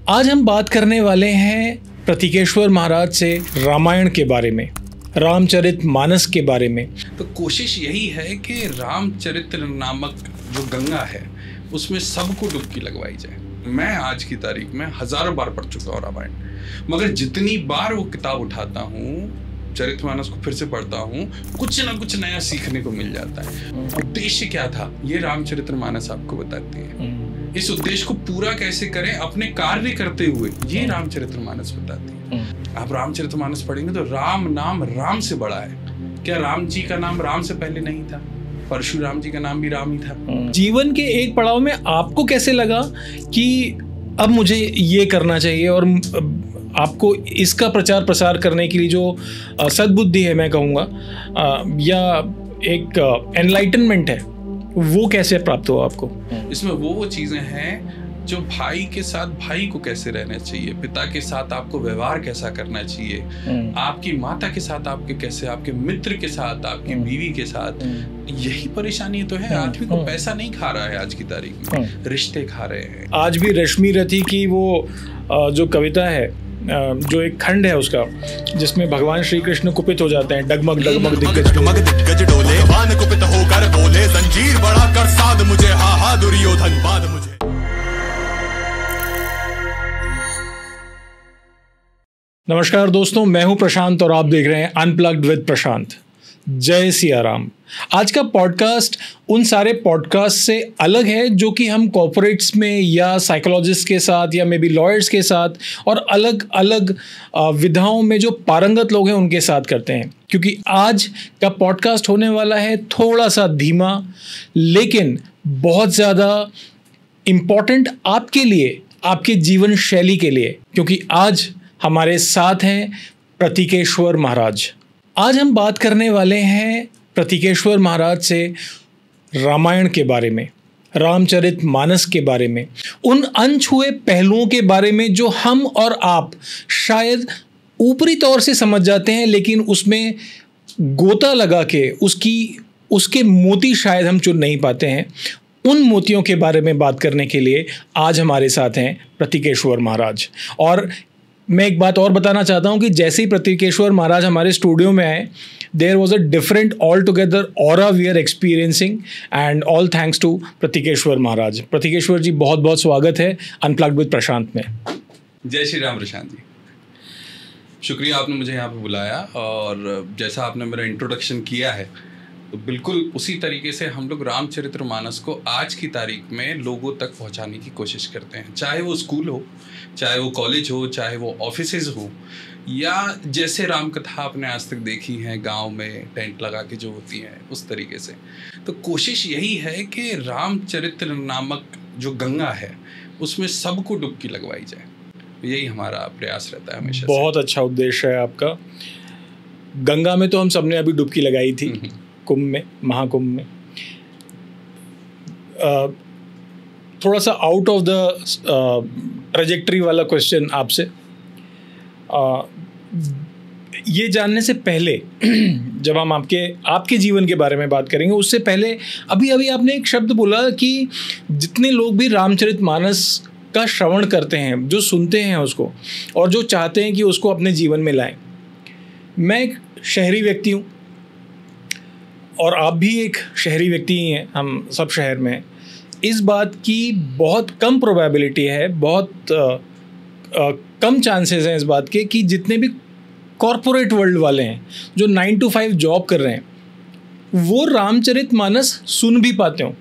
आज हम बात करने वाले हैं प्रतीकेश्वर महाराज से रामायण के बारे में, रामचरितमानस के बारे में। तो कोशिश यही है कि रामचरित्र नामक जो गंगा है उसमें सबको डुबकी लगवाई जाए। मैं आज की तारीख में हजारों बार पढ़ चुका हूँ रामायण, मगर जितनी बार वो किताब उठाता हूँ, चरितमानस को फिर से पढ़ता हूँ, कुछ ना कुछ नया सीखने को मिल जाता है। उद्देश्य क्या था ये रामचरितमानस आपको बताती है। इस उद्देश्य को पूरा कैसे करें अपने कार्य करते हुए, ये रामचरितमानस बताती है। आप रामचरितमानस पढ़ेंगे तो राम नाम राम से बड़ा है। क्या राम जी का नाम राम से पहले नहीं था? परशुराम जी का नाम भी राम ही था। जीवन के एक पड़ाव में आपको कैसे लगा कि अब मुझे ये करना चाहिए, और आपको इसका प्रचार प्रसार करने के लिए जो सद्बुद्धि है, मैं कहूँगा, या एक एनलाइटनमेंट है, वो कैसे प्राप्त हुआ आपको? इसमें वो चीजें हैं जो भाई के साथ भाई को कैसे रहना चाहिए, पिता के साथ आपको व्यवहार कैसा करना चाहिए, आपकी माता के साथ आपके कैसे, आपके मित्र के साथ, आपकी बीवी के साथ। यही परेशानी तो है। आदमी को पैसा नहीं खा रहा है आज की तारीख में, रिश्ते खा रहे हैं। आज भी रश्मि रथी की वो जो कविता है, जो एक खंड है उसका, जिसमें भगवान श्री कृष्ण कुपित हो जाते हैं, डगमग डगमग दिग्गज डोले, भगवान कुपित होकर बोले, जंजीर बड़ा कर साध मुझे, हा हा दुर्योधन बाद मुझे। नमस्कार दोस्तों, मैं हूं प्रशांत और आप देख रहे हैं अनप्लग्ड विद प्रशांत। जय सिया राम। आज का पॉडकास्ट उन सारे पॉडकास्ट से अलग है जो कि हम कॉर्पोरेट्स में या साइकोलॉजिस्ट के साथ या मे बी लॉयर्स के साथ और अलग अलग विधाओं में जो पारंगत लोग हैं उनके साथ करते हैं, क्योंकि आज का पॉडकास्ट होने वाला है थोड़ा सा धीमा लेकिन बहुत ज़्यादा इम्पॉर्टेंट आपके लिए, आपके जीवन शैली के लिए, क्योंकि आज हमारे साथ हैं प्रतीकेश्वर महाराज। आज हम बात करने वाले हैं प्रतीकेश्वर महाराज से रामायण के बारे में, रामचरितमानस के बारे में, उन अनछुए पहलुओं के बारे में जो हम और आप शायद ऊपरी तौर से समझ जाते हैं, लेकिन उसमें गोता लगा के उसके मोती शायद हम चुन नहीं पाते हैं। उन मोतियों के बारे में बात करने के लिए आज हमारे साथ हैं प्रतीकेश्वर महाराज। और मैं एक बात और बताना चाहता हूं कि जैसे ही प्रतीकेश्वर महाराज हमारे स्टूडियो में आए, there was a different altogether aura we are experiencing, and all thanks to Prateekeshwar Maharaj. Prateekeshwar ji, बहुत बहुत स्वागत है अनप्लग्ड विद प्रशांत में। जय श्री राम प्रशांत जी, शुक्रिया आपने मुझे यहाँ पे बुलाया। और जैसा आपने मेरा इंट्रोडक्शन किया है, तो बिल्कुल उसी तरीके से हम लोग रामचरितमानस को आज की तारीख में लोगों तक पहुंचाने की कोशिश करते हैं। चाहे वो स्कूल हो, चाहे वो कॉलेज हो, चाहे वो ऑफिसेज हो, या जैसे रामकथा आपने आज तक देखी हैं गांव में टेंट लगा के जो होती हैं, उस तरीके से। तो कोशिश यही है कि रामचरित्र नामक जो गंगा है उसमें सबको डुबकी लगवाई जाए। यही हमारा प्रयास रहता है हमेशा। बहुत अच्छा उद्देश्य है आपका। गंगा में तो हम सबने अभी डुबकी लगाई थी, कुंभ में, महाकुंभ में। थोड़ा सा आउट ऑफ द ट्रेजेक्टरी वाला क्वेश्चन आपसे, ये जानने से पहले जब हम आपके जीवन के बारे में बात करेंगे, उससे पहले अभी आपने एक शब्द बोला कि जितने लोग भी रामचरितमानस का श्रवण करते हैं, जो सुनते हैं उसको और जो चाहते हैं कि उसको अपने जीवन में लाएं। मैं एक शहरी व्यक्ति हूँ और आप भी एक शहरी व्यक्ति ही हैं, हम सब शहर में हैं। इस बात की बहुत कम प्रोबेबिलिटी है, बहुत कम चांसेस हैं इस बात के कि जितने भी कॉरपोरेट वर्ल्ड वाले हैं जो 9 to 5 जॉब कर रहे हैं, वो रामचरितमानस सुन भी पाते हो।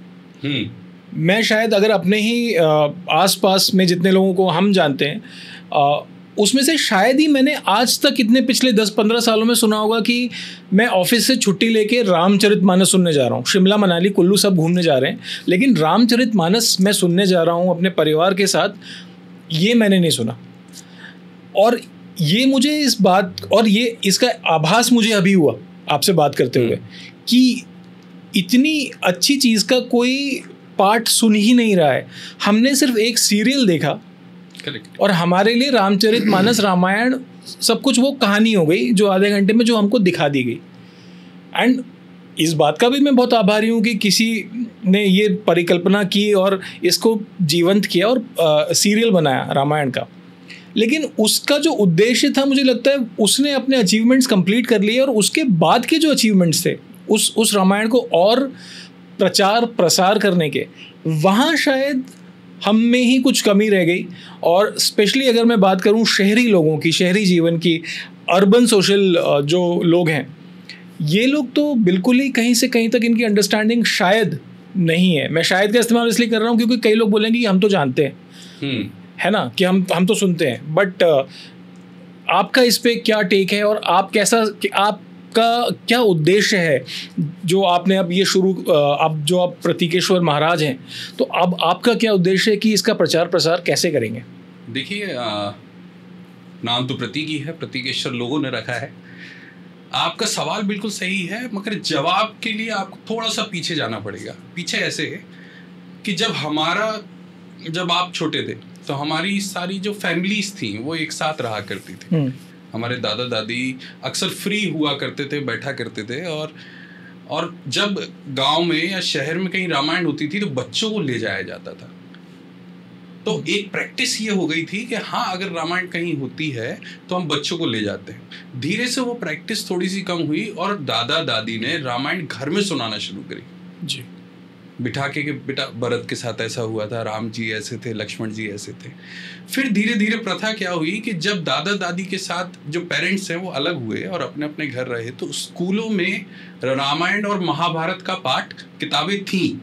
मैं शायद अगर अपने ही आसपास में जितने लोगों को हम जानते हैं, उसमें से शायद ही मैंने आज तक इतने पिछले 10-15 सालों में सुना होगा कि मैं ऑफिस से छुट्टी लेके रामचरितमानस सुनने जा रहा हूँ। शिमला, मनाली, कुल्लू सब घूमने जा रहे हैं, लेकिन रामचरितमानस मैं सुनने जा रहा हूँ अपने परिवार के साथ, ये मैंने नहीं सुना। और ये मुझे इस बात और ये इसका आभास मुझे अभी हुआ आपसे बात करते हुए कि इतनी अच्छी चीज़ का कोई पार्ट सुन ही नहीं रहा है। हमने सिर्फ एक सीरियल देखा और हमारे लिए रामचरितमानस, रामायण, सब कुछ वो कहानी हो गई जो आधे घंटे में जो हमको दिखा दी गई। एंड इस बात का भी मैं बहुत आभारी हूँ कि किसी ने ये परिकल्पना की और इसको जीवंत किया और सीरियल बनाया रामायण का। लेकिन उसका जो उद्देश्य था, मुझे लगता है उसने अपने अचीवमेंट्स कंप्लीट कर लिए और उसके बाद के जो अचीवमेंट्स थे उस रामायण को और प्रचार प्रसार करने के, वहाँ शायद हम में ही कुछ कमी रह गई। और स्पेशली अगर मैं बात करूँ शहरी लोगों की, शहरी जीवन की, अर्बन सोशल जो लोग हैं, ये लोग तो बिल्कुल ही कहीं से कहीं तक इनकी अंडरस्टैंडिंग शायद नहीं है। मैं शायद का इस्तेमाल इसलिए कर रहा हूँ क्योंकि कई लोग बोलेंगे कि हम तो जानते हैं, है ना, कि हम तो सुनते हैं। बट आपका इस पे क्या टेक है और आप आपका क्या उद्देश्य है जो आपने अब ये अब जो आप प्रतीकेश्वर महाराज हैं, तो अब आपका क्या उद्देश्य है कि इसका प्रचार प्रसार कैसे करेंगे? देखिए, नाम तो प्रतीक ही है, प्रतीकेश्वर लोगों ने रखा है। आपका सवाल बिल्कुल सही है, मगर जवाब के लिए आपको थोड़ा सा पीछे जाना पड़ेगा। पीछे ऐसे है कि जब आप छोटे थे तो हमारी सारी जो फैमिलीज थी वो एक साथ रहा करती थी। हमारे दादा दादी अक्सर फ्री हुआ करते थे, बैठा करते थे, और जब गांव में या शहर में कहीं रामायण होती थी तो बच्चों को ले जाया जाता था। तो एक प्रैक्टिस ये हो गई थी कि हाँ, अगर रामायण कहीं होती है तो हम बच्चों को ले जाते हैं। धीरे से वो प्रैक्टिस थोड़ी सी कम हुई और दादा दादी ने रामायण घर में सुनाना शुरू करी जी, बिठा के बेटा भरत के साथ ऐसा हुआ था, राम जी ऐसे थे, लक्ष्मण जी ऐसे थे। फिर धीरे धीरे प्रथा क्या हुई कि जब दादा दादी के साथ जो पेरेंट्स हैं वो अलग हुए और अपने अपने घर रहे, तो स्कूलों में रामायण और महाभारत का पाठ किताबें थीं।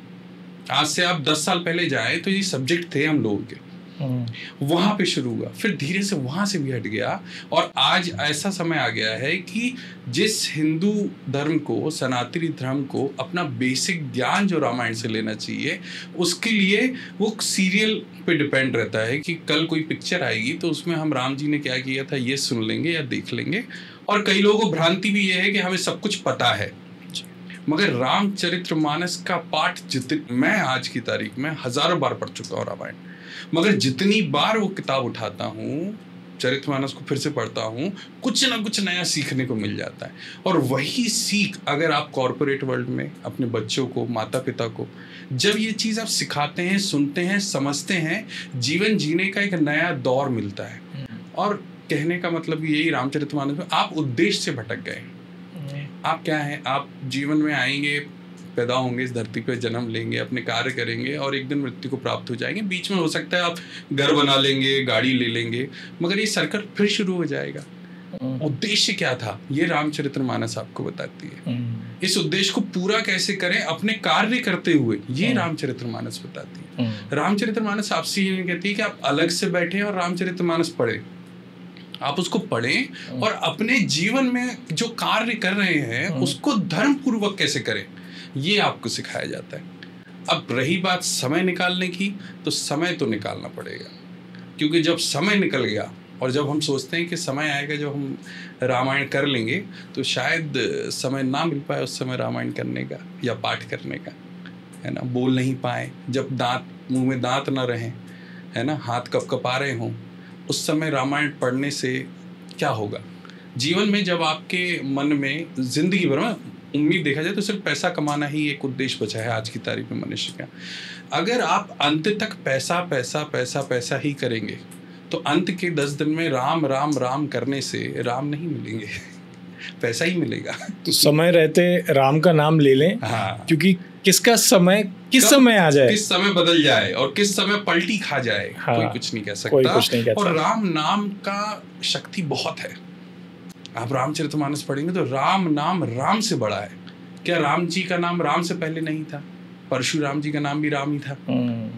आज से आप 10 साल पहले जाएं तो ये सब्जेक्ट थे हम लोगों के, वहां पे शुरू हुआ। फिर धीरे से वहां से भी हट गया और आज ऐसा समय आ गया है कि जिस हिंदू धर्म को, सनातनी धर्म को अपना बेसिक ज्ञान जो रामायण से लेना चाहिए, उसके लिए वो सीरियल पे डिपेंड रहता है कि कल कोई पिक्चर आएगी तो उसमें हम राम जी ने क्या किया था ये सुन लेंगे या देख लेंगे। और कई लोगों को भ्रांति भी ये है कि हमें सब कुछ पता है, मगर रामचरितमानस का पाठ मैं आज की तारीख में हजारों बार पढ़ चुका हूँ रामायण, मगर जितनी बार वो किताब उठाता हूँ, चरितमानस को फिर से पढ़ता हूँ, कुछ ना कुछ नया सीखने को मिल जाता है। और वही सीख अगर आप कॉर्पोरेट वर्ल्ड में अपने बच्चों को, माता पिता को जब ये चीज़ आप सिखाते हैं, सुनते हैं, समझते हैं, जीवन जीने का एक नया दौर मिलता है। और कहने का मतलब यही, रामचरितमानस में आप उद्देश्य से भटक गए। आप क्या हैं? आप जीवन में आएंगे, पैदा होंगे, इस धरती पे जन्म लेंगे, अपने कार्य करेंगे और एक दिन मृत्यु को प्राप्त हो जाएंगे। बीच में हो सकता है आप घर बना लेंगे, गाड़ी ले लेंगे, मगर ये सर्कल फिर शुरू हो जाएगा। उद्देश्य क्या था ये रामचरितमानस आपको बताती है। इस उद्देश्य को पूरा कैसे करें अपने कार्य करते हुए, ये रामचरितमानस बताती है। रामचरितमानस आपसे ये कहती है कि आप अलग से बैठे और रामचरितमानस पढ़ें, आप उसको पढ़ें और अपने जीवन में जो कार्य कर रहे हैं उसको धर्म पूर्वक कैसे करें, ये आपको सिखाया जाता है। अब रही बात समय निकालने की, तो समय तो निकालना पड़ेगा, क्योंकि जब समय निकल गया और जब हम सोचते हैं कि समय आएगा जब हम रामायण कर लेंगे, तो शायद समय ना मिल पाए उस समय रामायण करने का या पाठ करने का, है ना। बोल नहीं पाए, जब मुंह में दांत ना रहें, है ना, हाथ कपकपा रहे हों, उस समय रामायण पढ़ने से क्या होगा जीवन में? जब आपके मन में जिंदगी भर में उम्मीद देखा जाए तो सिर्फ पैसा कमाना ही एक उद्देश्य बचा है आज की तारीख में मनुष्य का। अगर आप अंत तक पैसा पैसा पैसा पैसा ही करेंगे तो अंत के 10 दिन में राम राम राम करने से राम नहीं मिलेंगे, पैसा ही मिलेगा। तो समय रहते राम का नाम ले लें। हाँ, क्योंकि किसका समय किस समय आ जाए, किस समय बदल जाए और किस समय पलटी खा जाए, हाँ, कोई कुछ नहीं कह सकता। कोई कुछ नहीं कहता। और राम नाम का शक्ति बहुत है। आप रामचरितमानस पढ़ेंगे तो राम नाम राम से बड़ा है। क्या राम जी का नाम राम से पहले नहीं था? परशुराम जी का नाम भी राम ही था।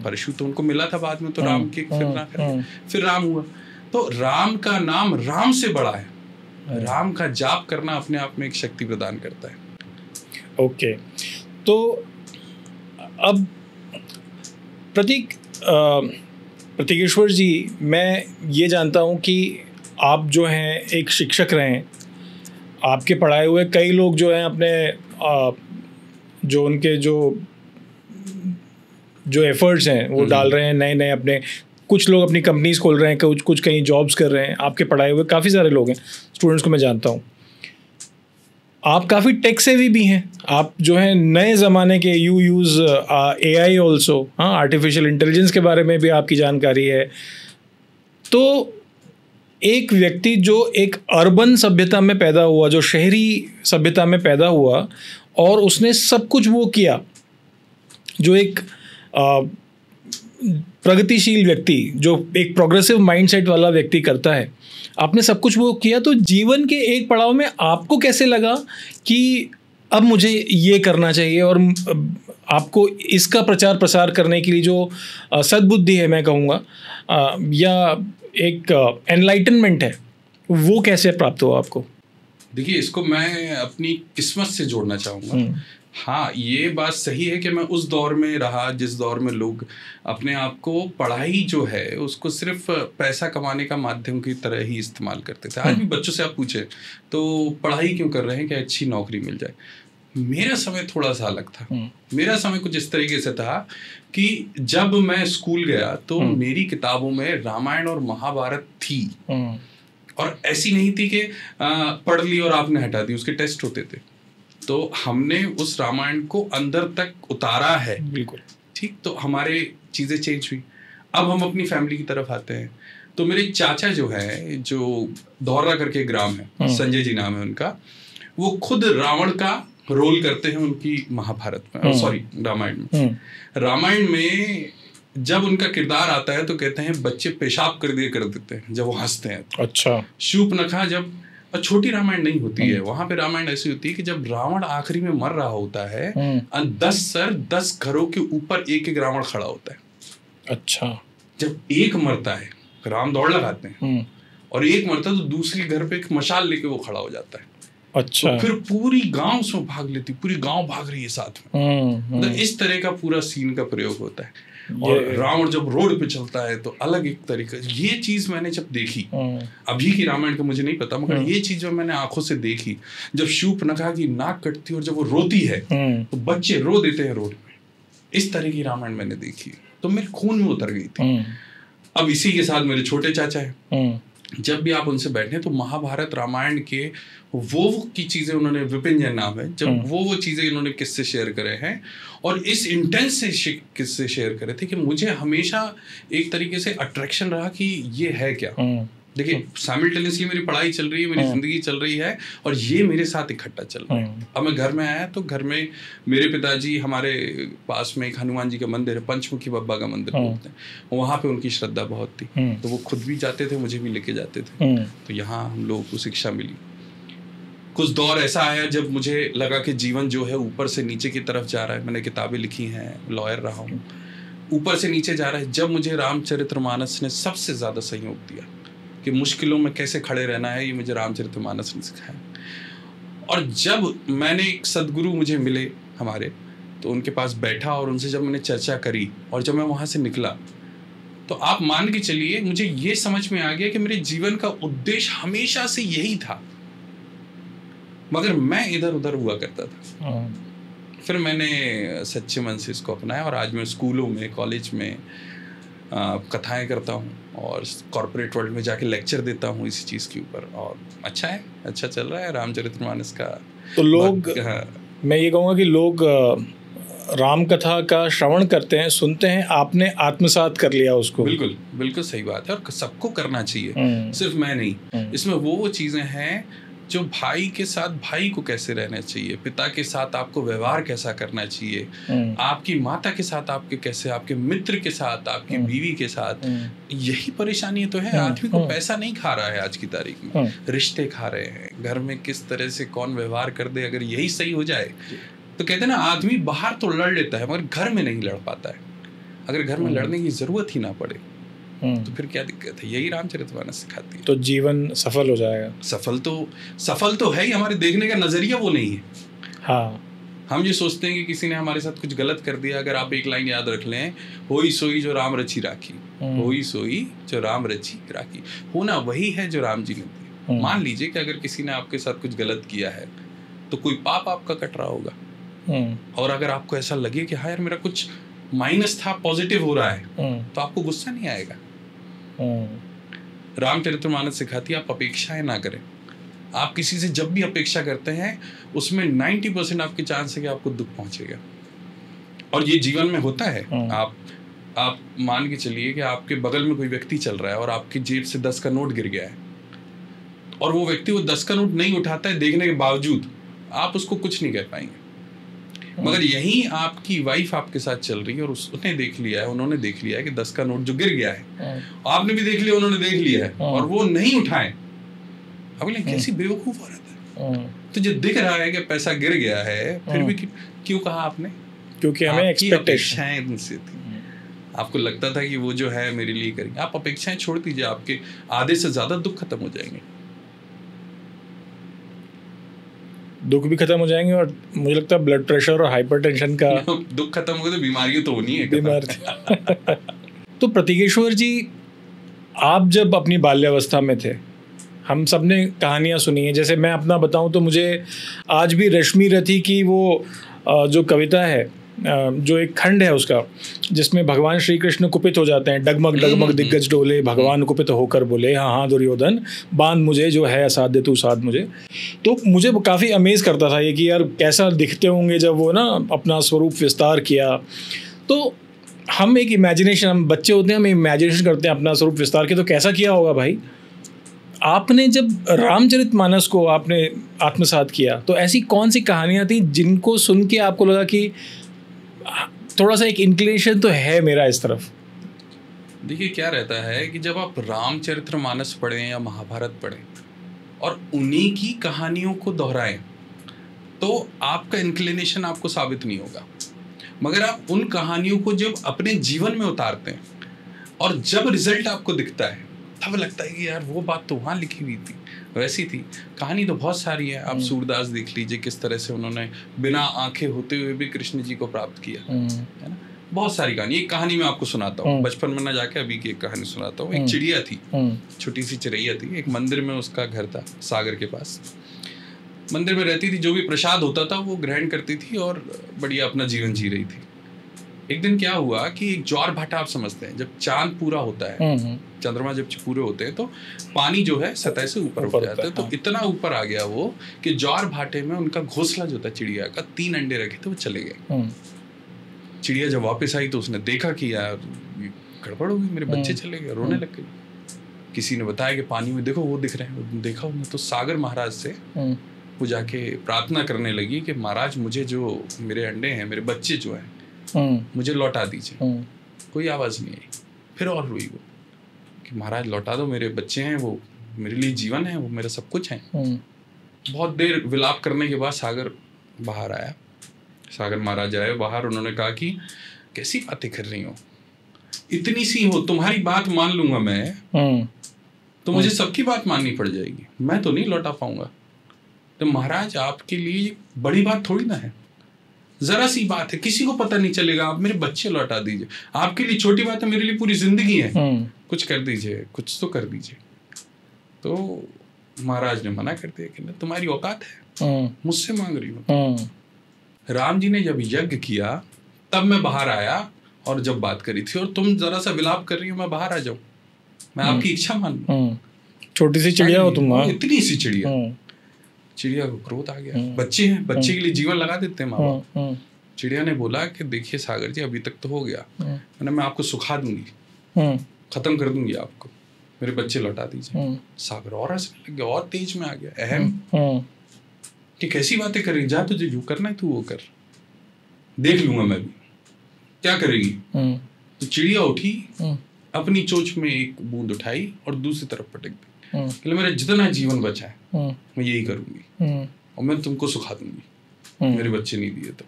परशु तो उनको मिला था बाद में, तो राम के फिर राम हुआ। तो राम का नाम राम से बड़ा है। राम का जाप करना अपने आप में एक शक्ति प्रदान करता है। ओके, तो अब प्रतीकेश्वर जी, मैं ये जानता हूँ कि आप जो हैं एक शिक्षक रहे हैं, आपके पढ़ाए हुए कई लोग जो हैं अपने जो उनके जो एफर्ट्स हैं वो डाल रहे हैं, नए नए अपने, कुछ लोग अपनी कंपनीज खोल रहे हैं, कुछ कहीं जॉब्स कर रहे हैं। आपके पढ़ाए हुए काफ़ी सारे लोग हैं, स्टूडेंट्स को मैं जानता हूँ। आप काफ़ी टेक सेवी भी हैं, आप जो है नए ज़माने के यू यूज़ AI ऑल्सो, हाँ, आर्टिफिशियल इंटेलिजेंस के बारे में भी आपकी जानकारी है। तो एक व्यक्ति जो एक अर्बन सभ्यता में पैदा हुआ, जो शहरी सभ्यता में पैदा हुआ, और उसने सब कुछ वो किया जो एक प्रगतिशील व्यक्ति, जो एक प्रोग्रेसिव माइंडसेट वाला व्यक्ति करता है, आपने सब कुछ वो किया, तो जीवन के एक पड़ाव में आपको कैसे लगा कि अब मुझे ये करना चाहिए, और आपको इसका प्रचार प्रसार करने के लिए जो सद्बुद्धि है, मैं कहूँगा, या एक एनलाइटनमेंट है, वो कैसे प्राप्त हुआ आपको? देखिए, इसको मैं अपनी किस्मत से जोड़ना चाहूँगा। हाँ, ये बात सही है कि मैं उस दौर में रहा जिस दौर में लोग अपने आप को पढ़ाई जो है उसको सिर्फ पैसा कमाने का माध्यम की तरह ही इस्तेमाल करते थे। आज भी बच्चों से आप पूछे तो पढ़ाई क्यों कर रहे हैं कि अच्छी नौकरी मिल जाए। मेरा समय थोड़ा सा अलग था। मेरा समय कुछ इस तरीके से था कि जब मैं स्कूल गया तो मेरी किताबों में रामायण और महाभारत थी, और ऐसी नहीं थी कि पढ़ ली और आपने हटा दी, उसके टेस्ट होते थे। तो हमने उस रामायण को अंदर तक उतारा है, बिल्कुल ठीक। तो हमारे चीज़ें चेंज हुई। अब हम अपनी फैमिली की तरफ आते हैं, तो मेरे चाचा जो है, जो धौरा करके ग्राम है, संजय जी नाम है उनका, वो खुद रावण का रोल करते हैं उनकी महाभारत में, सॉरी रामायण में। रामायण में जब उनका किरदार आता है तो कहते हैं बच्चे पेशाब कर देते हैं जब वो हंसते हैं। अच्छा। शूर्पणखा जब, छोटी रामायण नहीं होती है, वहां पे रामायण ऐसी होती है कि जब रावण आखिरी में मर रहा होता है, 10 घरों के ऊपर एक एक रावण खड़ा होता है। अच्छा। जब एक मरता है, राम दौड़ लगाते हैं, और एक मरता है तो दूसरे घर पे एक मशाल लेके वो खड़ा हो जाता है। अच्छा। तो फिर पूरी गांव उसमें भाग लेती, पूरी गांव भाग रही है साथ में। तो इस तरह का पूरा सीन का प्रयोग होता है। और रावण जब रोड पे चलता है तो अलग एक तरीका, ये चीज मैंने जब देखी, अभी की रामायण का मुझे नहीं पता, मगर ये चीज जब मैंने आंखों से देखी, जब शूर्पणखा की नाक कटती है और जब वो रोती है तो बच्चे रो देते हैं रोड में, इस तरह की रामायण मैंने देखी, तो मेरे खून में उतर गई थी। अब इसी के साथ मेरे छोटे चाचा है, जब भी आप उनसे बैठे तो महाभारत रामायण के वो की चीजें उन्होंने, विपिन जैन नाम है, जब वो चीजें इन्होंने किससे शेयर करे हैं, और इस इंटेंस से किससे शेयर करे थे कि मुझे हमेशा एक तरीके से अट्रैक्शन रहा कि ये है क्या। देखिए, साइमल्टेनियसली मेरी पढ़ाई चल रही है, मेरी जिंदगी चल रही है, और ये मेरे साथ इकट्ठा चल रहा है। अब मैं घर में आया तो घर में मेरे पिताजी, हमारे पास में एक हनुमान जी का मंदिर है, पंचमुखी बब्बा का मंदिर बोलते हैं, वहाँ पे उनकी श्रद्धा बहुत थी, तो वो खुद भी जाते थे, मुझे भी लेके जाते थे। तो यहाँ हम लोगों को शिक्षा मिली। कुछ दौर ऐसा आया जब मुझे लगा कि जीवन जो है ऊपर से नीचे की तरफ जा रहा है। मैंने किताबें लिखी हैं, लॉयर रहा हूँ, ऊपर से नीचे जा रहा है। जब मुझे रामचरितमानस ने सबसे ज़्यादा सहयोग दिया कि मुश्किलों में कैसे खड़े रहना है, ये मुझे रामचरितमानस ने सिखाया। और जब मैंने एक सदगुरु मुझे मिले हमारे, तो उनके पास बैठा और उनसे जब मैंने चर्चा करी, और जब मैं वहाँ से निकला, तो आप मान के चलिए मुझे ये समझ में आ गया कि मेरे जीवन का उद्देश्य हमेशा से यही था, मगर मैं इधर उधर हुआ करता था। फिर मैंने सच्चे मन से इसको अपनाया, और आज मैं स्कूलों में, कॉलेज में कथाएं करता हूँ, और कॉर्पोरेट वर्ल्ड में जाके लेक्चर देता हूँ इसी चीज़ के ऊपर, और अच्छा है, अच्छा चल रहा है रामचरितमानस का। तो लोग, मैं ये कहूँगा कि लोग राम कथा का श्रवण करते हैं, सुनते हैं, आपने आत्मसात कर लिया उसको। बिल्कुल बिल्कुल सही बात है, और सबको करना चाहिए, सिर्फ मैं नहीं। इसमें वो चीज़ें हैं जो भाई के साथ भाई को कैसे रहना चाहिए, पिता के साथ आपको व्यवहार कैसा करना चाहिए, आपकी माता के साथ आपके कैसे, आपके मित्र के साथ, आपकी बीवी के साथ। यही परेशानी तो है, आदमी को पैसा नहीं खा रहा है आज की तारीख में, रिश्ते खा रहे हैं। घर में किस तरह से कौन व्यवहार कर दे, अगर यही सही हो जाए तो कहते हैं ना, आदमी बाहर तो लड़ लेता है मगर घर में नहीं लड़ पाता है। अगर घर में लड़ने की जरूरत ही ना पड़े तो फिर क्या दिक्कत है। यही रामचरितमानस सिखाती है। तो जीवन सफल हो जाएगा। सफल तो है ही, हमारे देखने का नजरिया वो नहीं है। हाँ, हम ये सोचते हैं कि किसी ने हमारे साथ कुछ गलत कर दिया। अगर आप एक लाइन याद रख लें, होई सोई जो राम रची राखी, होई सोई जो राम रची राखी, होना वही है जो राम जी ने दिया। मान लीजिए कि अगर किसी ने आपके साथ कुछ गलत किया है तो कोई पाप आपका कट रहा होगा, और अगर आपको ऐसा लगे कि हाँ यार मेरा कुछ माइनस था, पॉजिटिव हो रहा है, तो आपको गुस्सा नहीं आएगा। रामचरितमानस सिखाती है आप अपेक्षाएं ना करें। आप किसी से जब भी अपेक्षा करते हैं उसमें 90% आपके चांस है कि आपको दुख पहुंचेगा, और ये जीवन में होता है। आप मान के चलिए कि आपके बगल में कोई व्यक्ति चल रहा है और आपकी जेब से 10 का नोट गिर गया है, और वो व्यक्ति वो 10 का नोट नहीं उठाता है, देखने के बावजूद आप उसको कुछ नहीं कह पाएंगे। मगर यही आपकी वाइफ आपके साथ चल रही है और उसने देख लिया है, उन्होंने देख लिया है कि 10 का नोट जो गिर गया है, आपने भी देख लिया, उन्होंने देख लिया है, और वो नहीं उठाए। अब कैसी बेवकूफ औरत है। तो जो दिख रहा है कि पैसा गिर गया है, फिर भी क्यों कहा आपने? क्योंकि हमें अपेक्षाएं उनसे थी, आपको लगता था कि वो जो है मेरे लिए करेंगे। आप अपेक्षाएं छोड़ दीजिए, आपके आधे से ज्यादा दुख खत्म हो जाएंगे। दुख भी खत्म हो जाएंगे, और मुझे लगता है ब्लड प्रेशर और हाइपरटेंशन का दुख खत्म हो गया तो बीमारियां तो होनी है। बीमार तो प्रतीकेश्वर जी, आप जब अपनी बाल्यावस्था में थे, हम सब ने कहानियाँ सुनी हैं। जैसे मैं अपना बताऊं तो मुझे आज भी रश्मि रथी की वो जो कविता है, जो एक खंड है उसका, जिसमें भगवान श्री कृष्ण कुपित हो जाते हैं, डगमग डगमग दिग्गज डोले, भगवान कुपित होकर बोले हाँ हाँ दुर्योधन, बांध मुझे जो है असाध्य तू साध मुझे। तो मुझे काफ़ी अमेज करता था ये कि यार कैसा दिखते होंगे जब वो ना अपना स्वरूप विस्तार किया। तो हम एक इमेजिनेशन, हम बच्चे होते हैं, हम इमेजिनेशन करते हैं अपना स्वरूप विस्तार किया, तो कैसा किया होगा भाई। आपने जब रामचरितमानस को आपने आत्मसात किया, तो ऐसी कौन सी कहानियाँ थी जिनको सुन के आपको लगा कि थोड़ा सा एक इंक्लिनेशन तो है मेरा इस तरफ? देखिए क्या रहता है कि जब आप रामचरितमानस पढ़ें या महाभारत पढ़ें और उन्हीं की कहानियों को दोहराएं, तो आपका इंक्लिनेशन आपको साबित नहीं होगा। मगर आप उन कहानियों को जब अपने जीवन में उतारते हैं और जब रिजल्ट आपको दिखता है, तब लगता है कि यार वो बात तो वहाँ लिखी हुई थी, वैसी थी। कहानी तो बहुत सारी है। आप सूरदास देख लीजिए, किस तरह से उन्होंने बिना आंखें होते हुए भी कृष्ण जी को प्राप्त किया, है ना। बहुत सारी कहानी। एक कहानी मैं आपको सुनाता हूँ, बचपन में ना जाके अभी की एक कहानी सुनाता हूँ। एक चिड़िया थी, छोटी सी चिड़ैया थी, एक मंदिर में उसका घर था, सागर के पास। मंदिर में रहती थी, जो भी प्रसाद होता था वो ग्रहण करती थी और बढ़िया अपना जीवन जी रही थी। एक दिन क्या हुआ कि एक ज्वार भाटा, आप समझते हैं जब चांद पूरा होता है, चंद्रमा जब पूरे होते हैं तो पानी जो है सतह से ऊपर उठ जाता है। तो इतना ऊपर आ गया वो कि ज्वार भाटे में उनका घोंसला जो था चिड़िया का, 3 अंडे रखे थे, वो चले गए। चिड़िया जब वापस आई तो उसने देखा कि यार गड़बड़ हो गई, मेरे बच्चे चले गए, रोने लग गई। किसी ने बताया कि पानी में देखो वो दिख रहे हैं। देखा उन्होंने तो सागर महाराज से वो जाके प्रार्थना करने लगी कि महाराज मुझे जो मेरे अंडे हैं, मेरे बच्चे जो हैं, मुझे लौटा दीजिए। कोई आवाज़ नहीं आई। फिर और रोई वो कि महाराज लौटा दो, मेरे बच्चे हैं, वो मेरे लिए जीवन है, वो मेरा सब कुछ है। बहुत देर विलाप करने के बाद सागर बाहर आया। सागर महाराज आए बाहर, उन्होंने कहा कि कैसी बातें कर रही हो, इतनी सी हो, तुम्हारी बात मान लूंगा मैं, तो मुझे सबकी बात माननी पड़ जाएगी, मैं तो नहीं लौटा पाऊंगा। तो महाराज आपके लिए बड़ी बात थोड़ी ना है, जरा सी बात है, किसी को पता नहीं चलेगा, आप मेरे बच्चे लौटा दीजिए। आपके लिए छोटी बात है, मेरे लिए पूरी जिंदगी है, कुछ कर दीजिए, कुछ तो कर दीजिए। तो महाराज ने मना कर दिया कि तुम्हारी औकात है, मुझसे मांग रही हो। राम जी ने जब यज्ञ किया तब मैं बाहर आया और जब बात करी थी, और तुम जरा सा विलाप कर रही हो, मैं बाहर आ जाऊं, मैं आपकी इच्छा मान लूं। छोटी सी चिड़िया हो तुम, इतनी सी चिड़िया। चिड़िया को क्रोध आ गया, बच्चे हैं, बच्चे के लिए जीवन लगा देते हैं माँ बाप। चिड़िया ने बोला कि देखिए सागर जी, अभी तक तो हो गया, मैं आपको सुखा दूंगी, खत्म कर दूंगी आपको, मेरे बच्चे लौटा दीजिए। सागर और हंसने लग गया, और तेज में आ गया, अहम कि कैसी बातें कर रही, जा तुझे जो करना है तू वो कर, देख लूंगा मैं भी, क्या करेगी। तो चिड़िया उठी, अपनी चोंच में एक बूंद उठाई और दूसरी तरफ पटक दी। मेरा जितना जीवन बचा है मैं यही करूंगी, और मैं तुमको सुखा दूंगी, मेरे बच्चे नहीं दिए तो।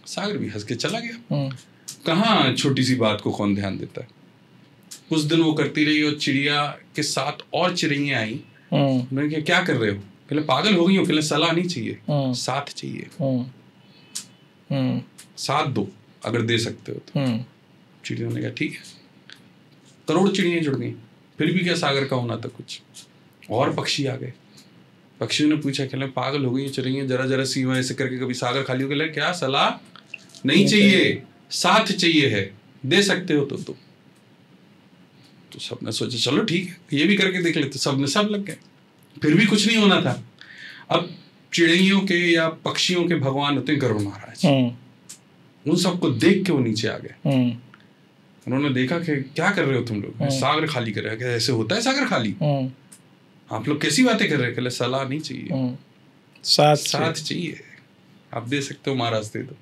सागर भी हंस के चला गया। कहाँ छोटी सी बात को कौन ध्यान देता है। कुछ दिन वो करती रही और चिड़िया के साथ और चिड़िया आई। उन्होंने कहा क्या कर रहे हो, कहले पागल हो गई हो, कहले सलाह नहीं चाहिए, साथ चाहिए, साथ दो अगर दे सकते हो तो। चिड़िया ने कहा ठीक है। करोड़ चिड़ियाँ जुड़ गई, फिर भी क्या सागर का होना था कुछ। और पक्षी आ गए, पक्षियों ने पूछा, कहले पागल हो गई चिड़िया, जरा जरा सी ऐसे करके कभी सागर खाली हो गया, क्या सलाह नहीं चाहिए, साथ चाहिए है, दे सकते हो तो सबने सोचा चलो ठीक है, ये भी करके देख लेते। सब लग गए। फिर भी कुछ नहीं होना था। अब चिड़ियों के या पक्षियों के भगवान होते हैं गरुड़ महाराज, उन सबको देख के वो नीचे आ गए। उन्होंने देखा कि क्या कर रहे हो तुम लोग, सागर खाली कर रहे हो, ऐसे होता है सागर खाली, आप लोग कैसी बातें कर रहे हैं? सलाह नहीं चाहिए, साथ चाहिए, आप दे सकते हो महाराज दे दो।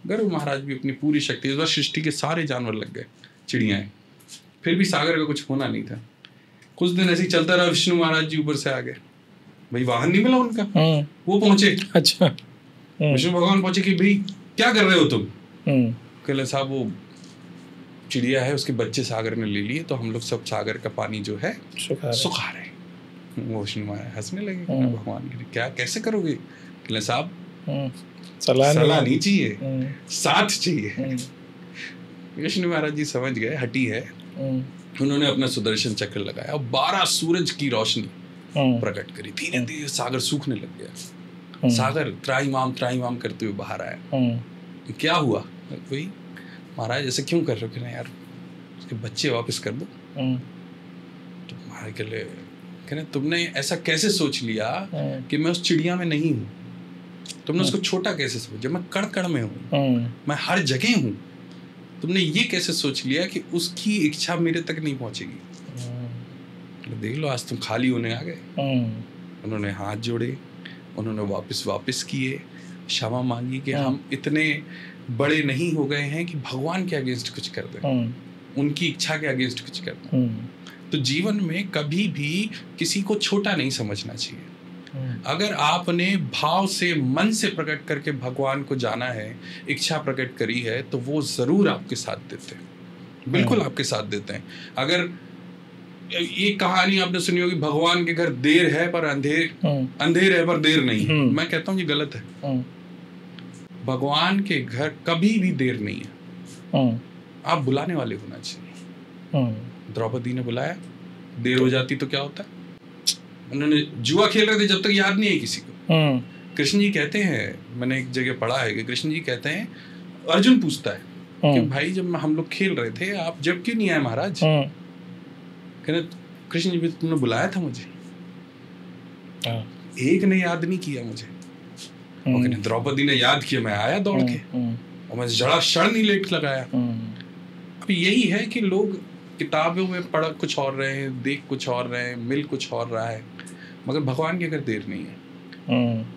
गरुड़ महाराज भी अपनी पूरी शक्ति, इस बार सृष्टि के सारे जानवर लग गए, चिड़ियाएं, फिर भी सागर का कुछ होना नहीं था। कुछ दिन ऐसे ही चलता रहा, विष्णु महाराज जी ऊपर से आ गए, भाई वाहन नहीं मिला उनका, वो पहुंचे। अच्छा, विष्णु भगवान पहुंचे कि भाई क्या कर रहे हो तुम? कहले साहब वो चिड़िया है, उसके बच्चे सागर ने ले लिए, तो हम लोग सब सागर का पानी जो है सुखा रहे। वो विष्णु महाराज हंसने लगे, भगवान के क्या कैसे करोगे? कहले साहब सलाह नहीं चाहिए, साथ चाहिए। विष्णु महाराज जी समझ गए हटी है। उन्होंने अपना सुदर्शन चक्र लगाया और 12 सूरज की रोशनी प्रकट करी, धीरे धीरे सागर सूखने लग गया। सागर त्राईमाम करते हुए बाहर आया। क्या हुआ? कोई महाराज ऐसे क्यों कर रहे हो? यार उसके बच्चे वापस कर दो। तो महाराज कहले तुमने ऐसा कैसे सोच लिया कि मैं उस चिड़िया में नहीं हूँ? तुमने उसको छोटा कैसे सोचा? मैं कण कण में हूँ, मैं हर जगह हूँ। तुमने ये कैसे सोच लिया कि उसकी इच्छा मेरे तक नहीं पहुंचेगी? देख लो आज तुम खाली होने आ गए। उन्होंने हाथ जोड़े, उन्होंने वापस किए, क्षमा मांगी कि हम इतने बड़े नहीं हो गए हैं कि भगवान के अगेंस्ट कुछ कर दें, उनकी इच्छा के अगेंस्ट कुछ कर दें। तो जीवन में कभी भी किसी को छोटा नहीं समझना चाहिए। अगर आपने भाव से, मन से प्रकट करके भगवान को जाना है, इच्छा प्रकट करी है, तो वो जरूर आपके साथ देते हैं, बिल्कुल आपके साथ देते हैं। अगर ये कहानी आपने सुनी होगी, भगवान के घर देर है पर अंधेर है पर देर नहीं है, मैं कहता हूँ ये गलत है। भगवान के घर कभी भी देर नहीं है, आप बुलाने वाले होना चाहिए। द्रौपदी ने बुलाया, देर हो जाती तो क्या होता? उन्होंने जुआ खेल रहे थे जब तक याद नहीं है किसी को। कृष्ण जी कहते हैं, मैंने एक जगह पढ़ा है कि कृष्ण जी कहते हैं, अर्जुन पूछता है कि भाई जब हम लोग खेल रहे थे आप जब क्यों नहीं आए महाराज? कहते कृष्ण जी भी तुमने बुलाया था मुझे, एक ने याद नहीं किया मुझे। और कहते द्रौपदी ने याद किया, मैं आया दौड़ के और मैं जरा क्षण नहीं लेट लगाया। अब यही है कि लोग किताबों में पढ़ कुछ और रहे हैं, देख कुछ और रहे हैं, मिल कुछ और रहा है, मगर भगवान की अगर देर नहीं है,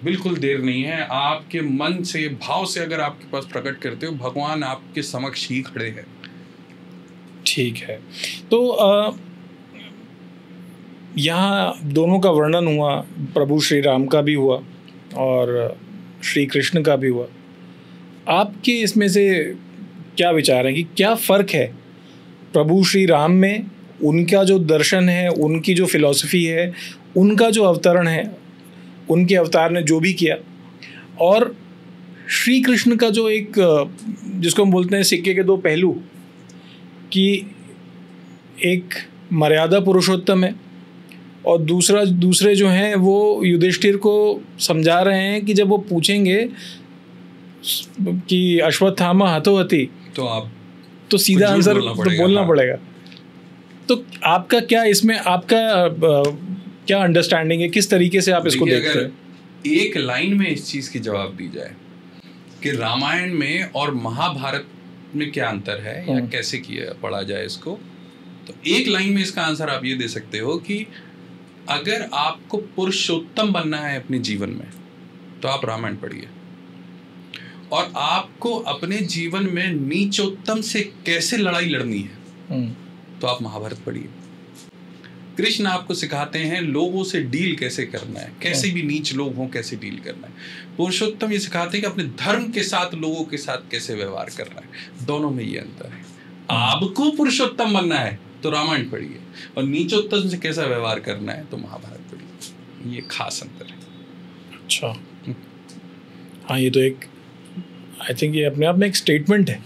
बिल्कुल देर नहीं है। आपके मन से, भाव से अगर आपके पास प्रकट करते हो, भगवान आपके समक्ष ही खड़े हैं। ठीक है, तो यहाँ दोनों का वर्णन हुआ, प्रभु श्री राम का भी हुआ और श्री कृष्ण का भी हुआ। आपके इसमें से क्या विचार है कि क्या फ़र्क है प्रभु श्री राम में, उनका जो दर्शन है, उनकी जो फिलॉसफी है, उनका जो अवतरण है, उनके अवतार ने जो भी किया, और श्री कृष्ण का जो एक, जिसको हम बोलते हैं सिक्के के दो पहलू, कि एक मर्यादा पुरुषोत्तम है और दूसरे जो हैं वो युधिष्ठिर को समझा रहे हैं कि जब वो पूछेंगे कि अश्वत्थामा हतोहति, तो सीधा आंसर तो बोलना पड़ेगा। तो आपका क्या इसमें, आपका क्या अंडरस्टैंडिंग है, किस तरीके से आप इसको देखते हैं? एक लाइन में इस चीज की जवाब दी जाए कि रामायण में और महाभारत में क्या अंतर है या कैसे किया पढ़ा जाए इसको, तो एक लाइन में इसका आंसर आप ये दे सकते हो कि अगर आपको पुरुषोत्तम बनना है अपने जीवन में, तो आप रामायण पढ़िए, और आपको अपने जीवन में नीचोत्तम से कैसे लड़ाई लड़नी है, तो आप महाभारत पढ़िए। कृष्ण आपको सिखाते हैं लोगों से डील कैसे करना है, कैसे भी नीच लोग हों कैसे डील करना है। पुरुषोत्तम ये सिखाते हैं कि अपने धर्म के साथ, लोगों के साथ कैसे व्यवहार करना है। दोनों में ये अंतर है। आपको पुरुषोत्तम बनना है तो रामायण पढ़िए, और नीचोत्तम से कैसा व्यवहार करना है तो महाभारत पढ़िए। ये खास अंतर है। अच्छा, हाँ, ये तो एक, आई थिंक ये अपने आप में एक स्टेटमेंट है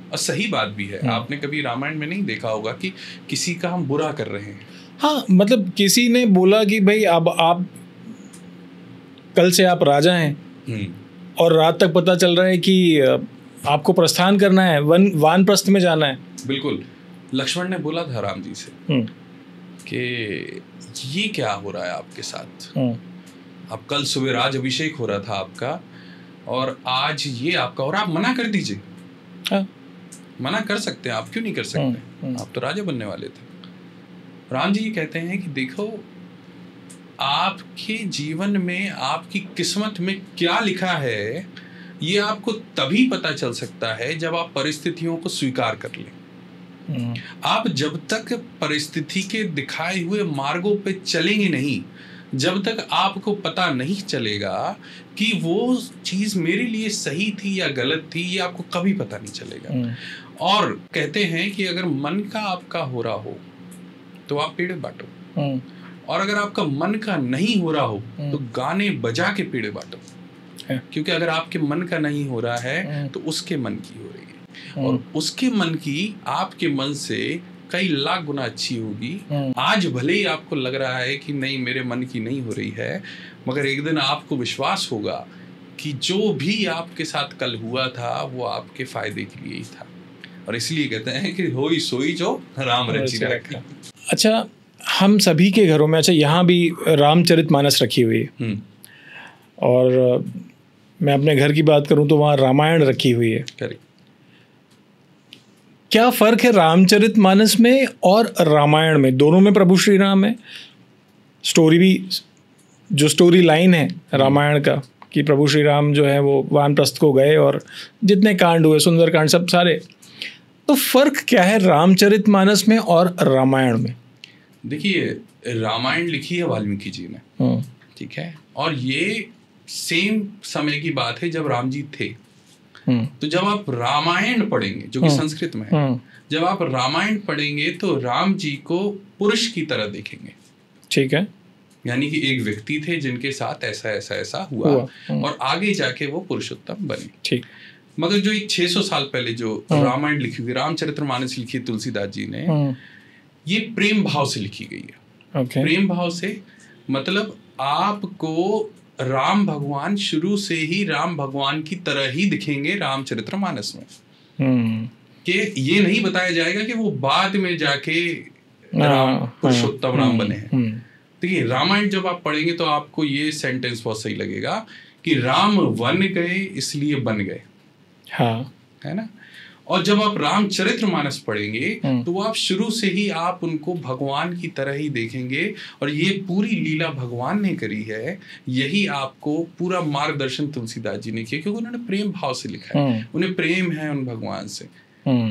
और सही बात भी है। आपने कभी रामायण में नहीं देखा होगा कि किसी का हम बुरा कर रहे हैं। हाँ, मतलब किसी ने बोला कि भाई अब आप कल से आप राजा हैं और रात तक पता चल रहा है कि आपको प्रस्थान करना है, वानप्रस्थ में जाना है। बिल्कुल, लक्ष्मण ने बोला था राम जी से कि ये क्या हो रहा है आपके साथ। अब कल सुबह राज अभिषेक हो रहा था आपका और आज ये आपका, और आप मना कर दीजिए। मना कर सकते हैं आप, क्यों नहीं कर सकते? आप तो राजा बनने वाले थे। राम जी ये कहते हैं कि देखो आपके जीवन में, आपकी किस्मत में क्या लिखा है ये आपको तभी पता चल सकता है जब आप परिस्थितियों को स्वीकार कर लें। आप जब तक परिस्थिति के दिखाए हुए मार्गों पे चलेंगे नहीं, जब तक आपको पता नहीं चलेगा कि वो चीज मेरे लिए सही थी या गलत थी, ये आपको कभी पता नहीं चलेगा। और कहते हैं कि अगर मन का आपका हो रहा हो तो आप पेड़े बांटो, और अगर आपका मन का नहीं हो रहा हो तो गाने बजा के पेड़े बांटो, क्योंकि अगर आपके मन का नहीं हो रहा है तो उसके मन की हो रही है, और उसके मन की आपके मन से कई लाख गुना अच्छी होगी। आज भले ही आपको लग रहा है कि नहीं मेरे मन की नहीं हो रही है, मगर एक दिन आपको विश्वास होगा कि जो भी आपके साथ कल हुआ था वो आपके फायदे के लिए ही था। और इसलिए कहते हैं कि होई सोई जो राम रचि राखी। अच्छा, हम सभी के घरों में, अच्छा यहाँ भी रामचरितमानस रखी हुई है, और मैं अपने घर की बात करूँ तो वहाँ रामायण रखी हुई है। करेक्ट। क्या फ़र्क है रामचरितमानस में और रामायण में? दोनों में प्रभु श्री राम है। स्टोरी भी, जो स्टोरी लाइन है रामायण का कि प्रभु श्री राम जो है वो वानप्रस्थ को गए और जितने कांड हुए, सुंदर कांड सब सारे, तो फ़र्क क्या है रामचरितमानस में और रामायण में? देखिए, रामायण लिखी है वाल्मीकि जी ने, ठीक है, और ये सेम समय की बात है जब राम जी थे। तो जब आप रामायण पढ़ेंगे, जो कि संस्कृत में है, जब आप रामायण पढ़ेंगे तो राम जी को पुरुष की तरह देखेंगे। ठीक है, यानी कि एक व्यक्ति थे जिनके साथ ऐसा ऐसा ऐसा हुआ और आगे जाके वो पुरुषोत्तम बने। ठीक। मगर जो एक 600 साल पहले जो रामायण लिखी हुई, रामचरितमानस लिखी तुलसीदास जी ने, ये प्रेम भाव से लिखी गई है। प्रेम भाव से मतलब आपको राम भगवान शुरू से ही राम भगवान की तरह ही दिखेंगे रामचरितमानस में। कि ये नहीं बताया जाएगा कि वो बाद में जाके राम पुरुषोत्तम राम बने हैं। देखिए, रामायण जब आप पढ़ेंगे तो आपको ये सेंटेंस बहुत सही लगेगा कि राम वन गए इसलिए बन गए। हाँ, है ना। और जब आप रामचरितमानस पढ़ेंगे तो आप शुरू से ही आप उनको भगवान की तरह ही देखेंगे, और ये पूरी लीला भगवान ने करी है। यही आपको पूरा मार्गदर्शन तुलसीदास जी ने किया, क्योंकि उन्होंने प्रेम भाव से लिखा है, उन्हें प्रेम है उन भगवान से।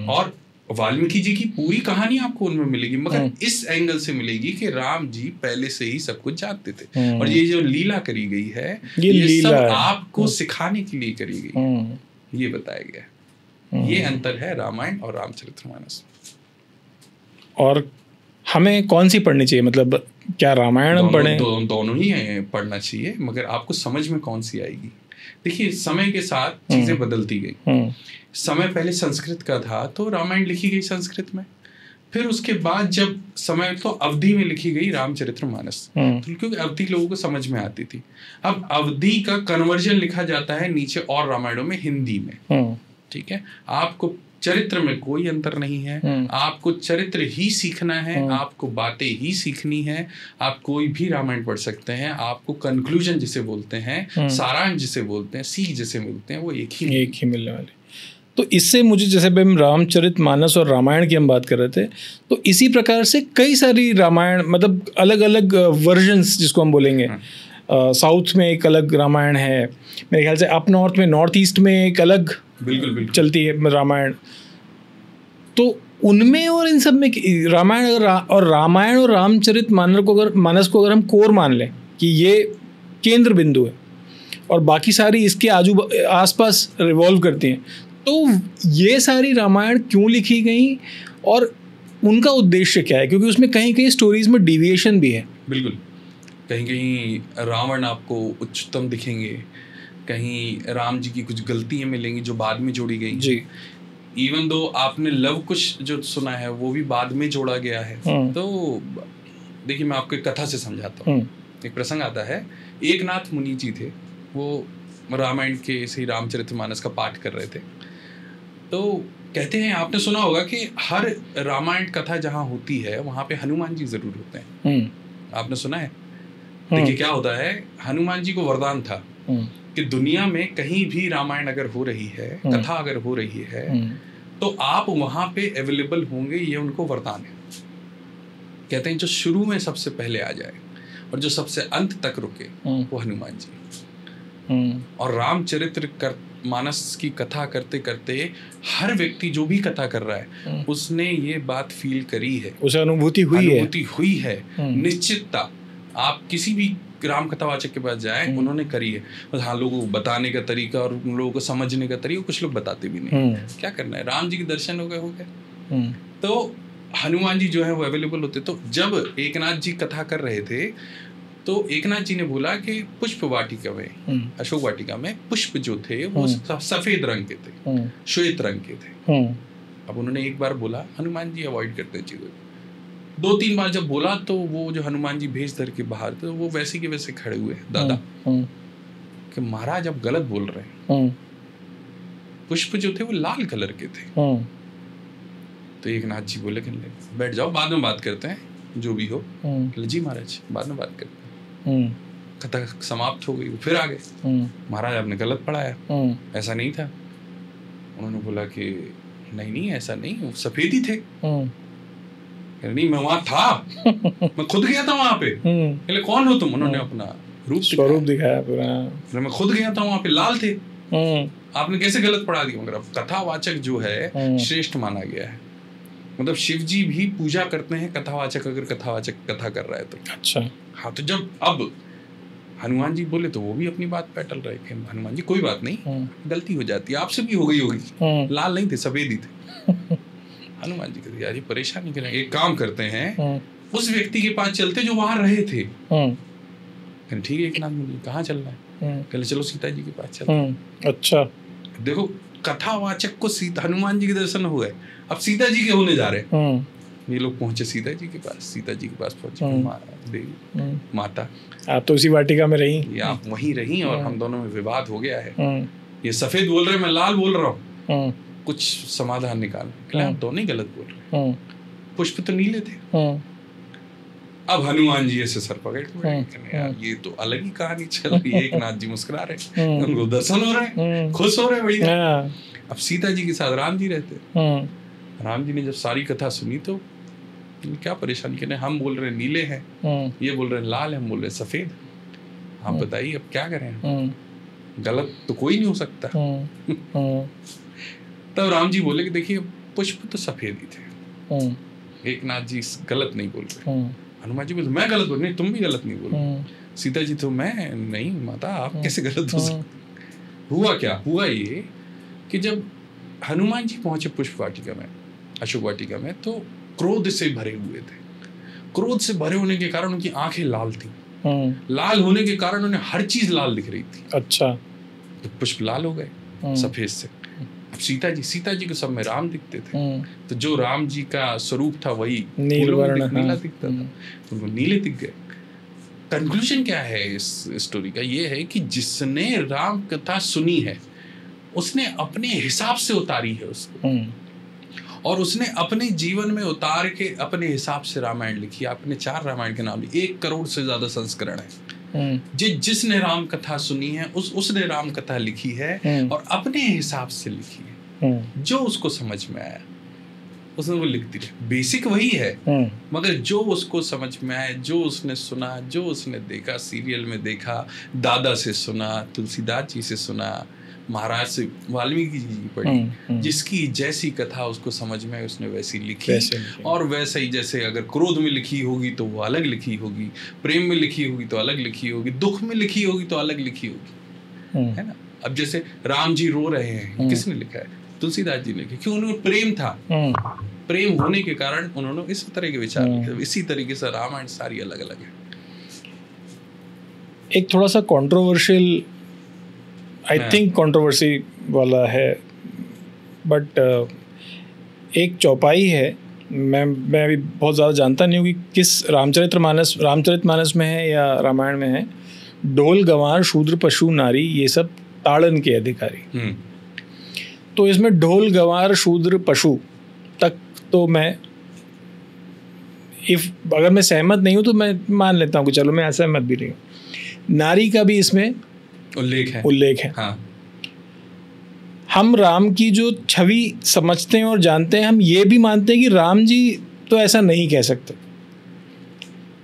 और वाल्मीकि जी की पूरी कहानी आपको उनमें मिलेगी, मगर इस एंगल से मिलेगी कि राम जी पहले से ही सब कुछ जानते थे, और ये जो लीला करी गई है ये सब आपको सिखाने के लिए करी गई, ये बताया गया है। ये अंतर है रामायण और रामचरितमानस। और हमें कौन सी पढ़नी चाहिए? मतलब क्या रामायण हम पढ़ें? दोनों ही पढ़ना चाहिए, मगर आपको समझ में कौन सी आएगी। देखिए, समय के साथ चीजें बदलती गई। समय पहले संस्कृत का था तो रामायण लिखी गई संस्कृत में, फिर उसके बाद जब समय तो अवधी में लिखी गई रामचरितमानस, क्योंकि अवधी लोगों को समझ में आती थी। अब अवधी का कन्वर्जन लिखा जाता है नीचे और रामायणों में हिंदी में, ठीक है। आपको चरित्र में कोई अंतर नहीं है, आपको चरित्र ही सीखना है, आपको बातें ही सीखनी है। आप कोई भी रामायण पढ़ सकते हैं, आपको कंक्लूजन जिसे बोलते हैं, सारांश जिसे बोलते हैं, सीख जिसे मिलते हैं, वो एक ही मिलने वाले। तो इससे मुझे, जैसे हम रामचरितमानस और रामायण की हम बात कर रहे थे, तो इसी प्रकार से कई सारी रामायण, मतलब अलग अलग वर्जन्स जिसको हम बोलेंगे। साउथ में एक अलग रामायण है, मेरे ख्याल से अप नॉर्थ में, नॉर्थ ईस्ट में एक अलग बिल्कुल चलती है रामायण। तो उनमें और इन सब में रामायण और रामचरितमानस को अगर हम कोर मान लें कि ये केंद्र बिंदु है और बाकी सारी इसके आसपास रिवॉल्व करती हैं, तो ये सारी रामायण क्यों लिखी गई और उनका उद्देश्य क्या है? क्योंकि उसमें कहीं कहीं स्टोरीज में डिविएशन भी है। बिल्कुल, कहीं कहीं रावण आपको उच्चतम दिखेंगे, कहीं राम जी की कुछ गलतियां मिलेंगी जो बाद में जोड़ी गई जी। इवन दो आपने लव कुश जो सुना है वो भी बाद में जोड़ा गया है। तो देखिए, मैं आपको एक कथा से समझाता हूँ। एक प्रसंग आता है, एकनाथ मुनि जी थे, वो रामायण के श्री रामचरितमानस का पाठ कर रहे थे। तो कहते हैं, आपने सुना होगा कि हर रामायण कथा जहाँ होती है वहाँ पे हनुमान जी जरूर होते हैं। आपने सुना है? देखिए क्या होता है, हनुमान जी को वरदान था कि दुनिया में कहीं भी रामायण अगर हो रही है, कथा अगर हो रही है, तो आप वहां पे अवेलेबल होंगे, ये उनको वरदान है। कहते हैं जो शुरू में सबसे पहले आ जाए और जो सबसे अंत तक रुके वो हनुमान जी। और रामचरित्र मानस की कथा करते करते हर व्यक्ति जो भी कथा कर रहा है उसने ये बात फील करी है, उसे अनुभूति हुई है। निश्चितता। आप किसी भी राम कथावाचक के पास जाए, उन्होंने करी है। बस हाँ, लोगों को बताने का तरीका और उन लोगों को समझने का तरीका कुछ लोग बताते भी नहीं। क्या करना है, राम जी के दर्शन हो गए। तो हनुमान जी जो है वो अवेलेबल होते। तो जब एकनाथ जी कथा कर रहे थे तो एकनाथ जी ने बोला कि पुष्प वाटिका में, अशोक वाटिका में पुष्प जो थे वो सफेद रंग के थे, श्वेत रंग के थे। अब उन्होंने एक बार बोला, हनुमान जी अवॉइड करते चीजों, 2-3 बार जब बोला तो वो जो हनुमान जी भेष धर के बाहर थे वो वैसे के वैसे खड़े हुए दादा कि महाराज अब गलत बोल रहे हैं। पुष्प जो थे वो लाल कलर के थे। तो एकनाथ जी बोले कि बैठ जाओ, बाद में बात करते हैं, जो भी हो। जी महाराज बाद में बात करते हैं। कथा समाप्त हो गई, फिर आ गए, महाराज आपने गलत पढ़ाया, ऐसा नहीं था। उन्होंने बोला कि नहीं ऐसा नहीं, वो सफेद ही थे। नहीं मैं वहां था, मैं खुद गया था वहां पे। बोले कौन हो तुम? उन्होंने अपना स्वरूप दिखाया पूरा। मैं खुद गया था वहां पे, लाल थे। आपने कैसे गलत पढ़ा दिया? मगर कथावाचक जो है श्रेष्ठ माना गया है। मतलब शिव जी भी पूजा करते हैं कथावाचक, अगर कथावाचक कथा कर रहा है तो। अच्छा हाँ, तो जब अब हनुमान जी बोले तो वो भी अपनी बात पे अटल रहे कि हनुमान जी कोई बात नहीं, गलती हो जाती है, आपसे भी हो गई होगी, लाल नहीं थे सफेद ही थे। हनुमान जी कहते यार ये परेशानी करें, एक काम करते हैं, उस व्यक्ति के पास चलते जो वहां रहे थे। ठीक है, एक नाम कहाँ चलना है? कहले चलो सीता जी के पास चलते। अच्छा देखो, कथावाचक को सीता हनुमान जी के दर्शन हो गए, अब सीता जी के होने जा रहे। ये लोग पहुंचे सीता जी के पास, सीता जी के पास पहुंचे, देवी माता आप तो उसी वाटिका में रही, आप वहीं रही और हम दोनों में विवाद हो गया है। ये सफेद बोल रहे, मैं लाल बोल रहा हूँ, कुछ समाधान निकाल। आप दोनों ही गलत बोल रहे, पुष्प तो नीले थे। अब हनुमान जी ऐसे सर पकड़ के यार ये तो अलग ही कहानी चल रही है। एकनाथ जी मुस्कुरा रहे, उनको दर्शन हो रहे हैं, खुश हो रहे हैं, बढ़िया। अब सीता जी के साथ राम जी रहते। राम जी ने जब सारी कथा सुनी तो क्या परेशानी, कहने हम बोल रहे नीले हैं, ये बोल रहे लाल है, हम बोल रहे सफेद। आप बताइए अब क्या करें, गलत तो कोई नहीं हो सकता। तब राम जी बोले कि देखिए पुष्प तो सफेद ही थे, एकनाथ जी गलत नहीं बोल रहे। हनुमान जी बोले मैं गलत बोल रही, तुम भी गलत नहीं बोल रहे। सीता जी तो मैं नहीं माता, आप कैसे गलत हो सकते। हुआ क्या, हुआ ये कि जब हनुमान जी पहुंचे पुष्प वाटिका में, अशोक वाटिका में, तो क्रोध से भरे हुए थे। क्रोध से भरे होने के कारण उनकी आंखें लाल थी। लाल होने के कारण उन्हें हर चीज लाल दिख रही थी। अच्छा, तो पुष्प लाल हो गए सफेद से। अब सीता जी को सब में राम दिखते थे, तो जो राम जी का स्वरूप था वही नीला दिखता था, तो वो नीले दिख गए। कंक्लूजन क्या है इस स्टोरी का? ये है कि जिसने राम कथा सुनी है उसने अपने हिसाब से उतारी है उसको, और उसने अपने जीवन में उतार के अपने हिसाब से रामायण लिखी। आपने 4 रामायण के नाम लिए, 1 करोड़ से ज्यादा संस्करण है। जिसने राम कथा सुनी है उसने राम कथा लिखी है और अपने हिसाब से लिखी है। जो उसको समझ में आया उसने वो लिख दी। बेसिक वही है, मगर जो उसको समझ में आया, जो उसने सुना, जो उसने देखा, सीरियल में देखा, दादा से सुना, तुलसीदास जी से सुना, महाराज से वाल्मीकि जी पढ़ी, जिसकी जैसी कथा उसको समझ में उसने वैसी लिखी। और वैसे ही जैसे अगर क्रोध में लिखी होगी तो वो अलग लिखी होगी, प्रेम में लिखी होगी तो अलग लिखी होगी, दुख में लिखी होगी तो अलग लिखी होगी, है ना। अब जैसे राम जी रो रहे हैं, किसने लिखा है? तुलसीदास जी ने लिखा, क्यों? उन्हें प्रेम था, प्रेम होने के कारण उन्होंने इस तरह के विचार लिखे। इसी तरीके से रामायण सारी अलग अलग है। एक थोड़ा सा कंट्रोवर्शियल, आई थिंक कंट्रोवर्सी वाला है, बट एक चौपाई है, मैं अभी बहुत ज़्यादा जानता नहीं हूँ कि किस रामचरितमानस में है या रामायण में है। ढोल गंवार शूद्र पशु नारी ये सब ताड़न के अधिकारी। तो इसमें ढोल गंवार शूद्र पशु तक तो मैं अगर मैं सहमत नहीं हूँ तो मैं मान लेता हूँ कि चलो मैं असहमत भी नहीं हूँ। नारी का भी इसमें उल्लेख है। हाँ। हम राम की जो छवि समझते हैं और जानते हैं, हम ये भी मानते हैं कि राम जी तो ऐसा नहीं कह सकते।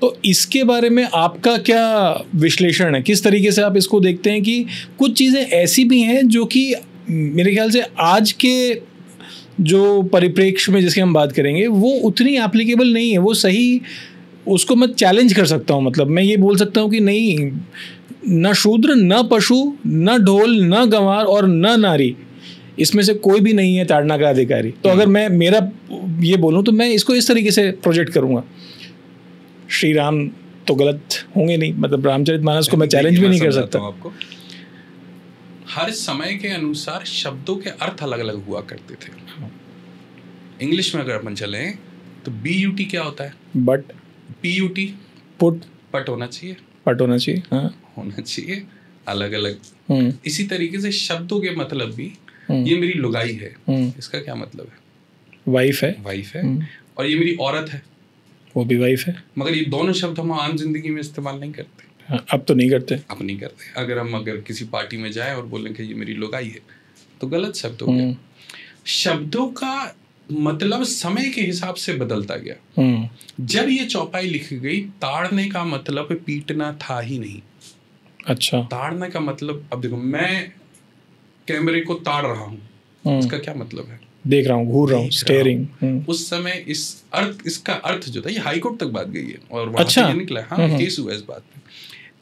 तो इसके बारे में आपका क्या विश्लेषण है? किस तरीके से आप इसको देखते हैं कि कुछ चीज़ें ऐसी भी हैं जो कि मेरे ख्याल से आज के जो परिप्रेक्ष्य में जिसकी हम बात करेंगे वो उतनी एप्लीकेबल नहीं है, वो सही, उसको मैं चैलेंज कर सकता हूँ। मतलब मैं ये बोल सकता हूँ कि नहीं, न शूद्र, न पशु, न ढोल, न गंवार और न नारी, इसमें से कोई भी नहीं है ताड़ना का अधिकारी। तो अगर मैं मेरा ये बोलूँ तो मैं इसको इस तरीके से प्रोजेक्ट करूँगा। श्री राम तो गलत होंगे नहीं, मतलब रामचरितमानस को मैं चैलेंज भी नहीं कर सकता। आपको हर समय के अनुसार शब्दों के अर्थ अलग अलग हुआ करते थे। इंग्लिश में अगर अपन चलें तो BUT क्या होता है? बट। PUT पट होना चाहिए, हाँ, होना चाहिए अलग अलग। इसी तरीके से शब्दों के मतलब भी, ये मेरी लुगाई है, इसका क्या मतलब है? वाइफ है। और ये मेरी औरत है, वो भी वाइफ है। मगर ये दोनों शब्द हम आम जिंदगी में इस्तेमाल नहीं करते। अब तो नहीं करते। अगर किसी पार्टी में जाए और बोलें कि ये मेरी लुगाई है तो गलत शब्द हो गया। शब्दों का मतलब समय के हिसाब से बदलता गया। जब ये चौपाई लिखी गई, ताड़ने का मतलब पीटना था ही नहीं। अच्छा। ताड़ने का मतलब, अब देखो मैं कैमरे को ताड़ रहा हूँ, इसका क्या मतलब है? देख रहा हूँ, घूर रहा हूँ, स्टेयरिंग। उस समय इसका अर्थ जो था, ये हाईकोर्ट तक बात गई है और वहां से ये निकला। हाँ, केस हुआ इस बात पे।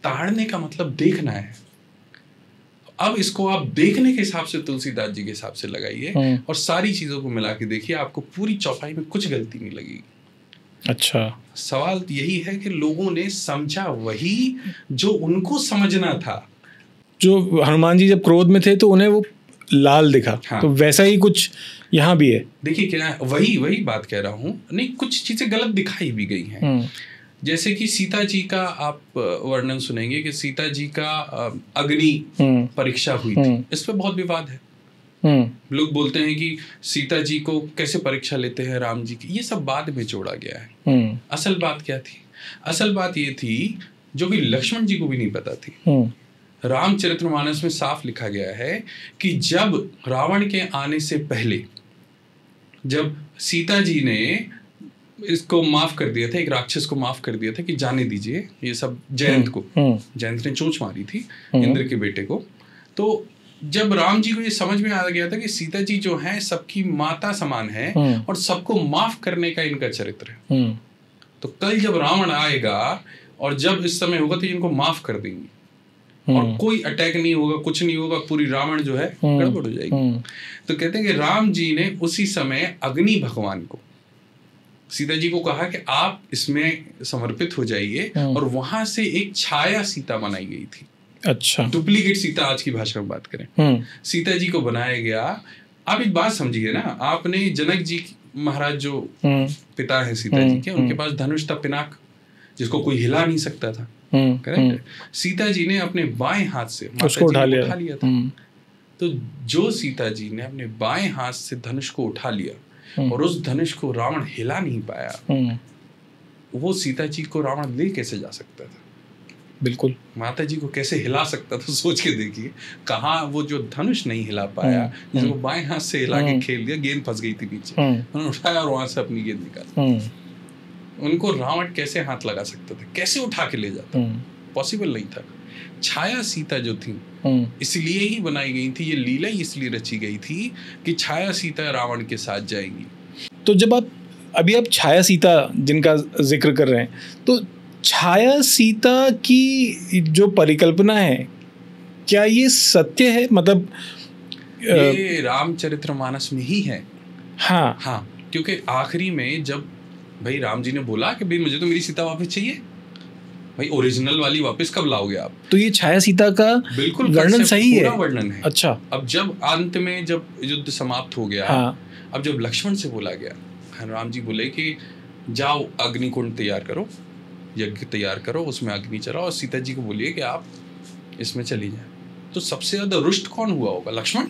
ताड़ने का मतलब देखना है। अब इसको आप देखने के हिसाब से तुलसीदास जी के हिसाब से लगाइए और सारी चीजों को मिला के देखिए, आपको पूरी चौपाई में कुछ गलती नहीं लगेगी। अच्छा। सवाल यही है कि लोगों ने समझा वही जो उनको समझना था। जो हनुमान जी जब क्रोध में थे तो उन्हें वो लाल दिखा। हाँ। तो वैसा ही कुछ यहाँ भी है। देखिए क्या है, वही बात कह रहा हूँ। नहीं, कुछ चीजें गलत दिखाई भी गई हैं। जैसे कि सीता जी का आप वर्णन सुनेंगे कि सीता जी का अग्नि परीक्षा हुई थी, इस पे बहुत विवाद है। लोग बोलते हैं कि सीता जी को कैसे परीक्षा लेते हैं राम जी की, ये सब बाद में जोड़ा गया है। असल बात क्या थी? असल बात ये थी जो कि लक्ष्मण जी को भी नहीं पता थी। रामचरितमानस में साफ लिखा गया है कि जब रावण के आने से पहले जब सीता जी ने इसको माफ कर दिया था, एक राक्षस को माफ कर दिया था कि जाने दीजिए ये सब, जयंत को, जयंत ने चोंच मारी थी इंद्र के बेटे को। तो जब राम जी को ये समझ में आ गया था कि सीता जी जो है सबकी माता समान है और सबको माफ करने का इनका चरित्र है, तो कल जब रावण आएगा और जब इस समय होगा तो इनको माफ कर देंगे और कोई अटैक नहीं होगा, कुछ नहीं होगा, पूरी रावण जो है गड़बड़ हो जाएगी। तो कहते हैं कि राम जी ने उसी समय अग्नि भगवान को, सीता जी को कहा कि आप इसमें समर्पित हो जाइए और वहां से एक छाया सीता बनाई गई थी। अच्छा। डुप्लीकेट सीता, आज की भाषा में बात करें, सीता जी को बनाया गया। आप एक बात समझिए ना, आपने जनक जी महाराज जो पिता है सीता जी के, उनके पास धनुष था पिनाक, जिसको कोई हिला नहीं सकता था। करेक्ट। सीता जी ने अपने बाएं हाथ से उसको उठा लिया था। तो जो सीता जी ने अपने बाएं हाथ से धनुष को उठा लिया और उस धनुष को रावण हिला नहीं पाया, वो सीता जी को रावण ले कैसे जा सकता था? बिल्कुल। माता जी को कैसे हिला सकता था? सोच के देखिए, कहाँ वो जो धनुष नहीं हिला पाया, जिसको बाएं हाथ से हिला के खेल दिया, गेंद फंस गई थी नीचे, उन्होंने उठाया और वहां से अपनी गेंद निकाली। उनको रावण कैसे हाथ लगा सकता था? कैसे उठा के ले जाता? पॉसिबल नहीं था। छाया सीता जो थी इसलिए ही बनाई गई थी, ये लीला ही इसलिए रची गई थी कि छाया सीता रावण के साथ जाएंगी। तो जब आप छाया सीता जिनका जिक्र कर रहे हैं, तो छाया सीता की जो परिकल्पना है, क्या ये सत्य है? मतलब ये रामचरितमानस में ही है। हाँ, क्योंकि आखिरी में जब भाई राम जी ने बोला कि भाई मुझे तो मेरी सीता वापस चाहिए, भाई ओरिजिनल वाली वापस कब लाओगे आप? तो ये छाया सीता का बिल्कुल वर्णन सही है, वर्णन है। अच्छा। अब जब अंत में जब युद्ध समाप्त हो गया, अब जब लक्ष्मण से बोला गया, राम जी बोले कि जाओ अग्निकुंड तैयार करो, यज्ञ तैयार करो, उसमें अग्नि चलाओ और सीता जी को बोलिए कि आप इसमें चली जाए। तो सबसे ज्यादा रुष्ट कौन हुआ होगा? लक्ष्मण।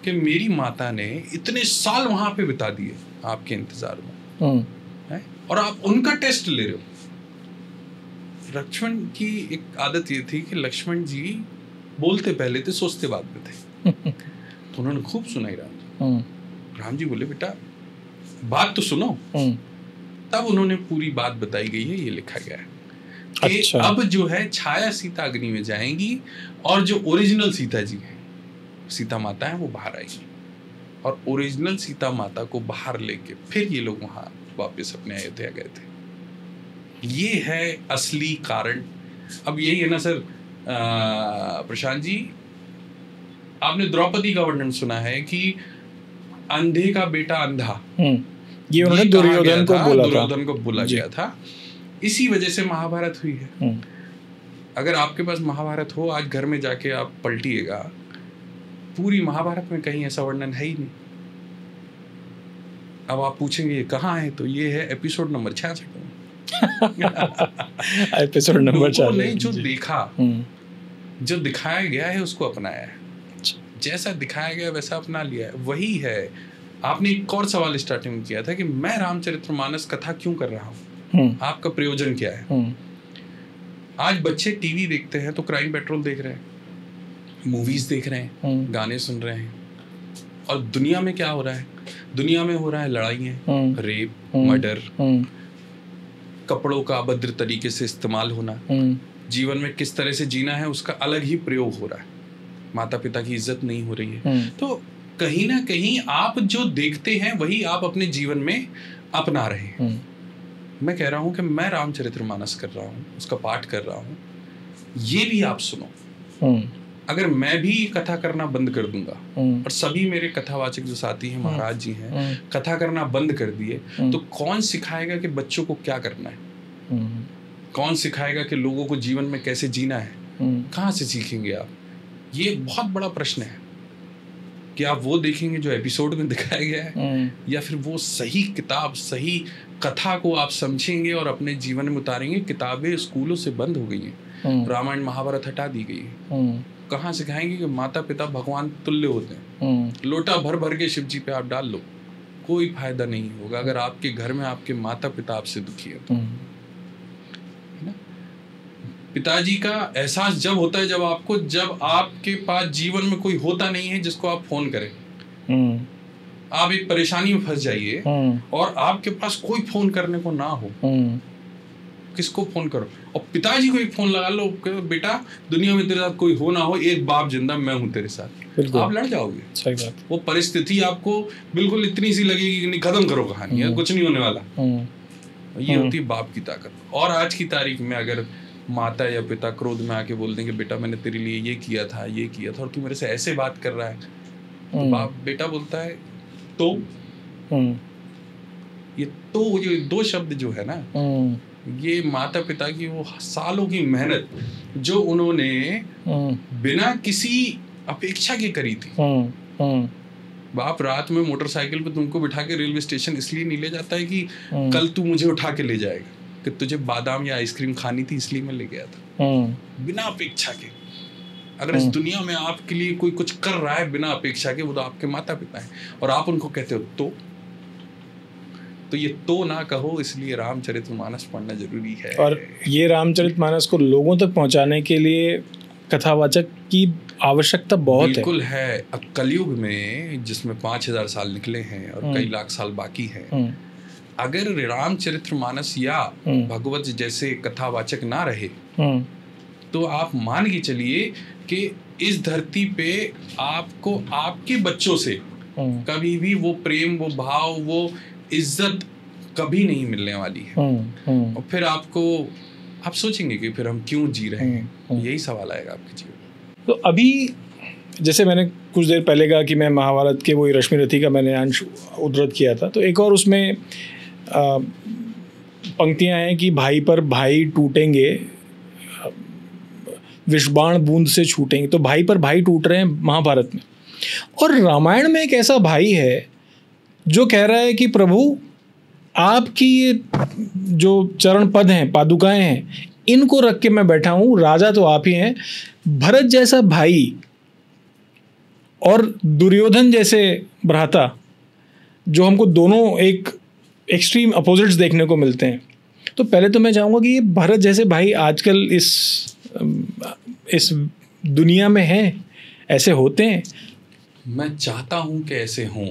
कि मेरी माता ने इतने साल वहां पे बिता दिए आपके इंतजार में, है? और आप उनका टेस्ट ले रहे हो। लक्ष्मण की एक आदत ये थी कि लक्ष्मण जी बोलते पहले थे, सोचते बाद में थे। तो उन्होंने खूब सुनाई राम जी बोले बेटा बात तो सुनो। तब उन्होंने पूरी बात बताई गई है, ये लिखा गया है कि अच्छा। अब जो है छाया सीता अग्नि में जाएंगी और जो ओरिजिनल सीता जी है, सीता माता है, वो बाहर आएगी और ओरिजिनल सीता माता को बाहर लेके फिर ये लोग वहां वापस अपने अयोध्या गए थे। ये है असली कारण। अब यही है ना सर प्रशांत जी, आपने द्रौपदी का वर्णन सुना है कि अंधे का बेटा अंधा, ये उन्होंने दुर्योधन को बोला गया था। इसी वजह से महाभारत हुई है। अगर आपके पास महाभारत हो, आज घर में जाके आप पलटिएगा, पूरी महाभारत में कहीं ऐसा वर्णन है ही नहीं। अब आप पूछेंगे ये कहाँ है, तो ये है एपिसोड नंबर 66 में। एपिसोड नंबर 66 नहीं, जो देखा, जो दिखाया गया है उसको अपनाया है, जैसा दिखाया गया वैसा अपना लिया है। वही है। आपने एक और सवाल स्टार्टिंग में किया था कि मैं रामचरितमानस कथा क्यों कर रहा हूँ, आपका प्रयोजन क्या है। आज बच्चे टीवी देखते हैं तो क्राइम पेट्रोल देख रहे हैं, मूवीज देख रहे हैं, गाने सुन रहे हैं, और दुनिया में क्या हो रहा है? दुनिया में हो रहा है लड़ाइयाँ, रेप, मर्डर, कपड़ों का अभद्र तरीके से इस्तेमाल होना, जीवन में किस तरह से जीना है उसका अलग ही प्रयोग हो रहा है, माता पिता की इज्जत नहीं हो रही है। तो कहीं ना कहीं आप जो देखते हैं वही आप अपने जीवन में अपना रहे हैं। मैं कह रहा हूं कि मैं रामचरितमानस कर रहा हूं, उसका पाठ कर रहा हूं, ये भी आप सुनो। अगर मैं भी कथा करना बंद कर दूंगा और सभी मेरे कथावाचक जो साथी हैं, महाराज जी हैं, कथा करना बंद कर दिए, तो कौन सिखाएगा कि बच्चों को क्या करना है? कौन सिखाएगा कि लोगों को जीवन में कैसे जीना है? कहाँ से सीखेंगे आप? ये बहुत बड़ा प्रश्न है कि आप वो देखेंगे जो एपिसोड में दिखाया गया है, या फिर वो सही किताब, सही कथा को आप समझेंगे और अपने जीवन में उतारेंगे। किताबें स्कूलों से बंद हो गई हैं, रामायण महाभारत हटा दी गई है। कहाँ सिखाएंगे कि माता पिता भगवान तुल्य होते हैं? लोटा भर भर के शिव जी पे आप डाल लो, कोई फायदा नहीं होगा अगर आपके घर में आपके माता पिता आपसे दुखी है तो। पिताजी का एहसास जब होता है जब आपके पास जीवन में कोई होता नहीं है जिसको आप फोन करें। आप एक परेशानी में फंस जाइए और आपके पास कोई फोन करने को ना हो, किसको फोन करो? और पिताजी को एक फोन लगा लो, बेटा दुनिया में तेरे साथ कोई हो ना हो, एक बाप जिंदा, मैं हूं तेरे साथ। आप लड़ जाओगे। सही बात। वो परिस्थिति आपको बिल्कुल इतनी सी लगेगी कि नहीं, खत्म करो कहानी, कुछ नहीं होने वाला। ये होती है बाप की ताकत। और आज की तारीख में अगर माता या पिता क्रोध में आके बोल देंगे बेटा मैंने तेरे लिए ये किया था और तू मेरे से ऐसे बात कर रहा है, तो बाप बेटा बोलता है तो ये दो शब्द जो है ना, ये माता पिता की वो सालों की मेहनत जो उन्होंने बिना किसी अपेक्षा के करी थी। बाप रात में मोटरसाइकिल पे तुमको बिठा के रेलवे स्टेशन इसलिए नहीं ले जाता है कि कल तू मुझे उठा के ले जाएगा, कि तुझे बादाम या आइसक्रीम खानी थी इसलिए मैं ले गया था, बिना अपेक्षा के। अगर इस दुनिया में आपके लिए कोई कुछ कर रहा है बिना अपेक्षा के, वो तो आपके माता पिता हैं, और आप उनको कहते हो तो ये तो ना कहो। इसलिए रामचरितमानस पढ़ना जरूरी है। और ये रामचरितमानस को लोगों तक पहुंचाने के लिए कथावाचक की आवश्यकता बहुत है। बिल्कुल है। अब कलयुग में जिसमें 5000 साल निकले हैं और कई लाख साल बाकी हैं, अगर रामचरितमानस या भगवत जैसे कथावाचक ना रहे तो आप मान के चलिए कि इस धरती पे आपको आपके बच्चों से कभी भी वो प्रेम, वो भाव, वो इज्जत कभी नहीं मिलने वाली है। और फिर आप सोचेंगे कि फिर हम क्यों जी रहे हैं। यही सवाल आएगा आपके जीवन में। तो अभी जैसे मैंने कुछ देर पहले कहा कि मैं महाभारत के वही रश्मि रथी का मैंने अंश उद्धृत किया था, तो एक और उसमें पंक्तियां हैं कि भाई पर भाई टूटेंगे, विषबाण बूंद से छूटेंगे। तो भाई पर भाई टूट रहे हैं महाभारत में। और रामायण में एक ऐसा भाई है जो कह रहा है कि प्रभु आपकी ये जो चरण पद हैं, पादुकाएं हैं, इनको रख के मैं बैठा हूँ, राजा तो आप ही हैं। भरत जैसा भाई और दुर्योधन जैसे भ्राता, जो हमको दोनों एक एक्सट्रीम अपोजिट्स देखने को मिलते हैं। तो पहले तो मैं चाहूँगा कि ये भरत जैसे भाई आजकल इस दुनिया में हैं, ऐसे होते हैं? मैं चाहता हूँ कि ऐसे हों,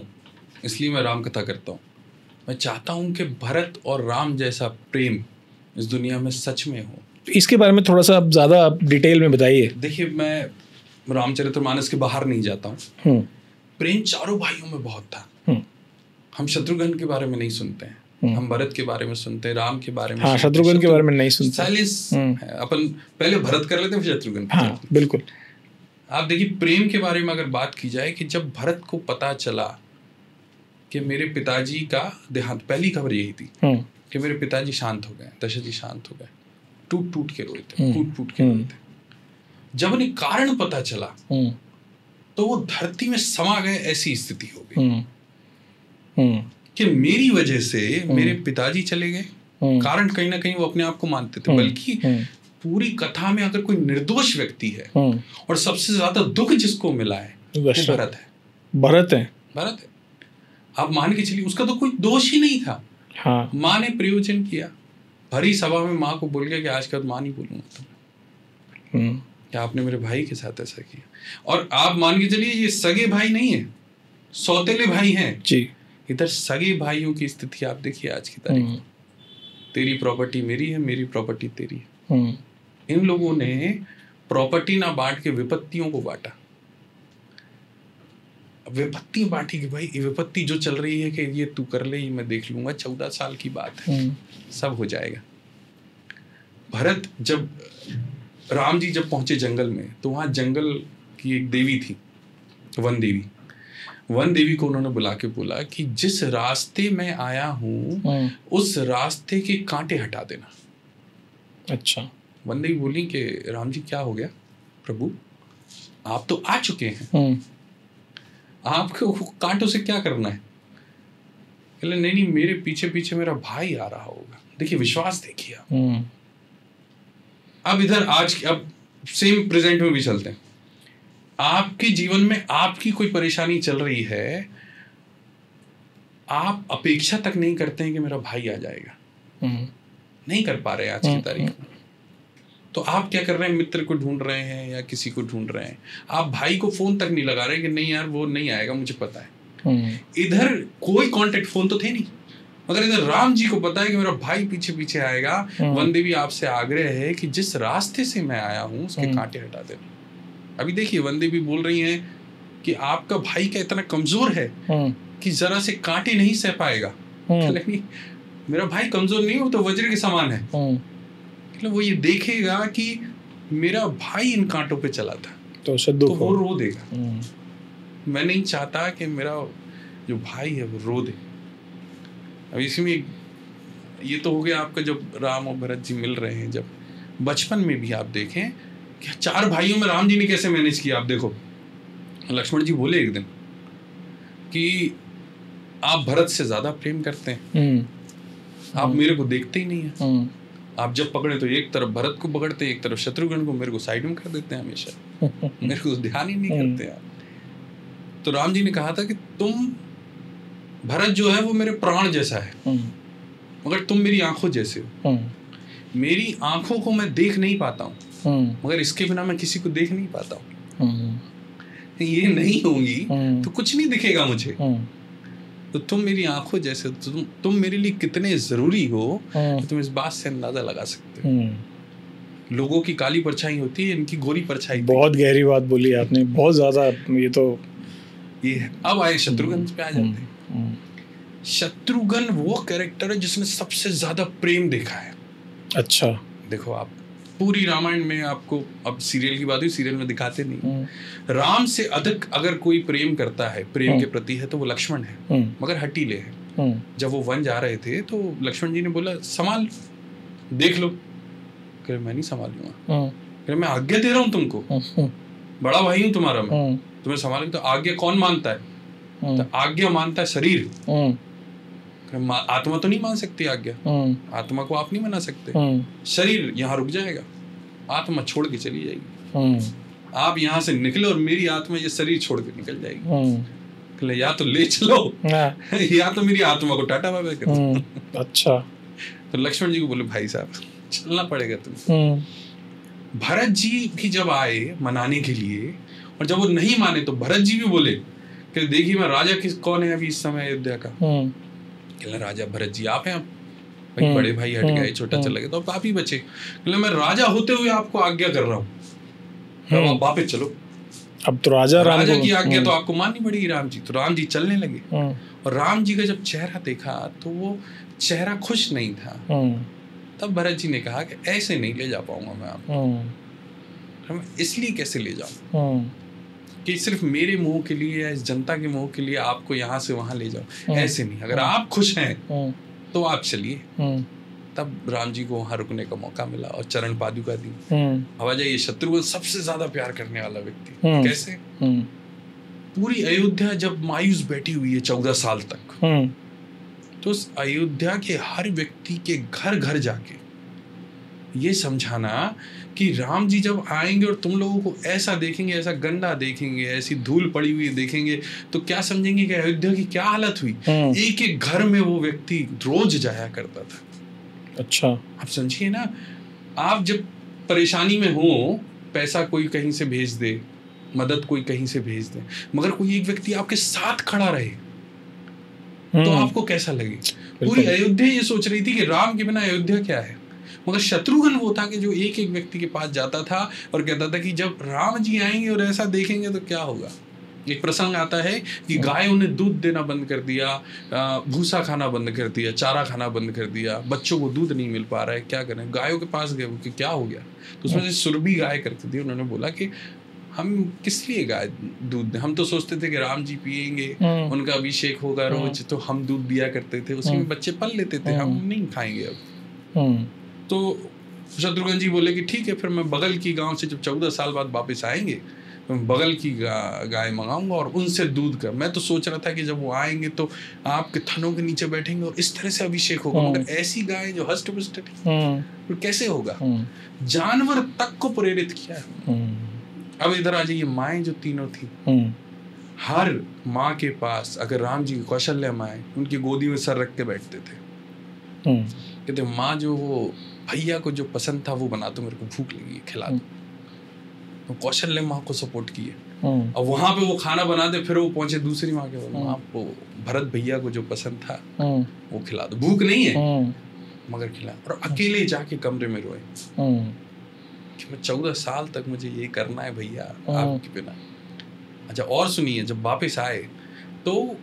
इसलिए मैं राम कथा करता हूँ। मैं चाहता हूँ कि भरत और राम जैसा प्रेम इस दुनिया में सच में हो। इसके बारे में थोड़ा सा आप ज़्यादा डिटेल में बताइए। देखिए, मैं रामचरितमानस के बाहर नहीं जाता हूँ। प्रेम चारों भाइयों में बहुत था। हम शत्रुघ्न के बारे में नहीं सुनते हैं, हम भरत के बारे में सुनते हैं, राम के बारे में। हाँ, शत्रुघ्न के बारे में नहीं सुनते। अपन पहले भरत कर लेते हैं, फिर शत्रुघ्न। हाँ, बिल्कुल। आप देखिए, प्रेम के बारे में अगर बात की जाए कि जब भरत को पता चला कि मेरे पिताजी का देहांत, पहली खबर यही थी कि मेरे पिताजी शांत हो गए, दशरथ जी शांत हो गए, टूट टूट के रोए थे, फूट फूट के रोए थे। जब उन्हें कारण पता चला तो वो धरती में समा गए, ऐसी स्थिति हो गई कि मेरी वजह से मेरे पिताजी चले गए। कारण कहीं ना कहीं वो अपने आप को मानते थे, बल्कि पूरी कथा में अगर कोई निर्दोष व्यक्ति है और सबसे ज्यादा दुख जिसको मिला है वो भरत है। भरत है। आप मान के चलिए, उसका तो कोई दोष ही नहीं था। हाँ। माँ ने प्रयोजन किया, भरी सभा में माँ को बोल गया कि आज के बाद माँ नहीं बोलूंगा तुम्हें, क्या आपने मेरे भाई के साथ ऐसा किया। और आप मान के चलिए, ये सगे भाई नहीं है, सौतेले भाई हैं जी। इधर सगे भाइयों की स्थिति आप देखिए आज की तारीख में। तेरी प्रॉपर्टी मेरी है, मेरी प्रॉपर्टी तेरी है। इन लोगों ने प्रॉपर्टी ना बांट के विपत्तियों को बांटा। विपत्ति बांटी कि भाई ये विपत्ति जो चल रही है कि ये तू कर ले, ये मैं देख लूंगा, 14 साल की बात है, सब हो जाएगा। भरत जब राम जी जब पहुंचे जंगल में, तो वहां जंगल की एक देवी थी, वन देवी। वन देवी को उन्होंने बुला के बोला कि जिस रास्ते में आया हूं उस रास्ते के कांटे हटा देना। अच्छा। वन देवी बोली कि राम जी क्या हो गया प्रभु, आप तो आ चुके हैं, आपको कांटों से क्या करना है। कहले नहीं, मेरे पीछे पीछे मेरा भाई आ रहा होगा। देखिए, विश्वास देखिए आप। अब इधर अब सेम प्रेजेंट में भी चलते हैं। आपके जीवन में आपकी कोई परेशानी चल रही है, आप अपेक्षा तक नहीं करते हैं कि मेरा भाई आ जाएगा, नहीं कर पा रहे आज की तारीख में। तो आप क्या कर रहे हैं, मित्र को ढूंढ रहे हैं या किसी को ढूंढ रहे हैं। आप भाई को फोन तक नहीं लगा रहे कि नहीं यार वो नहीं आएगा, मुझे पता है। इधर कोई कांटेक्ट, फोन तो थे नहीं, मगर इधर राम जी को पता है कि मेरा भाई पीछे पीछे आएगा। वन देवी आपसे आग्रह है कि जिस रास्ते से मैं आया हूं उसके कांटे हटा देना। अभी देखिए, वन देवी बोल रही हैं कि आपका भाई का इतना कमजोर है कि जरा से कांटे नहीं सह पाएगा। मेरा भाई कमजोर नहीं, वो तो वज्र के समान है। वो ये देखेगा कि मेरा भाई इन कांटों पे चला था तो वो रो देगा। मैं नहीं चाहता कि मेरा जो भाई है वो रो दे। अब इसमें ये तो हो गया आपका, जब राम और भरत जी मिल रहे हैं। जब बचपन में भी आप देखें कि 4 भाइयों में राम जी ने कैसे मैनेज किया। आप देखो, लक्ष्मण जी बोले एक दिन कि आप भरत से ज्यादा प्रेम करते हैं, आप मेरे को देखते ही नहीं है। आप जब पकड़े तो एक तरफ भरत को पकड़ते, एक तरफ शत्रुघ्न को, मेरे को साइड में कर देते हैं हमेशा, मेरे को ध्यान ही नहीं करते आप। तो राम जी ने कहा था कि तुम, भरत जो है वो मेरे प्राण जैसा है, मगर तुम मेरी आंखों जैसे हो। मेरी आंखों को मैं देख नहीं पाता हूँ, मगर इसके बिना मैं किसी को देख नहीं पाता हूँ। ये नहीं होंगी तो कुछ नहीं दिखेगा मुझे। तो तुम मेरी आंखों जैसे, तुम मेरे लिए कितने जरूरी हो तो तुम इस बात से अंदाजा लगा सकते हो। लोगों की काली परछाई होती है, इनकी गोरी परछाई। बहुत गहरी बात बोली आपने, बहुत ज्यादा। ये तो ये है। अब आए शत्रुघ्न पे आ जाते हैं। शत्रुघ्न वो कैरेक्टर है जिसने सबसे ज्यादा प्रेम देखा है। अच्छा। देखो, आप पूरी रामायण में आपको, अब सीरियल की बात हुई, सीरियल में दिखाते नहीं, राम से अधिक अगर कोई प्रेम करता है, प्रेम के प्रति है, तो वो लक्ष्मण है, मगर हटीले है। जब वो वन जा रहे थे तो लक्ष्मण जी ने बोला संभाल, देख लो। कह मैं नहीं संभालूंगा, कह मैं आज्ञा दे रहा हूँ तुमको, बड़ा भाई हूँ तुम्हारा, मैं तुम्हें संभालूंगा। तो आज्ञा कौन मानता है? तो आज्ञा मानता है शरीर, आत्मा तो नहीं मान सकती आज्ञा, आत्मा को आप नहीं मना सकते। शरीर यहाँ रुक जाएगा, आत्मा छोड़ के चली जाएगी। आप यहाँ से निकले और मेरी आत्मा ये शरीर छोड़ के निकल जाएगी, या तो ले चलो या तो मेरी आत्मा को टाटा बाय बाय कर दो। अच्छा। तो लक्ष्मण जी को बोले भाई साहब चलना पड़ेगा तुम्हें। भरत जी भी जब आए मनाने के लिए, और जब वो नहीं माने तो भरत जी भी बोले कि देखिए मैं राजा कौन है अभी इस समय अयोध्या का? कहला राजा भरत जी आप हैं। भाई बड़े भाई हट गए, छोटा चला गया तो अब आप ही बचे। कहला मैं राजा होते हुए आपको आज्ञा कर रहा हूँ, अब वापस चलो। अब तो राजा की आज्ञा तो आपको माननी पड़ेगी राम जी। तो राम जी चलने लगे, और राम जी का जब चेहरा देखा तो वो चेहरा खुश नहीं था। तब भरत जी ने कहा कि ऐसे नहीं ले जा पाऊंगा मैं आपको। इसलिए कैसे ले जाऊं कि सिर्फ मेरे मुंह के लिए या इस जनता के मुंह के लिए आपको यहाँ से वहां ले जाओ, ऐसे नहीं। अगर आप खुश हैं तो आप चलिए। तब राम जी को वहां रुकने का मौका मिला और चरण पादुका दी। अब ये शत्रुघ्न सबसे ज्यादा प्यार करने वाला व्यक्ति कैसे? पूरी अयोध्या जब मायूस बैठी हुई है 14 साल तक, तो उस अयोध्या के हर व्यक्ति के घर घर जाके ये समझाना कि राम जी जब आएंगे और तुम लोगों को ऐसा देखेंगे, ऐसा गंदा देखेंगे, ऐसी धूल पड़ी हुई देखेंगे, तो क्या समझेंगे कि अयोध्या की क्या हालत हुई। एक एक घर में वो व्यक्ति रोज जाया करता था। अच्छा। आप समझिए ना, आप जब परेशानी में हो, पैसा कोई कहीं से भेज दे, मदद कोई कहीं से भेज दे, मगर कोई एक व्यक्ति आपके साथ खड़ा रहे तो आपको कैसा लगे? पूरी अयोध्या ये सोच रही थी कि राम के बिना अयोध्या क्या है, मगर शत्रुघ्न वो था कि जो एक एक व्यक्ति के पास जाता था और कहता था कि जब राम जी आएंगे और ऐसा देखेंगे तो क्या होगा। एक प्रसंग आता है कि गाय उन्हें दूध देना बंद कर दिया, भूसा खाना बंद कर दिया, चारा खाना बंद कर दिया, बच्चों को दूध नहीं मिल पा रहा है, क्या करें। गायों के पास गए कि क्या हो गया, तो उसमें से सुरभि गाय करती थी। उन्होंने बोला कि हम किस लिए गाय दूध दें, हम तो सोचते थे कि राम जी पिएंगे, उनका अभिषेक होगा रोज, तो हम दूध दिया करते थे, उसमें बच्चे पल लेते थे, हम नहीं खाएंगे अब। तो शत्रुघ्न जी बोले कि ठीक है, फिर मैं बगल की गांव से जब 14 साल बाद वापस आएंगे तो मैं बगल की गाय मंगाऊंगा और उनसे दूध का। मैं तो सोच रहा था कि जब वो आएंगे तो आपके थनों के नीचे बैठेंगे और इस तरह से अभिषेक होगा, मगर ऐसी गाय जो हष्ट पुष्ट तो कैसे होगा। जानवर तक को प्रेरित किया है। अब इधर आ जाइए, माएँ जो तीनों थी, हर माँ के पास अगर राम जी की कौशल्या माएँ, उनकी गोदी में सर रख के बैठते थे, कहते माँ जो वो भैया को जो पसंद था वो बना दो, मेरे को भूख लगी है, खिला दो। तो कौशल्या माँ को सपोर्ट किए। अब वहां पे वो खाना बना दे, फिर वो पहुंचे दूसरी माँ के, माँ को भरत भैया को जो पसंद था वो खिला दो, भूख नहीं है मगर खिला। और अकेले जाके कमरे में रोए कि मैं 14 साल तक मुझे ये करना है भैया आपके बिना। अच्छा, और सुनिए, जब वापस आए तो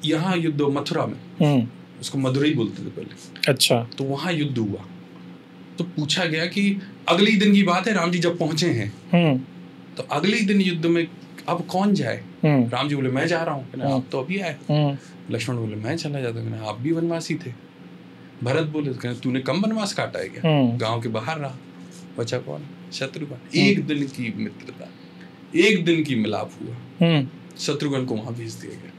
यहाँ युद्ध मथुरा में, उसको मधुरई बोलते थे पहले। अच्छा। तो वहां युद्ध हुआ तो पूछा गया कि अगले दिन की बात है, राम जी जब पहुंचे हैं तो अगले दिन युद्ध में अब कौन जाए। राम जी बोले मैं जा रहा हूँ। आप तो अभी आए। लक्ष्मण बोले मैं चला जाता। आप भी वनवासी थे। भरत बोले तूने कम वनवास काटा है क्या, गांव के बाहर रहा, बचा कौन, शत्रुघ्न। एक दिन की मित्रता, एक दिन की मिलाप हुआ, शत्रुघ्न को वहां भेज दिया गया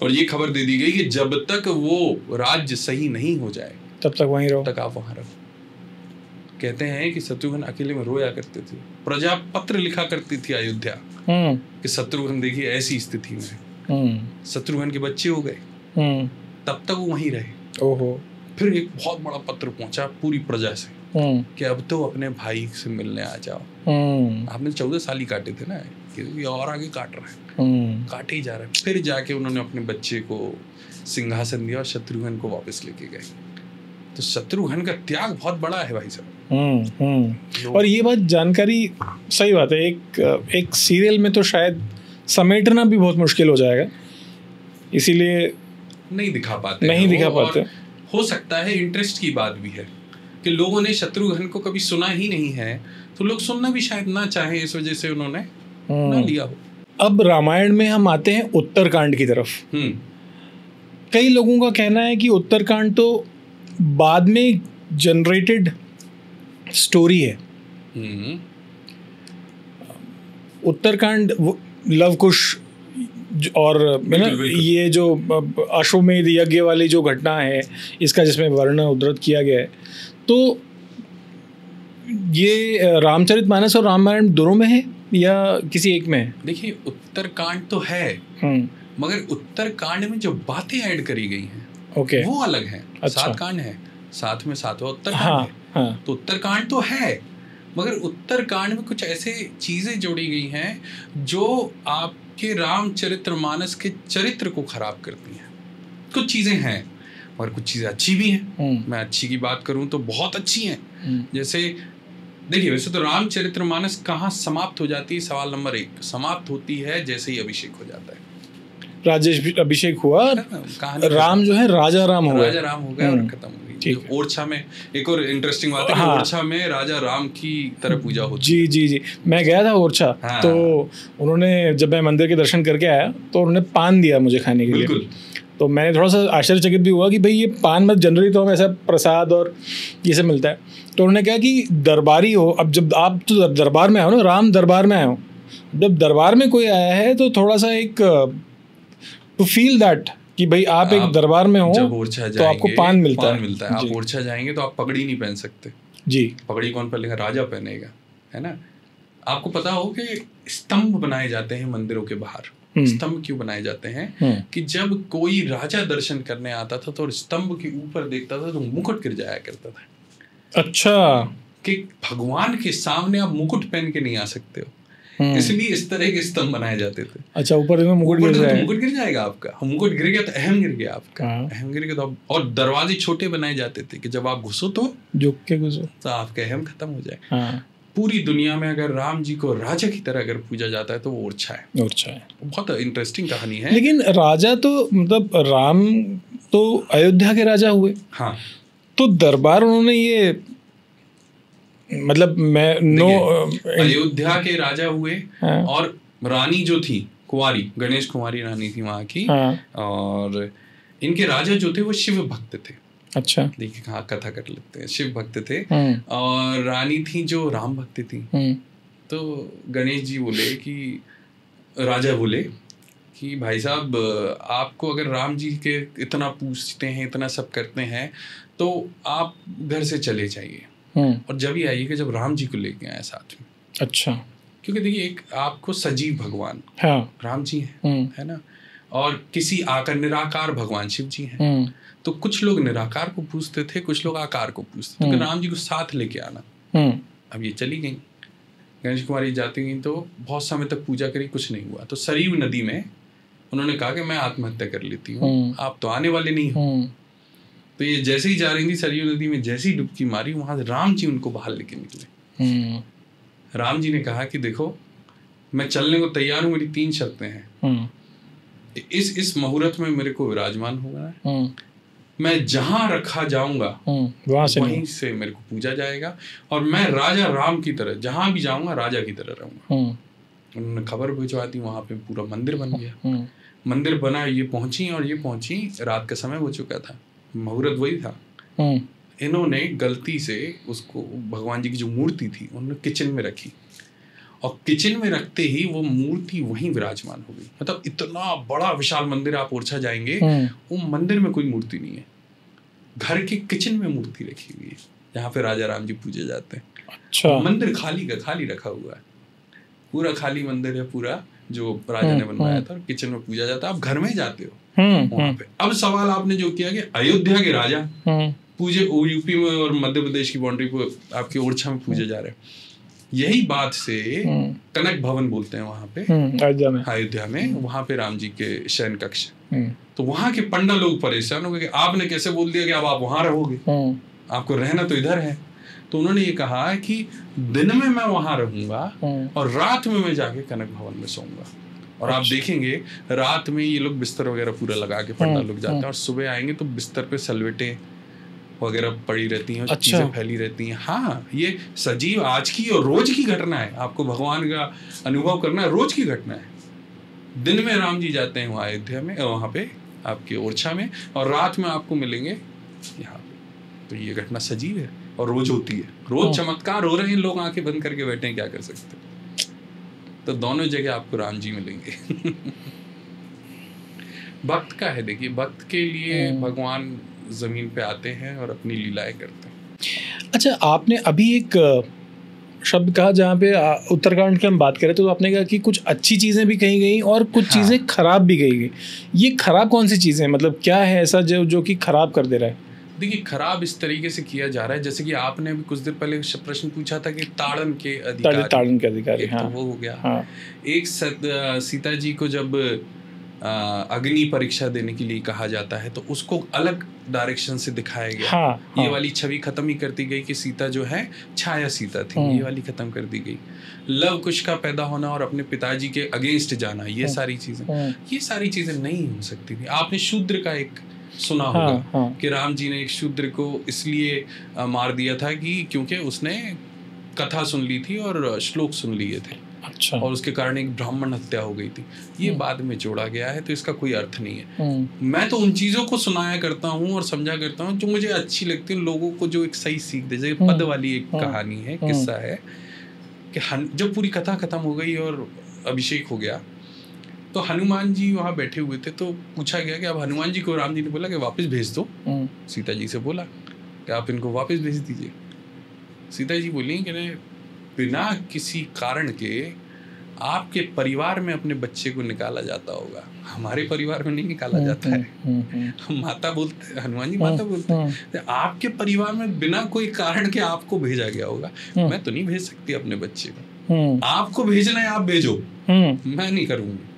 और ये खबर दे दी गई कि जब तक वो राज्य सही नहीं हो जाए तब तक वहीं रहो, तक आप वहां रहो। कहते हैं कि शत्रुघ्न अकेले में रोया करते थे, प्रजा पत्र लिखा करती थी अयोध्या कि शत्रुघ्न देखिए ऐसी स्थिति में। शत्रुघ्न के बच्चे हो गए, तब तक वो वहीं रहे। ओहो। फिर एक बहुत बड़ा पत्र पहुंचा पूरी प्रजा से कि अब तो अपने भाई से मिलने आ जाओ। आपने 14 साल ही काटे थे ना, ये और आगे काट रहा है, काटे ही जा रहा है। फिर जाके उन्होंने अपने बच्चे को सिंहासन दिया और शत्रुघ्न को वापस लेके गए। तो शत्रुघ्न का त्याग बहुत बड़ा है भाई साहब। और ये बात जानकारी सही बात है, एक सीरियल में तो शायद समेटना भी बहुत मुश्किल हो जाएगा, इसीलिए नहीं दिखा पाते। हो सकता है इंटरेस्ट की बात भी है कि लोगों ने शत्रुघ्न को कभी सुना ही नहीं है, तो लोग सुनना भी शायद ना चाहे, इस वजह से उन्होंने ना लिया हो। अब रामायण में हम आते हैं उत्तरकांड की तरफ। कई लोगों का कहना है कि उत्तरकांड तो बाद में जनरेटेड स्टोरी है। उत्तरकांड लव कुश और ये जो अश्वमेध यज्ञ वाली जो घटना है इसका, जिसमें वर्ण उद्धृत किया गया है, तो ये रामचरितमानस और रामायण दोनों में है या किसी एक में है? देखिए उत्तरकांड तो है, मगर उत्तरकांड में जो बातें ऐड करी गई हैं ओके वो अलग है। अच्छा। 7 कांड है, साथ में 7वां उत्तरकांड हाँ, है। हाँ। तो उत्तरकांड तो है, मगर उत्तरकांड में कुछ ऐसे चीजें जोड़ी गई हैं जो आपके रामचरितमानस के चरित्र को खराब करती हैं। कुछ चीजें हैं और कुछ चीजें अच्छी भी हैं। मैं अच्छी की बात करूं तो बहुत अच्छी हैं। जैसे देखिए, वैसे तो रामचरितमानस कहाँ समाप्त हो जाती है? सवाल नंबर 1 समाप्त होती है जैसे ही अभिषेक हो जाता है। राजेश अभिषेक हुआ, कहानी राम जो है राजा राम हो गए, राजा राम हो गया और खत्म हो गई। ओरछा में एक और इंटरेस्टिंग बात है कि ओरछा में राजा राम की तरह पूजा होती है। जी, मैं गया था ओरछा। तो उन्होंने, जब मैं मंदिर के दर्शन करके आया तो उन्होंने पान दिया मुझे खाने के लिए। तो मैंने थोड़ा सा आश्चर्यचकित भी हुआ कि भाई ये पान मत, जनरली तो हम ऐसा प्रसाद और ये सब मिलता है। तो उन्होंने कहा कि दरबारी हो, अब जब आप तो दरबार में आओ ना, राम दरबार में आए हो, जब दरबार में कोई आया है तो थोड़ा सा एक टू फील दैट कि भाई आप एक दरबार में हो, जब ओरछा तो आपको पान मिलता है। आप ओरछा जाएंगे तो आप पगड़ी नहीं पहन सकते जी। पगड़ी कौन पहनेगा? राजा पहनेगा, है ना। आपको पता हो कि स्तंभ बनाए जाते हैं मंदिरों के बाहर। स्तंभ क्यों बनाए जाते हैं? कि जब कोई राजा दर्शन करने आता था तो स्तंभ के ऊपर देखता था तो मुकुट गिर जाया करता था। अच्छा, कि भगवान के सामने आप मुकुट पहन के नहीं आ सकते हो, इसलिए इस तरह के स्तंभ बनाए जाते थे। अच्छा, ऊपर में मुकुट गिर जाएगा आपका। मुकुट गिर गया तो अहम गिर गया आपका। अहम गिर गया तो और दरवाजे छोटे बनाए जाते थे कि जब आप घुसो तो झुक के घुसो तो आपका अहम खत्म हो जाए। पूरी दुनिया में अगर राम जी को राजा की तरह अगर पूजा जाता है तो वो ओरछा है। ओरछा है, बहुत इंटरेस्टिंग कहानी है। लेकिन राजा तो मतलब राम तो अयोध्या के राजा हुए। हाँ, तो दरबार उन्होंने ये मतलब अयोध्या के राजा हुए। हाँ। और रानी जो थी कुंवारी, गणेश कुमारी रानी थी वहाँ की। हाँ। और इनके राजा जो थे वो शिव भक्त थे। अच्छा, देखिए हाँ, कथा कर लेते हैं। शिव भक्त थे और रानी थी जो राम भक्त थी। तो गणेश जी बोले कि राजा बोले कि भाई साहब, आपको अगर राम जी के इतना पूछते हैं, इतना सब करते हैं, तो आप घर से चले जाइए और जब ही आइएगा जब राम जी को लेके आए साथ में। अच्छा, क्योंकि देखिए एक आपको सजीव भगवान राम जी हैं, है ना, और किसी आकार निराकार भगवान शिव जी हैं। तो कुछ लोग निराकार को पूछते थे, कुछ लोग आकार को पूछते थे। तो राम जी को साथ लेके आना। अब ये चली गई, गणेश कुमारी जाती गई तो बहुत समय तक पूजा करी, कुछ नहीं हुआ। तो सरयू नदी में उन्होंने कहा कि मैं आत्महत्या कर लेती हूँ, आप तो आने वाले नहीं हो। तो ये जैसे ही जा रही थी सरयू नदी में, जैसे ही डुबकी मारी, वहां से राम जी उनको बाहर लेके निकले। राम जी ने कहा कि देखो, मैं चलने को तैयार हूँ, मेरी 3 शर्तें हैं। इस मुहूर्त में मेरे को विराजमान होना है, मैं जहां रखा जाऊंगा वहीं से मेरे को पूजा जाएगा, और मैं राजा राम की तरह जहां भी जाऊंगा राजा की तरह रहूंगा। उन्होंने खबर भिजवा दी, वहां पे पूरा मंदिर बन गया। मंदिर बना, ये पहुंची रात का समय हो चुका था, मुहूर्त वही था। इन्होंने गलती से उसको, भगवान जी की जो मूर्ति थी, उन्होंने किचन में रखी, और किचन में रखते ही वो मूर्ति वहीं विराजमान हो गई। मतलब इतना बड़ा विशाल मंदिर, आप ओरछा जाएंगे, वो मंदिर में कोई मूर्ति नहीं है, घर के किचन में मूर्ति रखी हुई है, जहाँ पे राजा राम जी पूजे जाते हैं। अच्छा, मंदिर खाली का खाली रखा हुआ है, पूरा खाली मंदिर है, पूरा जो राजा ने बनवाया था, किचन में पूजा जाता है। आप घर में जाते हो वहां पे। अब सवाल आपने जो किया कि अयोध्या के राजा पूजे यूपी में और मध्य प्रदेश की बाउंड्री पे आपके ओरछा में पूजे जा रहे हैं, यही बात से कनक भवन बोलते हैं वहां पे अयोध्या में, वहां पे राम जी के शयन कक्ष। तो वहां के पंडा लोग परेशान हो गए कि आपने कैसे बोल दिया कि अब आप वहां रहोगे, आपको रहना तो इधर है। तो उन्होंने ये कहा कि दिन में मैं वहां रहूंगा और रात में मैं जाके कनक भवन में सोऊंगा। और आप देखेंगे रात में ये लोग बिस्तर वगैरह पूरा लगा के पंडा लोग जाते हैं, और सुबह आएंगे तो बिस्तर पे सलवेटें वगैरह पड़ी रहती हैं, अच्छा। चीजें फैली रहती हैं। हाँ, ये सजीव आज की और रोज की घटना है। आपको भगवान का अनुभव करना है, रोज की घटना है। दिन में राम जी जाते हैं वहाँ अयोध्या में, वहाँ पे आपके ओरछा में, और रात में आपको मिलेंगे यहाँ पे। तो ये घटना सजीव है और रोज होती है, रोज चमत्कार हो रहे हैं, लोग आंखें बंद करके बैठे हैं, क्या कर सकते। तो दोनों जगह आपको राम जी मिलेंगे। भक्त का है, देखिए भक्त के लिए भगवान जमीन पे आते हैं और अपनी लीलाएं करते हैं। अच्छा, आपने अभी एक शब्द कहा जहाँ पे उत्तराखंड की हम बात करें तो आपने कहा कि कुछ अच्छी चीज़ें भी कही गई और कुछ चीज़ें खराब भी कही गई। ये खराब कौन सी चीज़ें हैं, मतलब क्या है ऐसा जो कि खराब कर दे रहा है? देखिए, खराब इस तरीके से किया जा रहा है जैसे कि आपने भी कुछ देर पहले प्रश्न पूछा था कि ताड़न के अधिकारी, हाँ, तो वो हो गया। हाँ, एक सीता जी को जब अग्नि परीक्षा देने के लिए कहा जाता है तो उसको अलग डायरेक्शन से दिखाया गया। हाँ, ये वाली छवि खत्म ही कर दी गई कि सीता जो है छाया सीता थी, ये वाली खत्म कर दी गई। लव कुश का पैदा होना और अपने पिताजी के अगेंस्ट जाना, ये सारी चीजें नहीं हो सकती थी। आपने शूद्र का एक सुना होगा कि राम जी ने एक शूद्र को इसलिए मार दिया था कि क्योंकि उसने कथा सुन ली थी और श्लोक सुन लिए थे। अच्छा। और उसके कारण एक ब्राह्मण हत्या हो गई थी। ये बाद में जोड़ा गया है, तो इसका कोई अर्थ नहीं है। मैं तो उन चीजों को सुनाया करता हूँ और समझा करता हूँ जो मुझे अच्छी लगती है, लोगों को जो एक सही सीख दे। जैसे पद वाली एक कहानी है, किस्सा है कि जब पूरी कथा खत्म हो गई और अभिषेक हो गया तो हनुमान जी वहाँ बैठे हुए थे, तो पूछा गया कि अब हनुमान जी को राम जी ने बोला कि वापस भेज दो। सीता जी से बोला कि आप इनको वापस भेज दीजिए। सीता जी बोली कि बिना किसी कारण के आपके परिवार में अपने बच्चे को निकाला जाता होगा, हमारे परिवार में नहीं निकाला जाता है। माता बोलते, हनुमान जी माता बोलते हैं, आपके परिवार में बिना कोई कारण के आपको भेजा गया होगा, मैं तो नहीं भेज सकती अपने बच्चे को। आपको भेजना है आप भेजो, मैं नहीं करूंगी।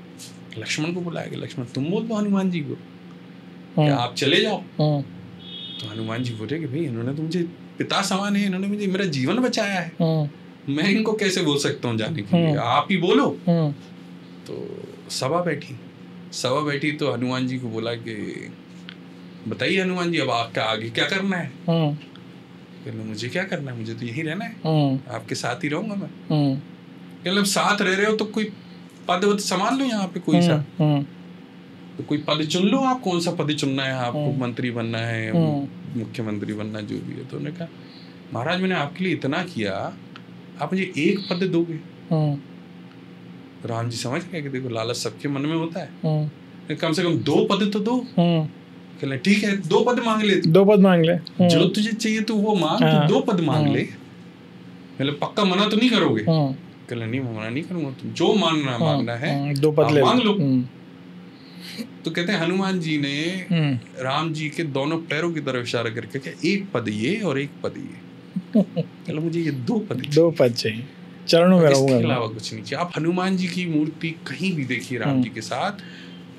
लक्ष्मण को बुलाया कि लक्ष्मण तुम बोल दो हनुमान जी को कि आप चले जाओ। तो हनुमान जी बोले कि भाई इन्होंने तो मुझे पिता समान है, इन्होंने मुझे मेरा जीवन बचाया है, मैं इनको कैसे बोल सकता हूँ जाने के लिए, आप ही बोलो। तो सभा बैठी तो हनुमान जी को बोला कि बताइए हनुमान जी अब आपका आगे क्या करना है। कहने मुझे क्या करना है, मुझे तो यही रहना है, आपके साथ ही रहूंगा मैं। मतलब साथ रह रहे हो तो कोई पद संभाल लो यहाँ पे, कोई सा तो कोई पद चुन लो, आप कौन सा पद चुनना है आपको, मंत्री बनना है, मुख्यमंत्री बनना, जो भी है। तो उन्होंने कहा महाराज मैंने आपके लिए इतना किया, आप मुझे एक पद दोगे। राम जी समझ गए कि देखो लालच सबके मन में होता है, कम से कम 2 पद तो दो। कहले ठीक है 2 पद मांग ले, 2 पद मांग ले, जो तुझे चाहिए तू वो मांग, तू 2 पद मांग ले। मतलब पक्का मना तो नहीं करोगे? कहले नहीं मना नहीं करूंगा, तुम जो मांगना है 2 पद ले मांग लो। तो कहते हैं हनुमान जी ने राम जी के दोनों पैरों की तरफ इशारा करके कहा एक पद ये और एक पद ये। चलो मुझे ये 2 पद चाहिए, चरणों में रहूंगा, इसके अलावा कुछ नहीं चाहिए। आप हनुमान जी की मूर्ति कहीं भी देखिए राम जी के साथ,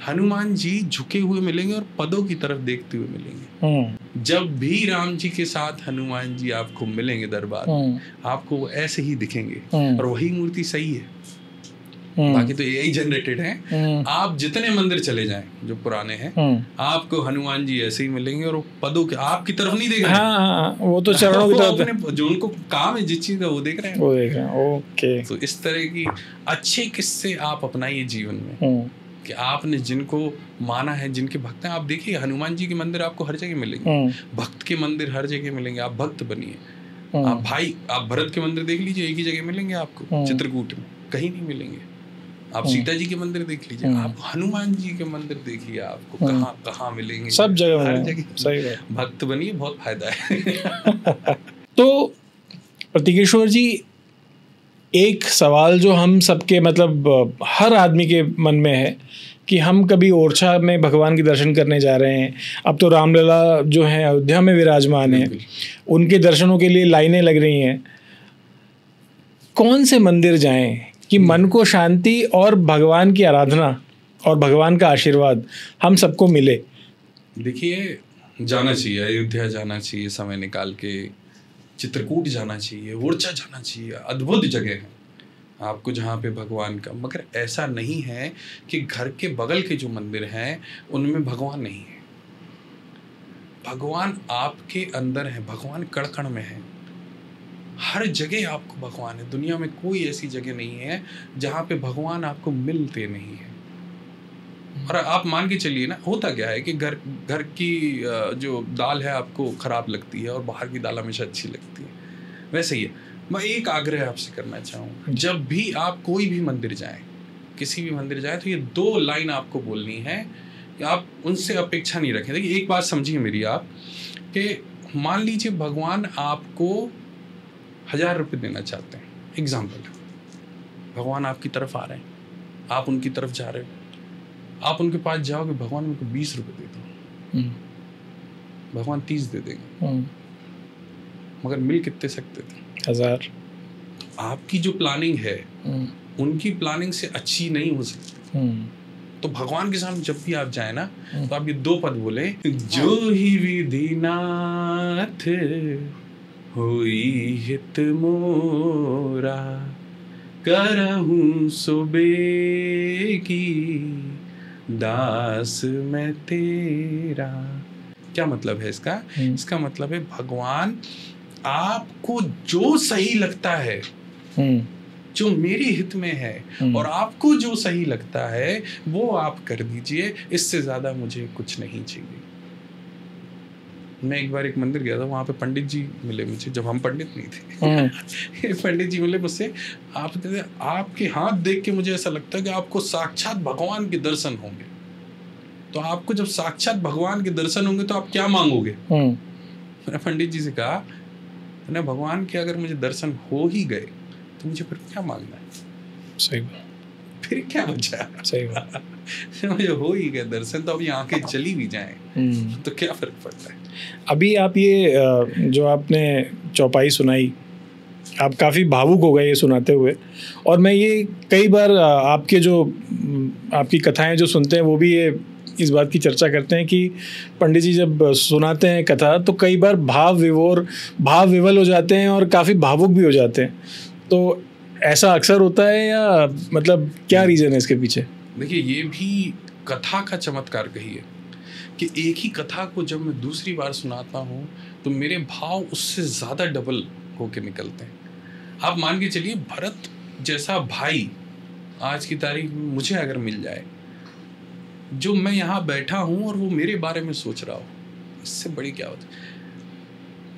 हनुमान जी झुके हुए मिलेंगे और पदों की तरफ देखते हुए मिलेंगे। जब भी राम जी के साथ हनुमान जी आपको मिलेंगे दरबार में, आपको ऐसे ही दिखेंगे और वही मूर्ति सही है। बाकी तो यही जनरेटेड है। आप जितने मंदिर चले जाएं जो पुराने हैं, आपको हनुमान जी ऐसे ही मिलेंगे और पदों के आपकी तरफ नहीं देख रहे हैं। हाँ, वो तो चरणों की तरफ, जो उनको काम है जिस चीज का वो देख रहे हैं, ओके। तो इस तरह की अच्छे किस्से आप अपनाइए जीवन में कि आपने जिनको माना है, जिनके भक्त हैं। आप देखिए हनुमान जी के मंदिर आपको हर जगह मिलेंगे, भक्त के मंदिर हर जगह मिलेंगे, आप भक्त बनिए। आप भरत के मंदिर देख लीजिए, एक ही जगह मिलेंगे आपको, चित्रकूट में, कहीं नहीं मिलेंगे। आप सीता जी के मंदिर देख लीजिए, आप हनुमान जी के मंदिर देखिए, आपको कहाँ मिलेंगे, सब जगह। सही बात, भक्त बनिए, बहुत फायदा है। तो प्रतीकेश्वर जी, एक सवाल जो हम सबके मतलब हर आदमी के मन में है कि हम कभी ओरछा में भगवान के दर्शन करने जा रहे हैं। अब तो रामलला जो है अयोध्या में विराजमान है, उनके दर्शनों के लिए लाइनें लग रही हैं। कौन से मंदिर जाएं कि मन को शांति और भगवान की आराधना और भगवान का आशीर्वाद हम सबको मिले? देखिए जाना चाहिए, अयोध्या जाना चाहिए समय निकाल के, चित्रकूट जाना चाहिए, ओरछा जाना चाहिए। अद्भुत जगह है आपको जहाँ पे भगवान का, मगर ऐसा नहीं है कि घर के बगल के जो मंदिर हैं उनमें भगवान नहीं है। भगवान आपके अंदर है, भगवान कण कण में है, हर जगह आपको भगवान है। दुनिया में कोई ऐसी जगह नहीं है जहाँ पे भगवान आपको मिलते नहीं है। और आप मान के चलिए ना, होता क्या है कि घर की जो दाल है आपको खराब लगती है और बाहर की दाल हमेशा अच्छी लगती है, वैसे ही है। मैं एक आग्रह आपसे करना चाहूँगा, जब भी आप कोई भी मंदिर जाएं, किसी भी मंदिर जाएं, तो ये 2 लाइन आपको बोलनी है कि आप उनसे अपेक्षा नहीं रखें। देखिए एक बात समझिए मेरी आप, कि मान लीजिए भगवान आपको 1000 रुपये देना चाहते हैं, एग्जाम्पल है, भगवान आपकी तरफ आ रहे हैं, आप उनकी तरफ जा रहे हो, आप उनके पास जाओगे, भगवान मेरे को 20 रुपये दे दो, भगवान 30 दे देंगे, मगर मिल कितने सकते थे? 1000। आपकी जो प्लानिंग है उनकी प्लानिंग से अच्छी नहीं हो सकती। तो भगवान के सामने जब भी आप जाए ना, तो आप ये 2 पद बोले, जो ही विधिनाथ होई हित मोरा, करहूं सुबे की दास मैं तेरा। क्या मतलब है इसका? इसका मतलब है भगवान आपको जो सही लगता है, जो मेरे हित में है, और आपको जो सही लगता है वो आप कर दीजिए, इससे ज्यादा मुझे कुछ नहीं चाहिए। मैं एक बार एक मंदिर गया था, वहां पे पंडित जी मिले मुझे, जब हम पंडित नहीं थे। पंडित जी मिले मुझसे, आपके हाथ देख के मुझे ऐसा लगता है कि आपको साक्षात भगवान के दर्शन होंगे। तो आपको जब साक्षात भगवान के दर्शन होंगे तो आप क्या मांगोगे? मैंने पंडित जी से कहा, भगवान के अगर मुझे दर्शन हो ही गए तो मुझे फिर क्या मांगना है? सही बात, फिर क्या बचा? सही बात। मुझे हो ही गए दर्शन, तो अभी आंखें चली भी जाएं तो क्या फर्क पड़ता है? अभी आप ये जो आपने चौपाई सुनाई, आप काफ़ी भावुक हो गए ये सुनाते हुए, और मैं ये कई बार आपकी कथाएं जो सुनते हैं वो भी ये इस बात की चर्चा करते हैं कि पंडित जी जब सुनाते हैं कथा तो कई बार भाव विवल हो जाते हैं और काफ़ी भावुक भी हो जाते हैं। तो ऐसा अक्सर होता है या मतलब क्या रीज़न है इसके पीछे? देखिए, ये भी कथा का चमत्कार कहिए कि एक ही कथा को जब मैं दूसरी बार सुनाता हूँ तो मेरे भाव उससे ज़्यादा डबल होके निकलते हैं। आप मान के चलिए, भरत जैसा भाई आज की तारीख में मुझे अगर मिल जाए, जो मैं यहाँ बैठा हूँ और वो मेरे बारे में सोच रहा हो, इससे बड़ी क्या होती है?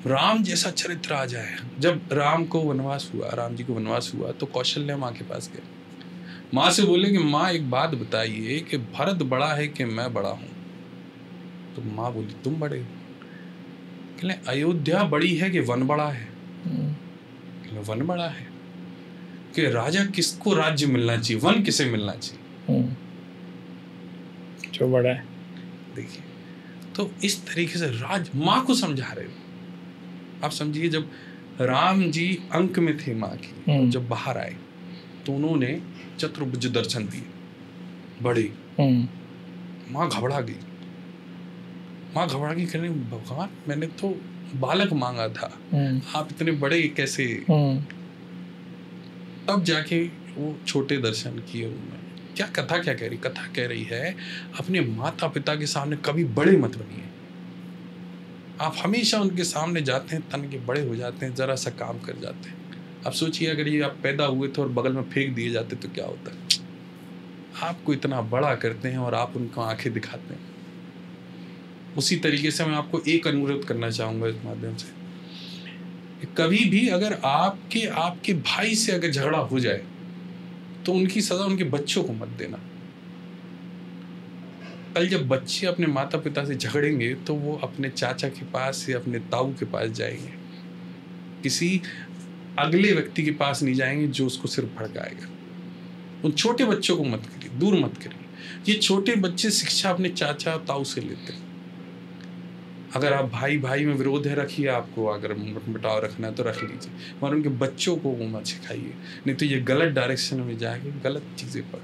राम जैसा चरित्र आ जाए। जब राम जी को वनवास हुआ तो कौशल्या माँ के पास गए, माँ से बोले कि माँ एक बात बताइए कि भरत बड़ा है कि मैं बड़ा हूँ? तो माँ बोली तुम बड़े हो। कहले अयोध्या बड़ी है कि वन बड़ा है? वन बड़ा है। कि राजा किसको राज्य मिलना चाहिए, वन किसे मिलना चाहिए? जो बड़ा है। देखिए, तो इस तरीके से माँ को समझा रहे हो आप। समझिए, जब राम जी अंक में थे माँ की, जब बाहर आए तो उन्होंने चतुर्भुज दर्शन दिए बड़े। माँ घबरा गई। कहने भगवान मैंने तो बालक मांगा था, आप इतने बड़े कैसे? तब जाके वो छोटे दर्शन किए उन्होंने। कथा क्या कह रही? कथा कह रही है अपने माता पिता के सामने कभी बड़े मत बनिए। आप हमेशा उनके सामने जाते हैं, तन के बड़े हो जाते हैं, जरा सा काम कर जाते हैं। अब सोचिए, अगर ये आप पैदा हुए थे और बगल में फेंक दिए जाते तो क्या होता है? आपको इतना बड़ा करते हैं और आप उनको आंखें दिखाते हैं। उसी तरीके से मैं आपको एक अनुरोध करना चाहूँगा इस माध्यम से, कभी भी अगर आपके भाई से अगर झगड़ा हो जाए तो उनकी सजा उनके बच्चों को मत देना। कल जब बच्चे अपने माता पिता से झगड़ेंगे तो वो अपने चाचा के पास या अपने ताऊ के पास जाएंगे, किसी अगले व्यक्ति के पास नहीं जाएंगे जो उसको सिर्फ भड़काएगा। उन छोटे बच्चों को मत करिए, दूर मत करिए। ये छोटे बच्चे शिक्षा अपने चाचा ताऊ से लेते हैं। अगर आप भाई भाई में विरोध है, रखिए, आपको अगर मिटाव रखना है तो रख लीजिए, मगर उनके बच्चों को वो मत सिखाइए, नहीं तो ये गलत डायरेक्शन में जाएंगे, गलत चीज़ें पर।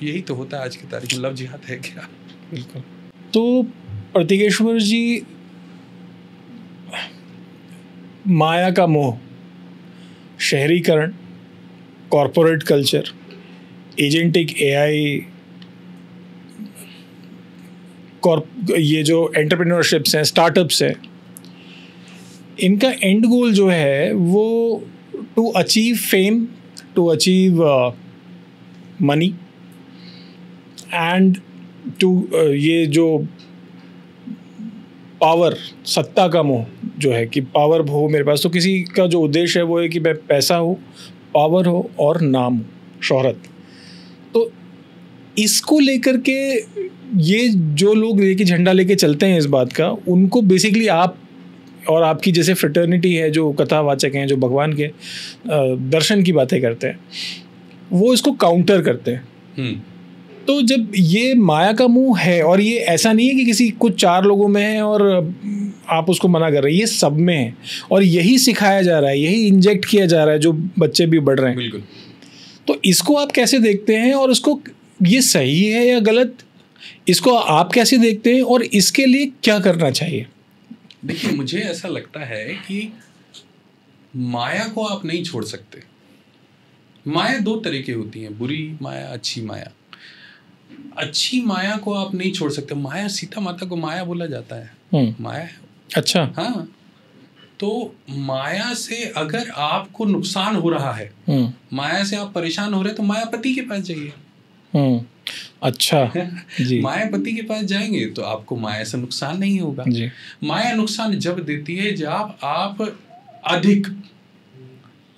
यही तो होता है आज की तारीख में। लव जिहाद है क्या? बिल्कुल। तो प्रतीकेश्वर जी, माया का मोह, शहरीकरण, कॉरपोरेट कल्चर, एजेंटिक AI, ये जो एंटरप्रेन्योरशिप्स हैं, स्टार्टअप्स हैं, इनका एंड गोल जो है वो to achieve fame, to achieve money and to ये जो पावर, सत्ता का मोह जो है कि पावर हो मेरे पास। तो किसी का जो उद्देश्य है वो है कि मैं पैसा हो, पावर हो और नाम हो, शोहरत। तो इसको लेकर के ये जो लोग लेके झंडा लेके चलते हैं इस बात का, उनको बेसिकली आप और आपकी जैसे फ्रेटर्निटी है, जो कथावाचक हैं, जो भगवान के दर्शन की बातें करते हैं, वो इसको काउंटर करते हैं। तो जब ये माया का मुंह है, और ये ऐसा नहीं है कि किसी कुछ 4 लोगों में है और आप उसको मना कर रहे हैं, ये सब में है और यही सिखाया जा रहा है, यही इंजेक्ट किया जा रहा है जो बच्चे भी बढ़ रहे हैं। बिल्कुल। तो इसको आप कैसे देखते हैं, और इसको ये सही है या गलत, इसको आप कैसे देखते हैं और इसके लिए क्या करना चाहिए? देखिए, मुझे ऐसा लगता है कि माया को आप नहीं छोड़ सकते। माया 2 तरह की होती है, बुरी माया, अच्छी माया। अच्छी माया को आप नहीं छोड़ सकते। माया, सीता माता को माया बोला जाता है, माया है। अच्छा। हाँ, तो माया से अगर आपको नुकसान हो रहा है, माया से आप परेशान हो रहे हैं, तो मायापति के पास जाइए। अच्छा जी। मायापति के पास जाएंगे तो आपको माया से नुकसान नहीं होगा जी। माया नुकसान जब देती है जब आप अधिक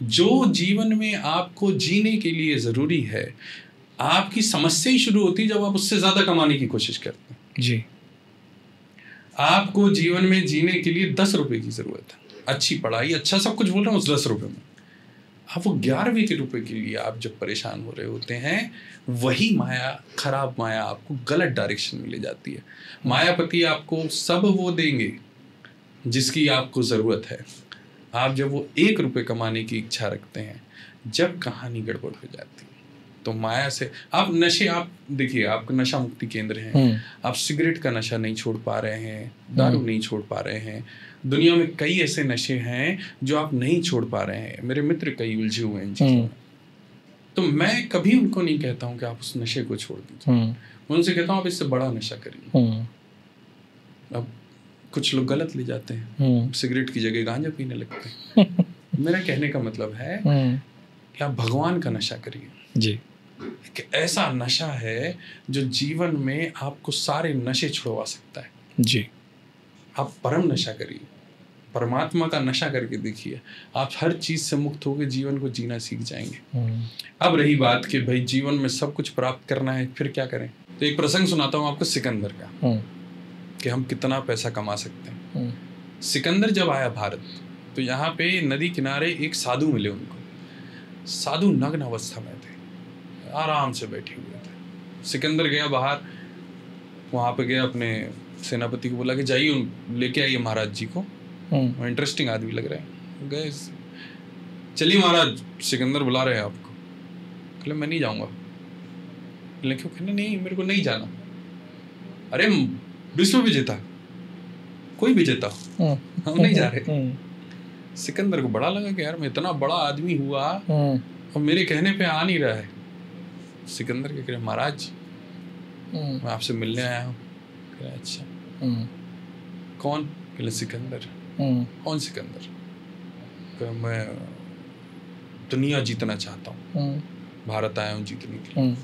जो जीवन में आपको जीने के लिए जरूरी है, आपकी समस्या ही शुरू होती है जब आप उससे ज्यादा कमाने की कोशिश करते हैं। जी। आपको जीवन में जीने के लिए 10 रुपए की जरूरत है, अच्छी पढ़ाई, अच्छा सब कुछ बोल रहा हूँ उस 10 रुपए में। आप वो 11वें के रुपए के लिए आप जब परेशान हो रहे होते हैं, वही माया, खराब माया आपको गलत डायरेक्शन में ले जाती है। मायापति आपको सब वो देंगे जिसकी आपको ज़रूरत है। आप जब वो 1 रुपए कमाने की इच्छा रखते हैं, जब कहानी गड़बड़ हो जाती है, तो माया से आप नशे, आप देखिए, आपका नशा मुक्ति केंद्र है, आप सिगरेट का नशा नहीं छोड़ पा रहे हैं, दारू नहीं छोड़ पा रहे हैं, दुनिया में कई ऐसे नशे हैं जो आप नहीं छोड़ पा रहे हैं। मेरे मित्र कई उलझे हुए हैं इन चीज़ों में, तो मैं कभी उनको नहीं कहता हूँ कि आप उस नशे को छोड़ दीजिए। मैं उनसे कहता हूँ आप इससे बड़ा नशा करिए। अब कुछ लोग गलत ले जाते हैं, सिगरेट की जगह गांजा पीने लगते हैं। मेरा कहने का मतलब है कि आप भगवान का नशा करिए जी। एक ऐसा नशा है जो जीवन में आपको सारे नशे छुड़वा सकता है जी। आप परम नशा करिए, परमात्मा का नशा करके देखिए, आप हर चीज से मुक्त होकर जीवन को जीना सीख जाएंगे। अब रही बात कि भाई जीवन में सब कुछ प्राप्त करना है, फिर क्या करें? तो एक प्रसंग सुनाता हूँ आपको सिकंदर का, कि हम कितना पैसा कमा सकते हैं। सिकंदर जब आया भारत, तो यहाँ पे नदी किनारे एक साधु मिले उनको। साधु नग्न अवस्था में थे, आराम से बैठे हुए थे। सिकंदर गया बाहर, वहाँ पे गया, अपने सेनापति को बोला कि जाइए लेके आइए महाराज जी को, इंटरेस्टिंग आदमी लग रहे हैं। गए, चलिए महाराज, सिकंदर बुला रहे हैं आपको। कहले मैं नहीं जाऊँगा। कहले क्यों? कहने नहीं, मेरे को नहीं जाना। अरे विश्व विजेता, कोई विजेता, हम नहीं जा रहे। सिकंदर को बड़ा लगा कि यार मैं इतना बड़ा आदमी हुआ और मेरे कहने पे आ नहीं रहा है। सिकंदर के कह रहे महाराज मैं आपसे मिलने आया हूँ। कह रहे अच्छा कौन? कहले सिकंदर। कौन सिकंदर? कह मैं दुनिया जीतना चाहता हूँ, भारत आया हूँ जीतने के लिए।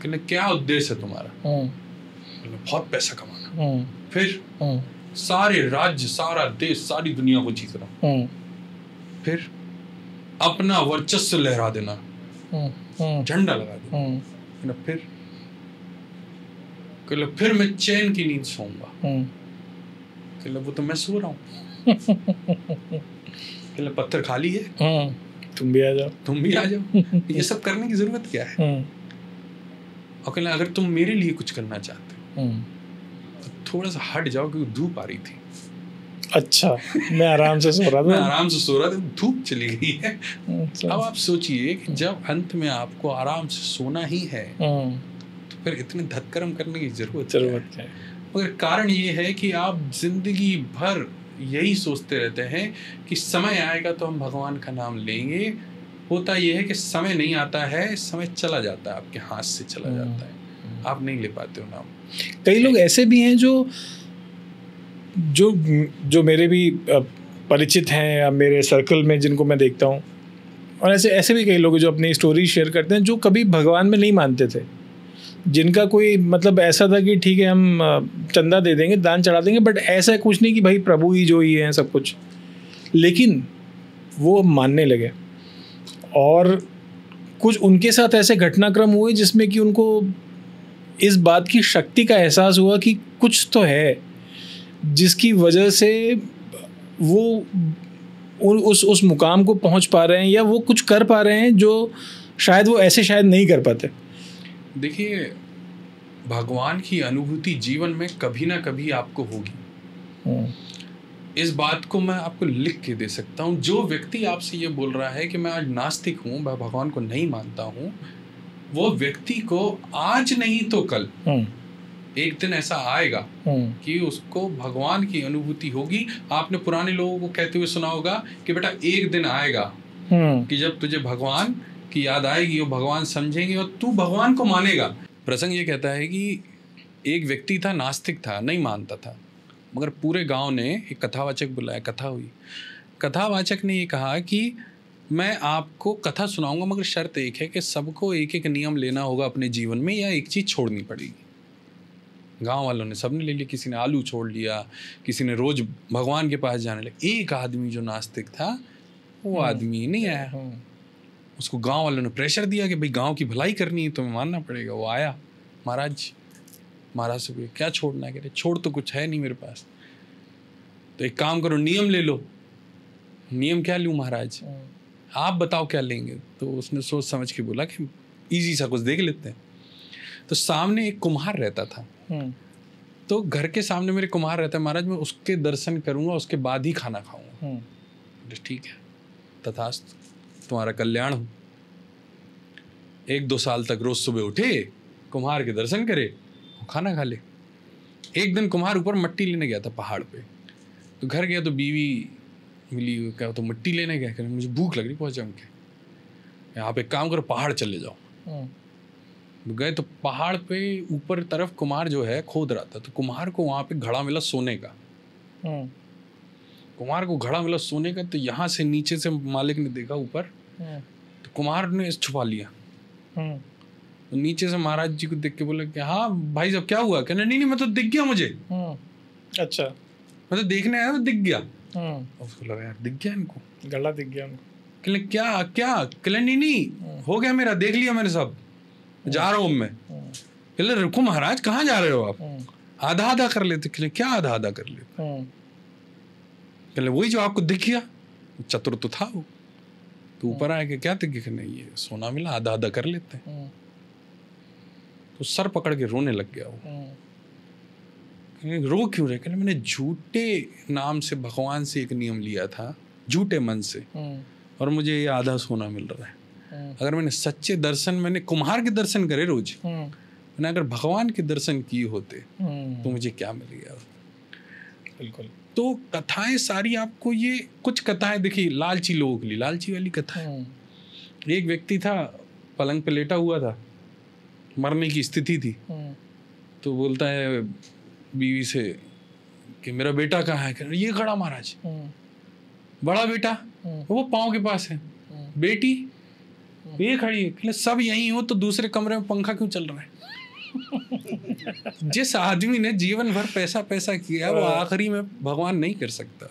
कहले क्या उद्देश्य है तुम्हारा? कहले बहुत पैसा कमाना। फिर सारे राज्य, सारा देश, सारी दुनिया को जीतना। फिर अपना वर्चस्व लहरा देना, झंडा लगा देना। फिर कहले फिर मैं चैन की नींद सोऊंगा। कहले वो तो मैं सो रहा हूँ। कहले पत्थर खाली है, तुम भी आ जाओ, तुम भी आ जाओ। ये सब करने की जरूरत क्या है? और कहले अगर तुम मेरे लिए कुछ करना चाहते हो तो थोड़ा सा हट जाओ, क्योंकि धूप आ रही थी। अच्छा, मैं आराम से सो रहा था। मैं आराम से सो रहा था, धूप चली गई है। अब आप सोचिए कि जब अंत में आपको आराम से सोना ही है, तो फिर इतने धक्करम करने की जरूरत है? मगर कारण ये है कि आप जिंदगी भर यही सोचते रहते हैं कि समय आएगा तो हम भगवान का नाम लेंगे। होता यह है कि समय नहीं आता है, समय चला जाता है, आपके हाथ से चला जाता है, आप नहीं ले पाते हो नाम। कई लोग ऐसे भी हैं जो मेरे भी परिचित हैं या मेरे सर्कल में जिनको मैं देखता हूँ, और ऐसे भी कई लोग जो अपनी स्टोरी शेयर करते हैं, जो कभी भगवान में नहीं मानते थे, जिनका कोई मतलब ऐसा था कि ठीक है हम चंदा दे देंगे, दान चढ़ा देंगे, बट ऐसा कुछ नहीं कि भाई प्रभु ही जो ही है सब कुछ। लेकिन वो मानने लगे, और कुछ उनके साथ ऐसे घटनाक्रम हुए जिसमें कि उनको इस बात की शक्ति का एहसास हुआ कि कुछ तो है, जिसकी वजह से वो उस मुकाम को पहुंच पा रहे हैं या वो कुछ कर पा रहे हैं जो शायद वो ऐसे शायद नहीं कर पाते? देखिए, भगवान की अनुभूति जीवन में कभी ना कभी आपको होगी। इस बात को मैं आपको लिख के दे सकता हूँ। जो व्यक्ति आपसे ये बोल रहा है कि मैं आज नास्तिक हूँ, मैं भगवान को नहीं मानता हूँ, वो व्यक्ति को आज नहीं तो कल एक दिन ऐसा आएगा कि उसको भगवान की अनुभूति होगी। आपने पुराने लोगों को कहते हुए सुना होगा कि बेटा एक दिन आएगा कि जब तुझे भगवान की याद आएगी और भगवान समझेंगे और तू भगवान को मानेगा। प्रसंग ये कहता है कि एक व्यक्ति था, नास्तिक था, नहीं मानता था, मगर पूरे गांव ने एक कथावाचक बुलाया, कथा हुई। कथावाचक ने ये कहा कि मैं आपको कथा सुनाऊंगा, मगर शर्त एक है कि सबको एक एक नियम लेना होगा अपने जीवन में, या एक चीज़ छोड़नी पड़ेगी। गांव वालों ने सबने ले लिया, किसी ने आलू छोड़ लिया, किसी ने रोज भगवान के पास जाने लगे। एक आदमी जो नास्तिक था वो आदमी नहीं आया। उसको गांव वालों ने प्रेशर दिया कि भाई गांव की भलाई करनी है, तुम्हें मानना पड़ेगा। वो आया, महाराज से क्या छोड़ना है? कह रहे छोड़ तो कुछ है नहीं मेरे पास, तो एक काम करो, नियम ले लो। नियम क्या लूँ महाराज, आप बताओ क्या लेंगे? तो उसने सोच समझ के बोला कि इजी सा कुछ देख लेते हैं। तो सामने एक कुम्हार रहता था, तो घर के सामने मेरे कुम्हार रहता है महाराज, मैं उसके दर्शन करूंगा, उसके बाद ही खाना खाऊंगा। ठीक है, तथास्तु, तुम्हारा कल्याण हो। 1-2 साल तक रोज सुबह उठे, कुम्हार के दर्शन करे, खाना खा ले। एक दिन कुम्हार ऊपर मिट्टी लेने गया था पहाड़ पे, तो घर गया तो बीवी मिली, क्या तो मिट्टी लेने गया, मुझे भूख लग रही, पहुंच जाऊँ क्या? आप एक काम करो, पहाड़ चले जाओ। गए तो पहाड़ पे ऊपर तरफ कुम्हार जो है खोद रहा था, तो कुम्हार को वहाँ पे घड़ा मिला सोने का। कुम्हार को घड़ा मिला सोने का, तो यहाँ से नीचे से मालिक ने देखा ऊपर, तो कुम्हार ने छुपा लिया। तो नीचे से महाराज जी को देख के बोला कि हाँ भाई साहब क्या हुआ? कहने नहीं मैं तो दिख गया मुझे। अच्छा, मैं तो देखने आया, दिख गया। उसको लगा यार दिख गया इनको, गला दिख गया उनको। कहले क्या क्या? कहले नहीं हो गया मेरा, देख लिया मैंने सब, जा रहा हूँ मैं। कहले रुको महाराज, कहाँ जा रहे हो आप? आधा आधा कर लेते। कहले क्या आधा आधा कर लेते? कहले वही जो आपको दिख गया, चतुर तो था वो। तो ऊपर आया कि क्या दिख गया? नहीं ये सोना मिला, आधा आधा कर लेते हैं। तो सर पकड़ के रोने लग गया वो। रो क्यों रहे? कहले मैंने झूठे नाम से भगवान से एक नियम लिया था, झूठे मन से, और मुझे ये आधा सोना मिल रहा है। अगर मैंने सच्चे दर्शन, मैंने कुम्हार के दर्शन करे रोज, मैंने अगर भगवान के दर्शन किए होते तो मुझे क्या मिल गया? बिल्कुल। तो कथाएं सारी आपको, ये कुछ कथाएं देखिए लालची लोगों के लिए, लालची वाली कथा है। एक व्यक्ति था, पलंग पे लेटा हुआ था, मरने की स्थिति थी, तो बोलता है बीवी से कि मेरा बेटा कहाँ है? ये खड़ा महाराज। बड़ा बेटा वो पाँव के पास है, बेटी ये खड़ी है। सब यहीं हो तो दूसरे कमरे में पंखा क्यों चल रहा है? जिस आदमी ने जीवन भर पैसा पैसा किया, वो आखिरी में भगवान नहीं कर सकता।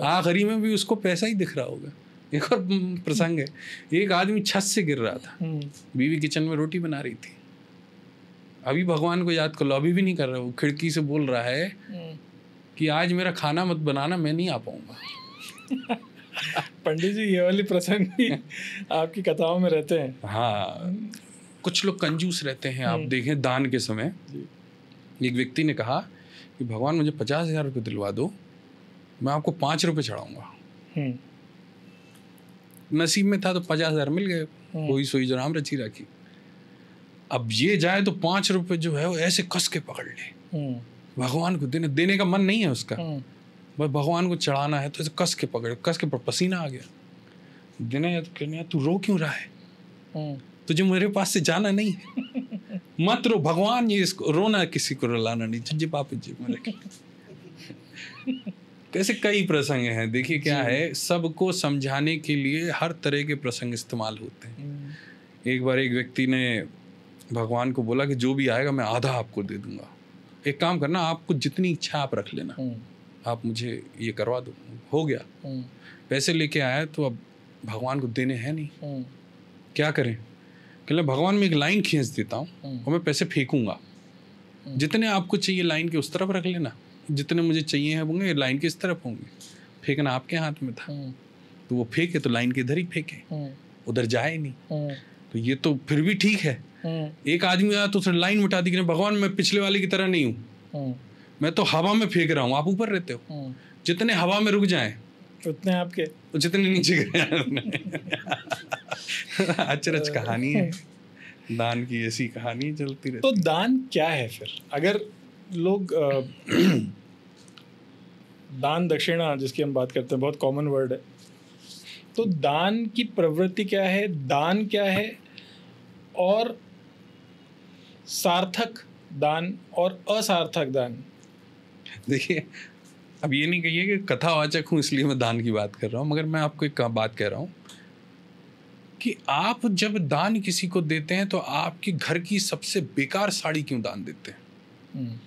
आखिरी में भी उसको पैसा ही दिख रहा होगा। एक और प्रसंग है, एक आदमी छत से गिर रहा था, बीवी किचन में रोटी बना रही थी। अभी भगवान को याद कर लो, अभी भी नहीं कर रहा। वो खिड़की से बोल रहा है कि आज मेरा खाना मत बनाना, मैं नहीं आ पाऊंगा। पंडित जी, ये वाली प्रसंग भी आपकी कथाओं में रहते हैं? हाँ, कुछ लोग कंजूस रहते हैं। आप देखें दान के समय, एक व्यक्ति ने कहा कि भगवान मुझे 50,000 रुपये दिलवा दो, मैं आपको 5 रुपये चढ़ाऊंगा। नसीब में था तो 50,000 मिल गए, कोई सोई जो राम रची राखी। अब ये जाए तो 5 रुपये जो है वो ऐसे कस के पकड़ ले, भगवान को देने का मन नहीं है उसका, बस भगवान को चढ़ाना है, तो ऐसे कस के पकड़, कस के पसीना आ गया। देने तो कहने तू रो क्यों रहा है? तुझे मेरे पास से जाना नहीं है, मत रो। भगवान ये इसको रोना किसी को रुलाना नहीं, जी पापा जी मेरे। कैसे कई प्रसंग हैं। देखिए क्या है, सबको समझाने के लिए हर तरह के प्रसंग इस्तेमाल होते हैं। एक बार एक व्यक्ति ने भगवान को बोला कि जो भी आएगा मैं आधा आपको दे दूंगा, एक काम करना, आपको जितनी इच्छा आप रख लेना, आप मुझे ये करवा दो। हो गया, पैसे लेके आया, तो अब भगवान को देने हैं नहीं, क्या करें? कहले भगवान मैं एक लाइन खींच देता हूँ और मैं पैसे फेंकूंगा, जितने आपको चाहिए लाइन के उस तरफ रख लेना, जितने मुझे चाहिए होंगे लाइन की इस तरफ होंगे, फेंकना आपके हाथ में था। तो वो फेंके तो लाइन के इधर ही फेंके, उधर जाए नहीं। तो ये तो फिर भी ठीक है। एक आदमी आया तो उसने लाइन मिटा दी कि भगवान मैं पिछले वाले की तरह नहीं हूँ, मैं तो हवा में फेंक रहा हूँ, आप ऊपर रहते हो। जितने हवा में रुक जाएं उतने आपके, जितने नीचे गए। अचरज कहानी है दान की, ऐसी कहानी चलती रहती। तो दान क्या है फिर? अगर लोग दान दक्षिणा जिसकी हम बात करते हैं, बहुत कॉमन वर्ड है, तो दान की प्रवृत्ति क्या है, दान क्या है, और सार्थक दान और असार्थक दान? देखिए, अब ये नहीं कहिए कि कथावाचक हूँ इसलिए मैं दान की बात कर रहा हूँ, मगर मैं आपको एक बात कह रहा हूँ कि आप जब दान किसी को देते हैं तो आपके घर की सबसे बेकार साड़ी क्यों दान देते हैं?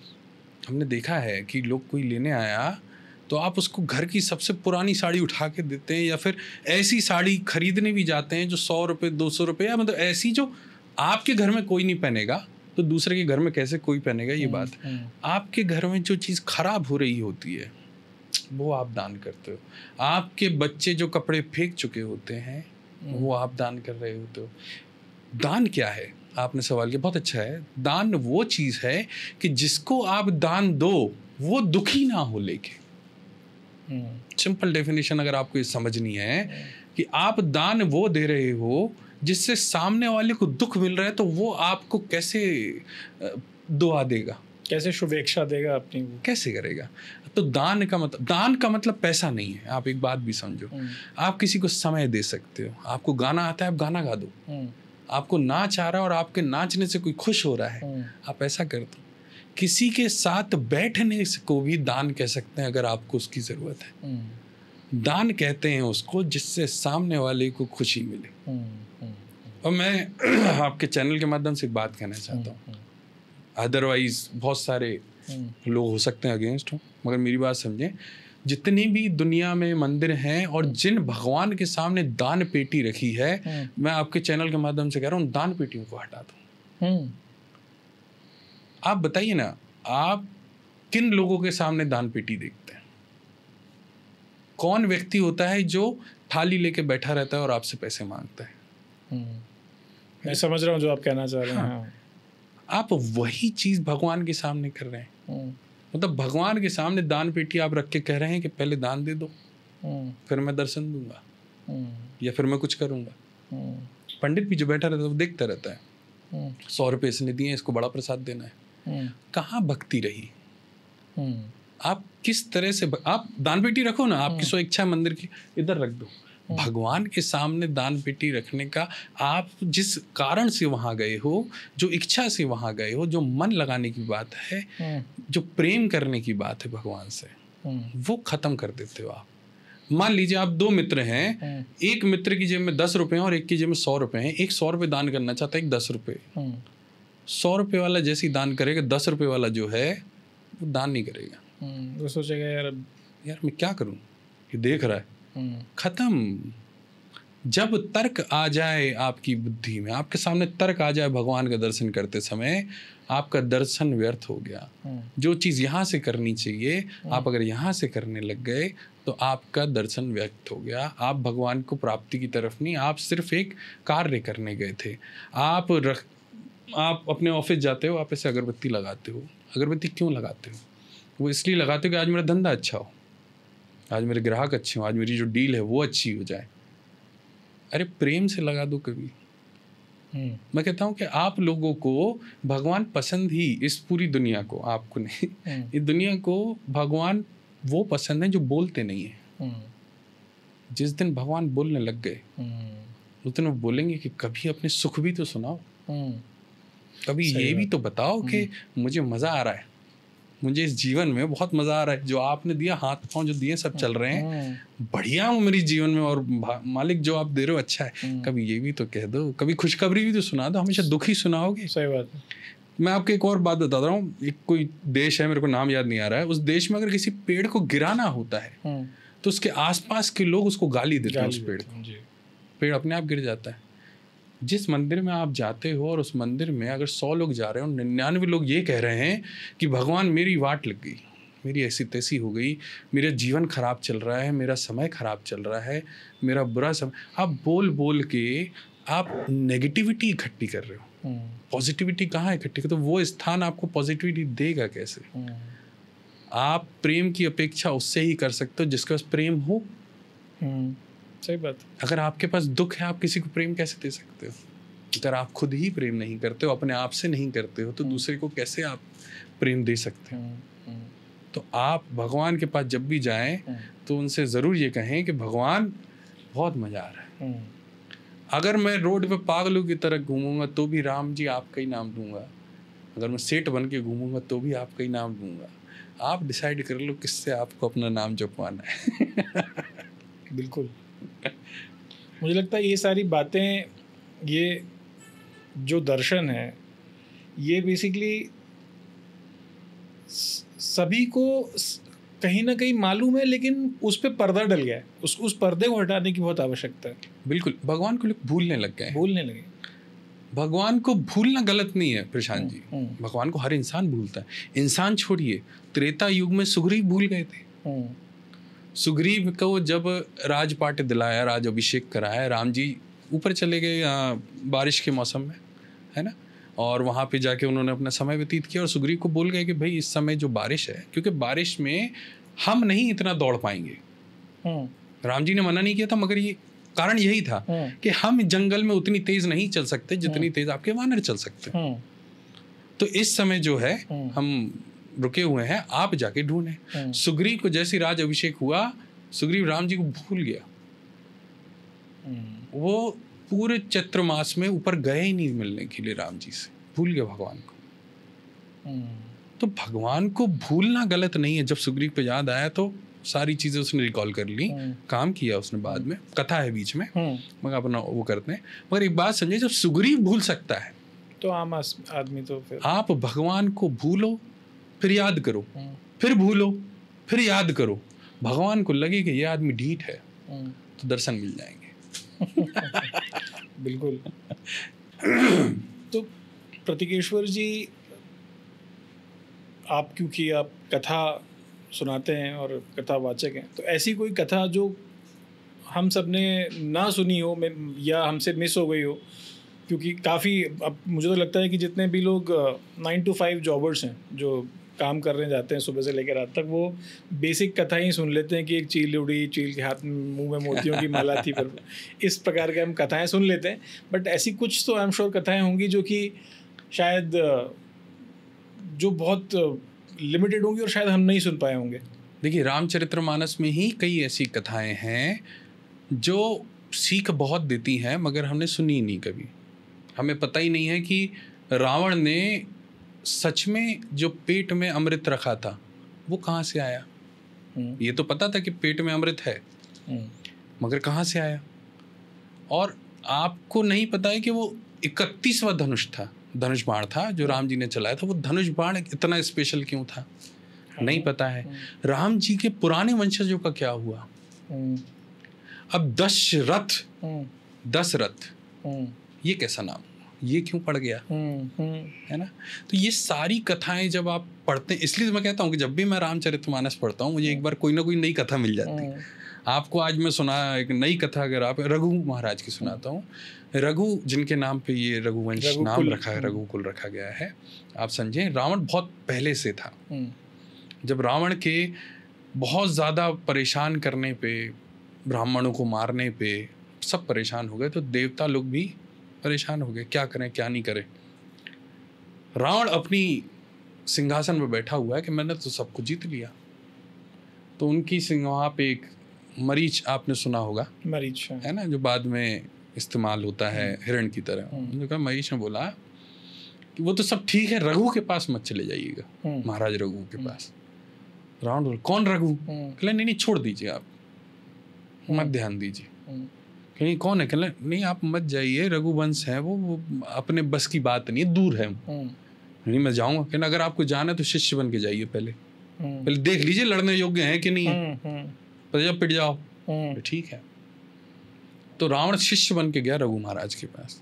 हमने देखा है कि लोग कोई लेने आया तो आप उसको घर की सबसे पुरानी साड़ी उठा के देते हैं, या फिर ऐसी साड़ी खरीदने भी जाते हैं जो 100 रुपये 200 रुपये, या मतलब ऐसी जो आपके घर में कोई नहीं पहनेगा तो दूसरे के घर में कैसे कोई पहनेगा, ये बात। आपके घर में जो चीज़ खराब हो रही होती है वो आप दान करते हो। आपके बच्चे जो कपड़े फेंक चुके होते हैं वो आप दान कर रहे होते हो। दान क्या है? आपने सवाल किया, बहुत अच्छा है। दान वो चीज़ है कि जिसको आप दान दो वो दुखी ना हो लेके। सिंपल डेफिनेशन अगर आपको ये समझनी है कि आप दान वो दे रहे हो जिससे सामने वाले को दुख मिल रहा है, तो वो आपको कैसे दुआ देगा, कैसे शुभेच्छा देगा अपनी, वो कैसे करेगा? तो दान का मतलब पैसा नहीं है। आप एक बात भी समझो, आप किसी को समय दे सकते हो। आपको गाना आता है, आप गाना गा दो। आपको नाच आ रहा है और आपके नाचने से कोई खुश हो रहा है, आप ऐसा कर दो। किसी के साथ बैठने को भी दान कह सकते हैं अगर आपको उसकी ज़रूरत है। दान कहते हैं उसको जिससे सामने वाले को खुशी मिले। और मैं आपके चैनल के माध्यम से एक बात कहना चाहता हूँ, अदरवाइज बहुत सारे लोग हो सकते हैं अगेंस्ट हो, मगर मेरी बात समझें। जितनी भी दुनिया में मंदिर हैं और जिन भगवान के सामने दान पेटी रखी है, मैं आपके चैनल के माध्यम से कह रहा हूँ, दान पेटियों को हटा दो। आप बताइए ना, आप किन लोगों के सामने दान पेटी देखते हैं? कौन व्यक्ति होता है जो थाली लेके बैठा रहता है और आपसे पैसे मांगता है? मैं समझ रहा हूँ जो आप कहना चाह रहे हैं। हाँ। आप वही चीज भगवान के सामने कर रहे हैं। मतलब भगवान के सामने दान पेटी आप रख के कह रहे हैं कि पहले दान दे दो, फिर मैं दर्शन दूंगा, या फिर मैं कुछ करूंगा। पंडित भी जो बैठा रहता है वो देखता रहता है, 100 रुपये इसने दिए, इसको बड़ा प्रसाद देना है। कहाँ भक्ति रही? आप किस तरह से आप दान पेटी रखो ना, आपकी सो इच्छा मंदिर की इधर रख दो। भगवान के सामने दान पेटी रखने का, आप जिस कारण से वहाँ गए हो, जो इच्छा से वहाँ गए हो, जो मन लगाने की बात है, जो प्रेम करने की बात है भगवान से, वो खत्म कर देते हो आप। मान लीजिए आप 2 मित्र हैं, एक मित्र की जेब में 10 रुपये हैं और एक की जेब में 100 रुपये हैं। एक 100 रुपये दान करना चाहता है, एक 10 रुपये। 100 रुपये वाला जैसे ही दान करेगा, 10 रुपये वाला जो है वो दान नहीं करेगा। वो सोचेगा यार मैं क्या करूं, ये देख रहा है। खत्म। जब तर्क आ जाए आपकी बुद्धि में, आपके सामने तर्क आ जाए भगवान का दर्शन करते समय, आपका दर्शन व्यर्थ हो गया। जो चीज़ यहाँ से करनी चाहिए, आप अगर यहाँ से करने लग गए तो आपका दर्शन व्यर्थ हो गया। आप भगवान को प्राप्ति की तरफ नहीं, आप सिर्फ एक कार्य करने गए थे। आप अपने ऑफिस जाते हो, आप ऐसे अगरबत्ती लगाते हो। अगरबत्ती क्यों लगाते हो? वो इसलिए लगाते हो कि आज मेरा धंधा अच्छा हो, आज मेरे ग्राहक अच्छे हो, आज मेरी जो डील है वो अच्छी हो जाए। अरे प्रेम से लगा दो कभी। मैं कहता हूँ कि आप लोगों को भगवान पसंद ही, इस पूरी दुनिया को, आपको नहीं, इस दुनिया को भगवान वो पसंद है जो बोलते नहीं है। जिस दिन भगवान बोलने लग गए उस दिन वो बोलेंगे कि कभी अपने सुख भी तो सुनाओ, कभी ये भी तो बताओ कि मुझे मज़ा आ रहा है, मुझे इस जीवन में बहुत मज़ा आ रहा है, जो आपने दिया, हाथ पाँव जो दिए सब चल रहे हैं, बढ़िया हूँ मेरी जीवन में, और मालिक जो आप दे रहे हो अच्छा है। कभी ये भी तो कह दो, कभी खुशखबरी भी तो सुना दो। हमेशा दुखी सुनाओगे? सही बात है। मैं आपको एक और बात बता रहा हूँ। एक कोई देश है, मेरे को नाम याद नहीं आ रहा है, उस देश में अगर किसी पेड़ को गिराना होता है तो उसके आसपास के लोग उसको गाली देते हैं, उस पेड़ को, पेड़ अपने आप गिर जाता है। जिस मंदिर में आप जाते हो और उस मंदिर में अगर 100 लोग जा रहे हो, 99 लोग ये कह रहे हैं कि भगवान मेरी वाट लग गई, मेरी ऐसी तैसी हो गई, मेरा जीवन खराब चल रहा है, मेरा समय खराब चल रहा है, मेरा बुरा समय, आप बोल बोल के आप नेगेटिविटी इकट्ठी कर रहे हो। पॉजिटिविटी कहाँ इकट्ठी कर, तो वो स्थान आपको पॉजिटिविटी देगा कैसे? आप प्रेम की अपेक्षा उससे ही कर सकते हो जिसके पास प्रेम हो। सही बात। अगर आपके पास दुख है, आप किसी को प्रेम कैसे दे सकते हो? अगर आप खुद ही प्रेम नहीं करते हो, अपने आप से नहीं करते हो, तो दूसरे को कैसे आप प्रेम दे सकते हो? तो आप भगवान के पास जब भी जाएं तो उनसे ज़रूर ये कहें कि भगवान बहुत मज़ा आ रहा है। अगर मैं रोड पे पागलों की तरह घूमूंगा तो भी राम जी आपका ही नाम दूंगा, अगर मैं सेठ बन के घूमूंगा तो भी आपका ही नाम दूंगा। आप डिसाइड कर लो किससे आपको अपना नाम जपवाना है। बिल्कुल। मुझे लगता है ये सारी बातें, ये जो दर्शन है, ये बेसिकली सभी को कहीं ना कहीं मालूम है, लेकिन उस पे पर्दा डल गया है। उस पर्दे को हटाने की बहुत आवश्यकता है। बिल्कुल, भगवान को लोग भूलने लग गए, भूलने लगे। भगवान को भूलना गलत नहीं है प्रशांत जी, भगवान को हर इंसान भूलता है। इंसान छोड़िए, त्रेता युग में सुग्रीव भूल गए थे। सुग्रीव को जब राजपाट दिलाया, राज अभिषेक कराया, राम जी ऊपर चले गए बारिश के मौसम में, है ना, और वहाँ पे जाके उन्होंने अपना समय व्यतीत किया और सुग्रीव को बोल गए कि भाई इस समय जो बारिश है, क्योंकि बारिश में हम नहीं इतना दौड़ पाएंगे। राम जी ने मना नहीं किया था, मगर ये कारण यही था कि हम जंगल में उतनी तेज नहीं चल सकते जितनी तेज आपके वानर चल सकते। तो इस समय जो है हम रुके हुए हैं, आप जाके ढूंढें। सुग्रीव को जैसे राज अभिषेक हुआ, सुग्रीव राम जी को भूल गया। वो पूरे चैत्र मास में ऊपर गए ही नहीं मिलने के लिए राम जी से, भूल गया भगवान को। तो भगवान को भूलना गलत नहीं है। जब सुग्रीव पे याद आया तो सारी चीजें उसने रिकॉल कर ली, काम किया उसने, बाद में कथा है बीच में, मगर अपना वो करते हैं। मगर एक बात समझिए, जब सुग्रीव भूल सकता है तो आम आदमी तो फिर आप भगवान को भूलो, फिर याद करो, फिर भूलो, फिर याद करो, भगवान को लगे कि ये आदमी ढीठ है तो दर्शन मिल जाएंगे। बिल्कुल। तो प्रतीकेश्वर जी, आप क्योंकि आप कथा सुनाते हैं और कथावाचक हैं, तो ऐसी कोई कथा जो हम सब ने ना सुनी हो या हमसे मिस हो गई हो, क्योंकि काफ़ी, अब मुझे तो लगता है कि जितने भी लोग 9 to 5 जॉबर्स हैं जो काम करने जाते हैं सुबह से लेकर रात तक, वो बेसिक कथा ही सुन लेते हैं कि एक चील उड़ी, चील के हाथ में मुंह में मोतियों की माला थी, पर इस प्रकार के हम कथाएं सुन लेते हैं। बट ऐसी कुछ तो आई एम श्योर कथाएं होंगी जो कि शायद जो बहुत लिमिटेड होंगी और शायद हम नहीं सुन पाए होंगे। देखिए, रामचरितमानस में ही कई ऐसी कथाएं हैं जो सीख बहुत देती हैं, मगर हमने सुनी नहीं कभी। हमें पता ही नहीं है कि रावण ने सच में जो पेट में अमृत रखा था वो कहाँ से आया। ये तो पता था कि पेट में अमृत है, मगर कहाँ से आया। और आपको नहीं पता है कि वो 31वां धनुष था, धनुष बाण था जो राम जी ने चलाया था। वो धनुष बाण इतना स्पेशल क्यों था, नहीं पता है। राम जी के पुराने वंशजों का क्या हुआ। अब दशरथ ये कैसा नाम, ये क्यों पड़ गया, है ना। तो ये सारी कथाएं जब आप पढ़ते हैं, इसलिए तो मैं कहता हूँ कि जब भी मैं रामचरितमानस पढ़ता हूँ मुझे एक बार कोई ना कोई नई कथा मिल जाती है। आपको आज मैं सुना एक नई कथा, अगर आप रघु महाराज की सुनाता हूँ। रघु जिनके नाम पे ये रघुवंश नाम रखा है, रघुकुल रखा गया है। आप समझें, रावण बहुत पहले से था। जब रावण के बहुत ज़्यादा परेशान करने पे, ब्राह्मणों को मारने पे सब परेशान हो गए, तो देवता लोग भी परेशान हो गए, क्या करें क्या नहीं करें। रावण अपनी सिंहासन में बैठा हुआ है कि मैंने तो सबको जीत लिया। तो उनकी वहाँ पे एक मरीच, आपने सुना होगा, मरीच है ना, जो बाद में इस्तेमाल होता है हिरण की तरह। उन्होंने कहा, मरीच ने बोला कि वो तो सब ठीक है, रघु के पास मत चले जाइएगा, महाराज रघु के पास। रावण बोला, कौन रघु? कहले नहीं छोड़ दीजिए, आप मत ध्यान दीजिए। कहीं कौन है? कहले नहीं आप मत जाइए, रघुवंश है वो अपने बस की बात नहीं है, दूर है। नहीं मैं जाऊंगा। कहना अगर आपको जाना है तो शिष्य बन के जाइए, पहले देख लीजिए लड़ने योग्य है कि नहीं है, पर जब पिट जाओ ठीक है। तो रावण शिष्य बन के गया रघु महाराज के पास।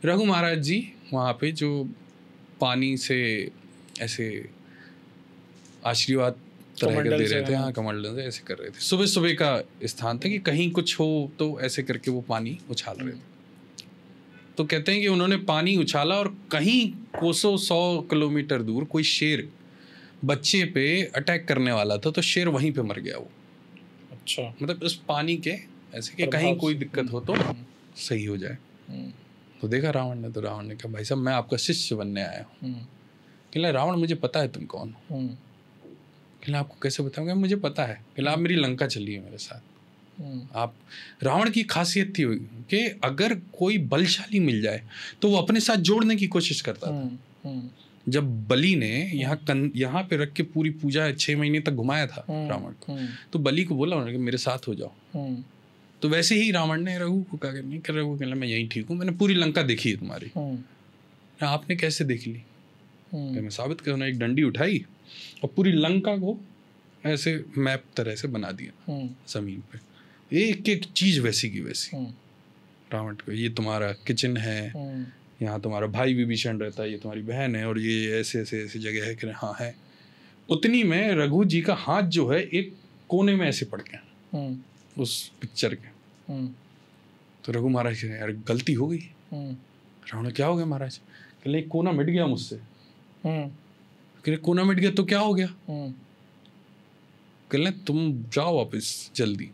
रघु महाराज जी वहाँ पे जो पानी से ऐसे आशीर्वाद तरह के कमंडल दे से, रहे थे, हाँ। हाँ कमंडल से ऐसे कर रहे थे। सुबह सुबह का स्थान था कि कहीं कुछ हो तो ऐसे करके वो पानी उछाल रहे थे। तो कहते हैं कि उन्होंने पानी उछाला और कहीं कोसों 100 किलोमीटर दूर कोई शेर बच्चे पे अटैक करने वाला था, तो शेर वहीं पे मर गया वो। अच्छा। मतलब उस पानी के ऐसे कि प्रभाव कहीं से। कोई दिक्कत हो तो सही हो जाए। तो देखा रावण ने, तो रावण ने कहा भाई साहब मैं आपका शिष्य बनने आया हूँ। कहला रावण मुझे पता है तुम कौन हो। कहला आपको कैसे बताऊंगा, मुझे पता है। कहला आप मेरी लंका चलिए मेरे साथ। आप रावण की खासियत थी कि अगर कोई बलशाली मिल जाए तो वो अपने साथ जोड़ने की कोशिश करता था। जब बलि ने यहाँ पे रख के पूरी पूजा 6 महीने तक घुमाया था रावण को, तो बलि को बोला उन्होंने कि मेरे साथ हो जाओ। तो वैसे ही रावण ने रघु को कहा नहीं कर, रघु कहला मैं यहीं ठीक हूँ, मैंने पूरी लंका देखी है तुम्हारी। आपने कैसे देख ली? मैं साबित करूँ, एक डंडी उठाई और पूरी लंका को ऐसे मैप तरह से बना दिया जमीन पे, एक एक चीज वैसी की वैसी। रावण को ये तुम्हारा किचन है, यहाँ तुम्हारा भाई विभीषण रहता है, ये तुम्हारी बहन है, और ये ऐसे ऐसे ऐसी जगह है कि हाँ है। उतनी में रघु जी का हाथ जो है एक कोने में ऐसे पड़ गया उस पिक्चर के। तो रघु महाराज कह यार गलती हो गई। रावण क्या हो गया महाराज? कहले कोना मिट गया मुझसे। कहले कोना मिट गया तो क्या हो गया? कहले तुम जाओ वापिस जल्दी।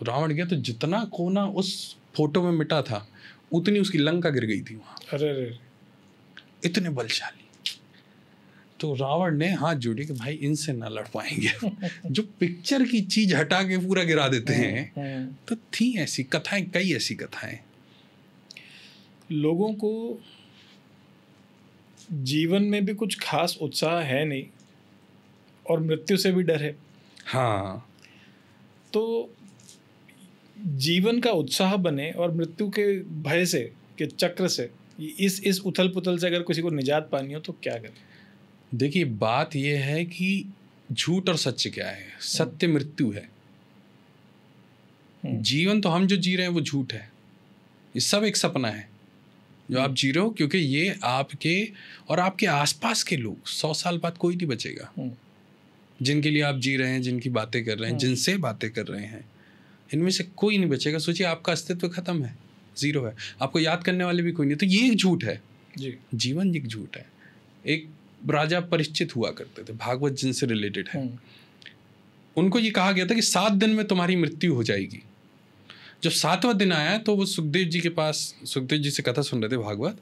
रावण गया तो जितना कोना उस फोटो में मिटा था उतनी उसकी लंका गिर गई थी वहां। अरे इतने बलशाली। तो रावण ने हाथ जोड़े कि भाई इनसे ना लड़ पाएंगे। जो पिक्चर की चीज हटा के पूरा गिरा देते हैं। तो थी ऐसी कथाएं, कई ऐसी कथाएं। लोगों को जीवन में भी कुछ खास उत्साह है नहीं और मृत्यु से भी डर है। हाँ, तो जीवन का उत्साह बने और मृत्यु के भय से, के चक्र से, इस उथल पुथल से अगर किसी को निजात पानी हो तो क्या करे? देखिए बात यह है कि झूठ और सत्य क्या है। सत्य मृत्यु है। जीवन तो हम जो जी रहे हैं वो झूठ है। ये सब एक सपना है जो आप जी रहे हो, क्योंकि ये आपके और आपके आसपास के लोग 100 साल बाद कोई नहीं बचेगा जिनके लिए आप जी रहे हैं, जिनकी बातें कर रहे हैं, जिनसे बातें कर रहे हैं, इनमें से कोई नहीं बचेगा। सोचिए आपका अस्तित्व खत्म है, जीरो है, आपको याद करने वाले भी कोई नहीं। तो ये एक झूठ है जी। जीवन एक झूठ है। एक राजा परीक्षित हुआ करते थे, भागवत जिनसे रिलेटेड है। उनको ये कहा गया था कि 7 दिन में तुम्हारी मृत्यु हो जाएगी। जब 7वां दिन आया तो वो सुखदेव जी के पास, सुखदेव जी से कथा सुन रहे थे भागवत।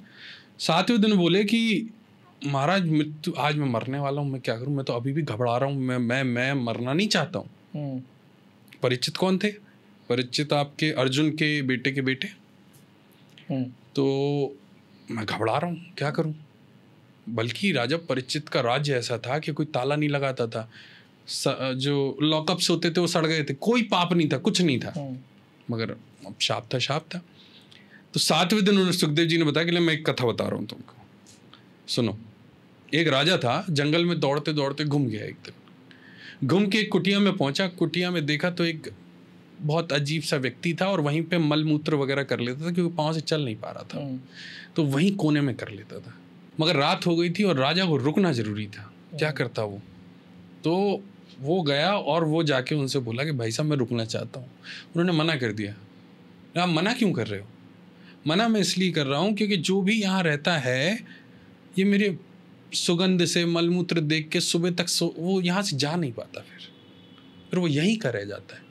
7वें दिन बोले कि महाराज मृत्यु, आज मैं मरने वाला हूँ, मैं क्या करूँ, मैं तो अभी भी घबरा रहा हूँ, मैं मरना नहीं चाहता हूँ। परीक्षित कौन थे? परीक्षित आपके अर्जुन के बेटे के बेटे। तो मैं घबरा रहा हूँ, क्या करूँ? बल्कि राजा परीक्षित का राज्य ऐसा था कि कोई ताला नहीं लगाता था, जो लॉकअप्स होते थे वो सड़ गए थे, कोई पाप नहीं था, कुछ नहीं था, मगर अब शाप था, शाप था। तो 7वें दिन उन्होंने, सुखदेव जी ने बताया कि मैं एक कथा बता रहा हूँ तुमको, सुनो। एक राजा था, जंगल में दौड़ते दौड़ते घूम गया। एक दिन घूम के एक कुटिया में पहुंचा। कुटिया में देखा तो एक बहुत अजीब सा व्यक्ति था और वहीं पे मल मूत्र वगैरह कर लेता था, क्योंकि पाँव से चल नहीं पा रहा था, तो वहीं कोने में कर लेता था। मगर रात हो गई थी और राजा को रुकना जरूरी था। क्या करता वो? तो वो गया और वो जाके उनसे बोला कि भाई साहब मैं रुकना चाहता हूँ। उन्होंने मना कर दिया। आप मना क्यों कर रहे हो? मना मैं इसलिए कर रहा हूँ क्योंकि जो भी यहाँ रहता है ये मेरे सुगंध से, मलमूत्र देख के सुबह तक वो यहाँ से जा नहीं पाता, फिर वो यहीं का रह जाता है।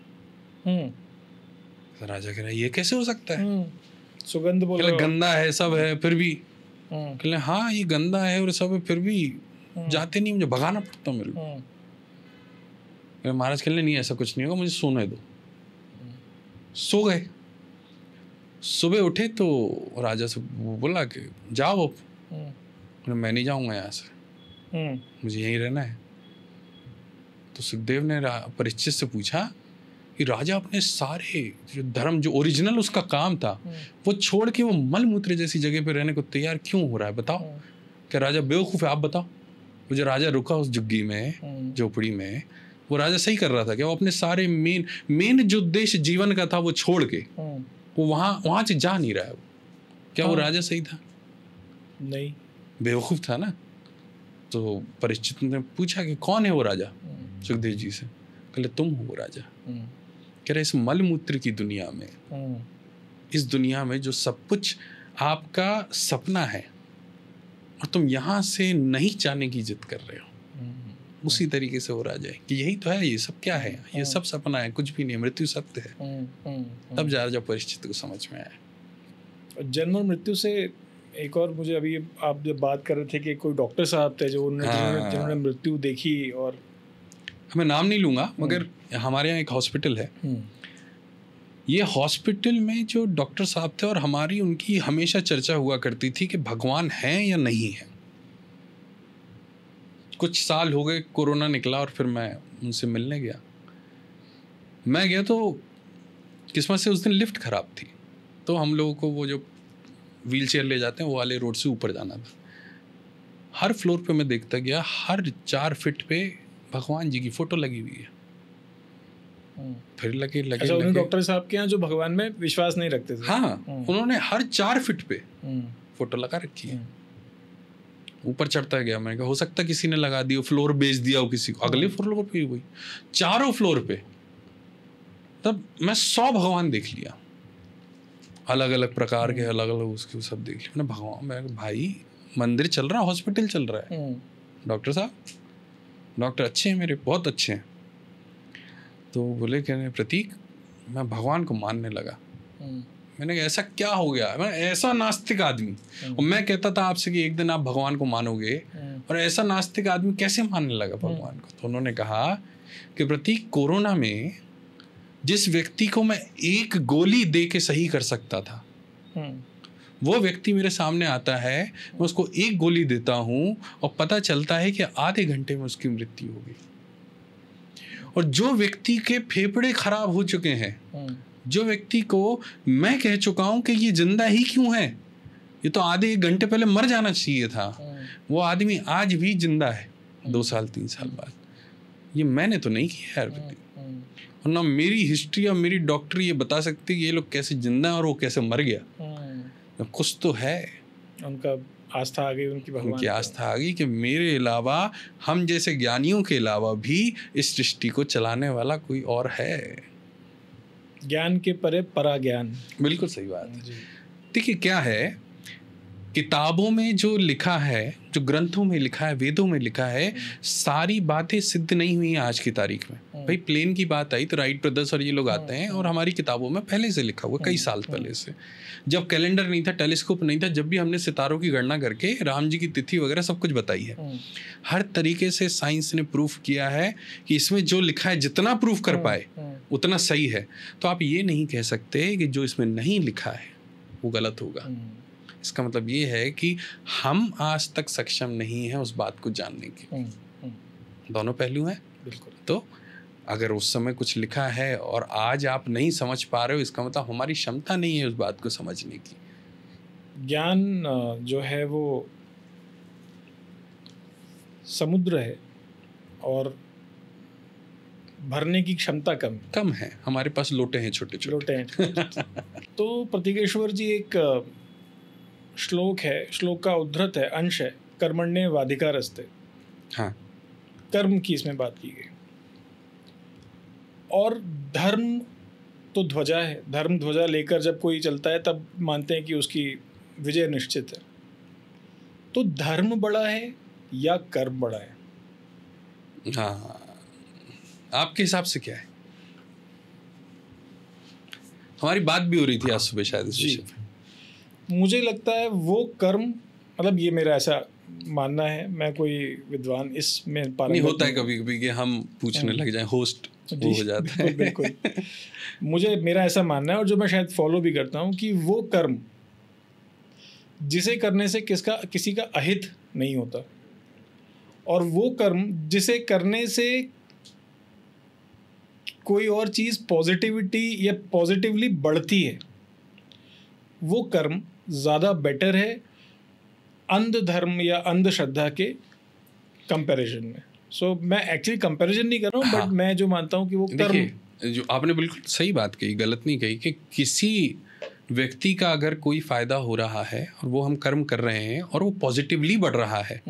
तो राजा कह रहा है ये कैसे हो सकता है? सुगंध बोला, गंदा है, सब है, फिर भी कहले हाँ ये गंदा है और सब है, फिर भी जाते नहीं, मुझे भगाना पड़ता मेरे को। महाराज कहले नहीं ऐसा कुछ नहीं होगा, मुझे सोने दो। सो गए। सुबह उठे तो राजा से वो बोला कि जाओ अब। मैं नहीं जाऊंगा यहाँ से, मुझे यहीं रहना है। तो सुखदेव ने परीक्षित से पूछा कि राजा अपने सारे जो धर्म, जो ओरिजिनल उसका काम था, वो छोड़ के वो मल मूत्र जैसी जगह पे रहने को तैयार क्यों हो रहा है, बताओ। क्या राजा बेवकूफ़ है? आप बताओ। वो जो राजा रुका उस झुग्गी में, झोपड़ी में, वो राजा सही कर रहा था क्या? वो अपने सारे मेन जो उद्देश्य जीवन का था वो छोड़ के वो वहाँ से जा नहीं रहा है। क्या वो राजा सही था? नहीं, बेवकूफ़ था ना। तो परीक्षित ने पूछा कि कौन है वो राजा, सुखदेव जी से। कहले तुम हो वो राजा। कह रहे इस मलमूत्र की दुनिया में, इस दुनिया में जो सब कुछ आपका सपना है और तुम यहाँ से नहीं जाने की जिद कर रहे हो, उसी तरीके से हो राजा है कि यही तो है, ये सब क्या है, ये सब सपना है, कुछ भी नहीं, मृत्यु सत्य है। तब राजा परीक्षित को समझ में आया। जन्म और मृत्यु से एक और, मुझे अभी आप जब बात कर रहे थे कि कोई डॉक्टर साहब थे जो जिन्होंने मृत्यु देखी, और मैं नाम नहीं लूँगा, मगर हमारे यहाँ एक हॉस्पिटल है, ये हॉस्पिटल में जो डॉक्टर साहब थे और हमारी उनकी हमेशा चर्चा हुआ करती थी कि भगवान है या नहीं है। कुछ साल हो गए, कोरोना निकला और फिर मैं उनसे मिलने गया। मैं गया तो किस्मत से उस दिन लिफ्ट ख़राब थी, तो हम लोगों को वो जो व्हील चेयर ले जाते हैं वो वाले रोड से ऊपर जाना था। हर फ्लोर पे मैं देखता गया, हर 4 फीट पे भगवान जी की फ़ोटो लगी हुई है। फिर लगे अच्छा, उन डॉक्टर साहब के यहाँ जो भगवान में विश्वास नहीं रखते थे। हाँ, उन्होंने हर 4 फीट पे फोटो लगा रखी है। ऊपर चढ़ता गया, मैंने कहा हो सकता किसी ने लगा दी हो, फ्लोर बेच दिया हो किसी को। अगले फ्लोर पे हुई, चारों फ्लोर पे। तब मैं 100 भगवान देख लिया, अलग अलग प्रकार के, अलग अलग उसके सब देख लिया। मैंने भगवान, मैं भाई मंदिर चल रहा है, हॉस्पिटल चल रहा है, डॉक्टर साहब, डॉक्टर अच्छे हैं मेरे, बहुत अच्छे हैं। तो बोले कहने प्रतीक, मैं भगवान को मानने लगा। मैंने कहा ऐसा क्या हो गया, मैं ऐसा नास्तिक आदमी, और मैं कहता था आपसे कि एक दिन आप भगवान को मानोगे, और ऐसा नास्तिक आदमी कैसे मानने लगा भगवान को। तो उन्होंने कहा कि प्रतीक, कोरोना में जिस व्यक्ति को मैं एक गोली दे के सही कर सकता था, वो व्यक्ति मेरे सामने आता है, मैं उसको एक गोली देता हूँ और पता चलता है कि आधे घंटे में उसकी मृत्यु हो गई। और जो व्यक्ति के फेफड़े खराब हो चुके हैं, जो व्यक्ति को मैं कह चुका हूं कि ये जिंदा ही क्यों है, ये तो आधे 1 घंटे पहले मर जाना चाहिए था, वो आदमी आज भी जिंदा है 2 साल 3 साल बाद। ये मैंने तो नहीं किया है यार। और ना मेरी हिस्ट्री और मेरी डॉक्टरी ये बता सकती कि ये लोग कैसे जिंदा है और वो कैसे मर गया। कुछ तो है। उनका आस्था आ गई, उनकी आस्था आ गई कि मेरे अलावा, हम जैसे ज्ञानियों के अलावा भी इस सृष्टि को चलाने वाला कोई और है। ज्ञान के परे परा ज्ञान। बिल्कुल सही बात है। देखिए क्या है, किताबों में जो लिखा है, जो ग्रंथों में लिखा है, वेदों में लिखा है, सारी बातें सिद्ध नहीं हुई हैं आज की तारीख में। भाई प्लेन की बात आई तो राइट ब्रदर्स और ये लोग आते हैं, और हमारी किताबों में पहले से लिखा हुआ, कई साल पहले से, जब कैलेंडर नहीं था, टेलीस्कोप नहीं था, जब भी हमने सितारों की गणना करके राम जी की तिथि वगैरह सब कुछ बताई है। हर तरीके से साइंस ने प्रूफ किया है कि इसमें जो लिखा है, जितना प्रूफ कर पाए उतना सही है। तो आप ये नहीं कह सकते कि जो इसमें नहीं लिखा है वो गलत होगा। इसका मतलब ये है कि हम आज तक सक्षम नहीं हैं उस बात को जानने की। दोनों पहलू हैं। बिल्कुल। तो अगर उस समय कुछ लिखा है और आज आप नहीं समझ पा रहे हो, इसका मतलब हमारी क्षमता नहीं है उस बात को समझने की। ज्ञान जो है वो समुद्र है और भरने की क्षमता कम है। हमारे पास लोटे हैं, छोटे छोटे। तो प्रतीकेश्वर जी, एक श्लोक है, श्लोक का उद्धृत है, अंश है, कर्मण्येवाधिकारस्ते। हाँ, कर्म की इसमें बात की गई। और धर्म तो ध्वजा है, धर्म ध्वजा लेकर जब कोई चलता है तब मानते हैं कि उसकी विजय निश्चित है। तो धर्म बड़ा है या कर्म बड़ा है? हाँ, आपके हिसाब से क्या है? हमारी बात भी हो रही थी आज सुबह शायद इस विषय पे। मुझे लगता है वो कर्म, मतलब ये मेरा ऐसा मानना है, मैं कोई विद्वान इसमें नहीं होता है कभी कभी कि हम पूछने लग जाएं, होस्ट वो हो जाता है। बिल्कुल। मुझे, मेरा ऐसा मानना है, और जो मैं शायद फॉलो भी करता हूँ, कि वो कर्म जिसे करने से किसी का अहित नहीं होता, और वो कर्म जिसे करने से कोई और चीज़ पॉजिटिविटी या पॉजिटिवली बढ़ती है, वो कर्म ज़्यादा बेटर है अंधधर्म या अंधश्रद्धा के कंपैरिजन में। सो मैं एक्चुअली कंपैरिजन नहीं कर रहा हूँ, बट मैं जो मानता हूँ कि वो कर्म, जो आपने बिल्कुल सही बात कही, गलत नहीं कही, कि किसी व्यक्ति का अगर कोई फ़ायदा हो रहा है और वो हम कर्म कर रहे हैं और वो पॉजिटिवली बढ़ रहा है,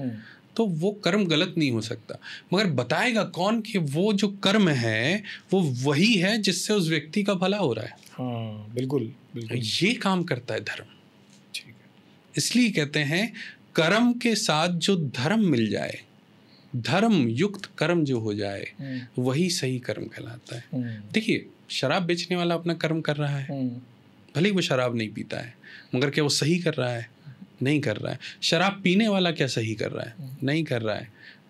तो वो कर्म गलत नहीं हो सकता। मगर बताएगा कौन कि वो जो कर्म है वो वही है जिससे उस व्यक्ति का भला हो रहा है। हाँ बिल्कुल बिल्कुल, ये काम करता है धर्म। ठीक है। इसलिए कहते हैं कर्म के साथ जो धर्म मिल जाए, धर्म युक्त कर्म जो हो जाए, वही सही कर्म कहलाता है। देखिए, शराब बेचने वाला अपना कर्म कर रहा है, भले ही वो शराब नहीं पीता है, मगर क्या वो सही कर रहा है? नहीं कर रहा है। शराब पीने वाला क्या सही कर रहा है? नहीं कर रहा है।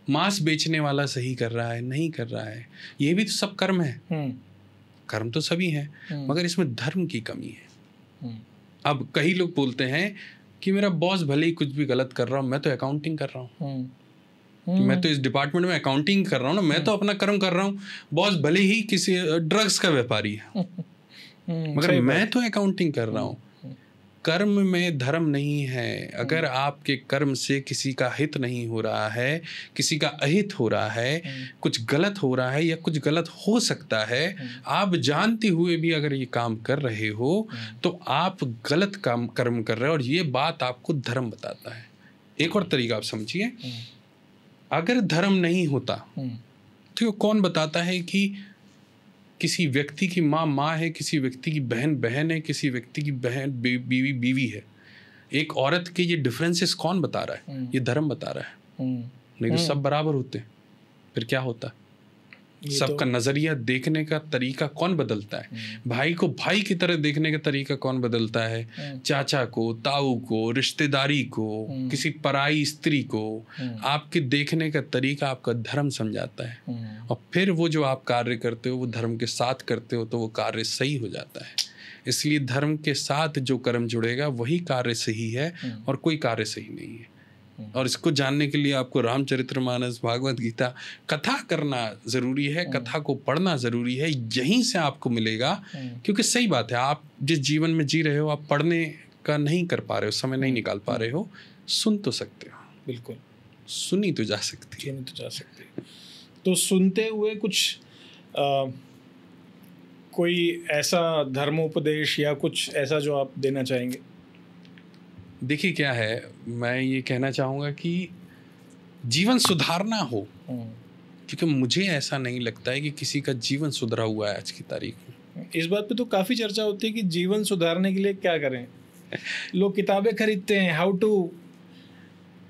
मांस बेचने वाला सही कर रहा है? नहीं कर रहा है। ये भी तो सब कर्म है। कर्म तो सभी हैं, मगर इसमें धर्म की कमी है। अब कई लोग बोलते हैं कि मेरा बॉस भले ही कुछ भी गलत कर रहा हूँ, मैं तो अकाउंटिंग कर रहा हूँ, मैं तो इस डिपार्टमेंट में अकाउंटिंग कर रहा हूँ ना, मैं तो अपना कर्म कर रहा हूँ। बॉस भले ही किसी ड्रग्स का व्यापारी है, मगर मैं तो अकाउंटिंग कर रहा हूँ। कर्म में धर्म नहीं है। अगर आपके कर्म से किसी का हित नहीं हो रहा है, किसी का अहित हो रहा है, कुछ गलत हो रहा है या कुछ गलत हो सकता है, आप जानते हुए भी अगर ये काम कर रहे हो तो आप गलत काम कर्म कर रहे हो, और ये बात आपको धर्म बताता है। एक और तरीका आप समझिए, अगर धर्म नहीं होता तो कौन बताता है कि किसी व्यक्ति की माँ है, किसी व्यक्ति की बहन है, किसी व्यक्ति की बहन बीवी है। एक औरत के ये डिफरेंसेस कौन बता रहा है? ये धर्म बता रहा है। नहीं तो सब बराबर होते, फिर क्या होता? सबका नजरिया देखने का तरीका कौन बदलता है? भाई को भाई की तरह देखने का तरीका कौन बदलता है? चाचा को, ताऊ को, रिश्तेदारी को, किसी पराई स्त्री को आपके देखने का तरीका आपका धर्म समझाता है। और फिर वो जो आप कार्य करते हो वो धर्म के साथ करते हो तो वो कार्य सही हो जाता है। इसलिए धर्म के साथ जो कर्म जुड़ेगा वही कार्य सही है, और कोई कार्य सही नहीं है। और इसको जानने के लिए आपको रामचरितमानस, भागवत गीता, कथा करना ज़रूरी है, कथा को पढ़ना ज़रूरी है। यहीं से आपको मिलेगा, क्योंकि सही बात है, आप जिस जीवन में जी रहे हो आप पढ़ने का नहीं कर पा रहे हो, समय नहीं निकाल पा रहे हो, सुन तो सकते हो। बिल्कुल, सुनी तो जा सकती है। सुनी तो जा सकती है। तो सुनते हुए कुछ कोई ऐसा धर्मोपदेश या कुछ ऐसा जो आप देना चाहेंगे? देखिए क्या है, मैं ये कहना चाहूँगा कि जीवन सुधारना हो, क्योंकि मुझे ऐसा नहीं लगता है कि किसी का जीवन सुधरा हुआ है आज की तारीख में। इस बात पे तो काफ़ी चर्चा होती है कि जीवन सुधारने के लिए क्या करें। लोग किताबें खरीदते हैं, how to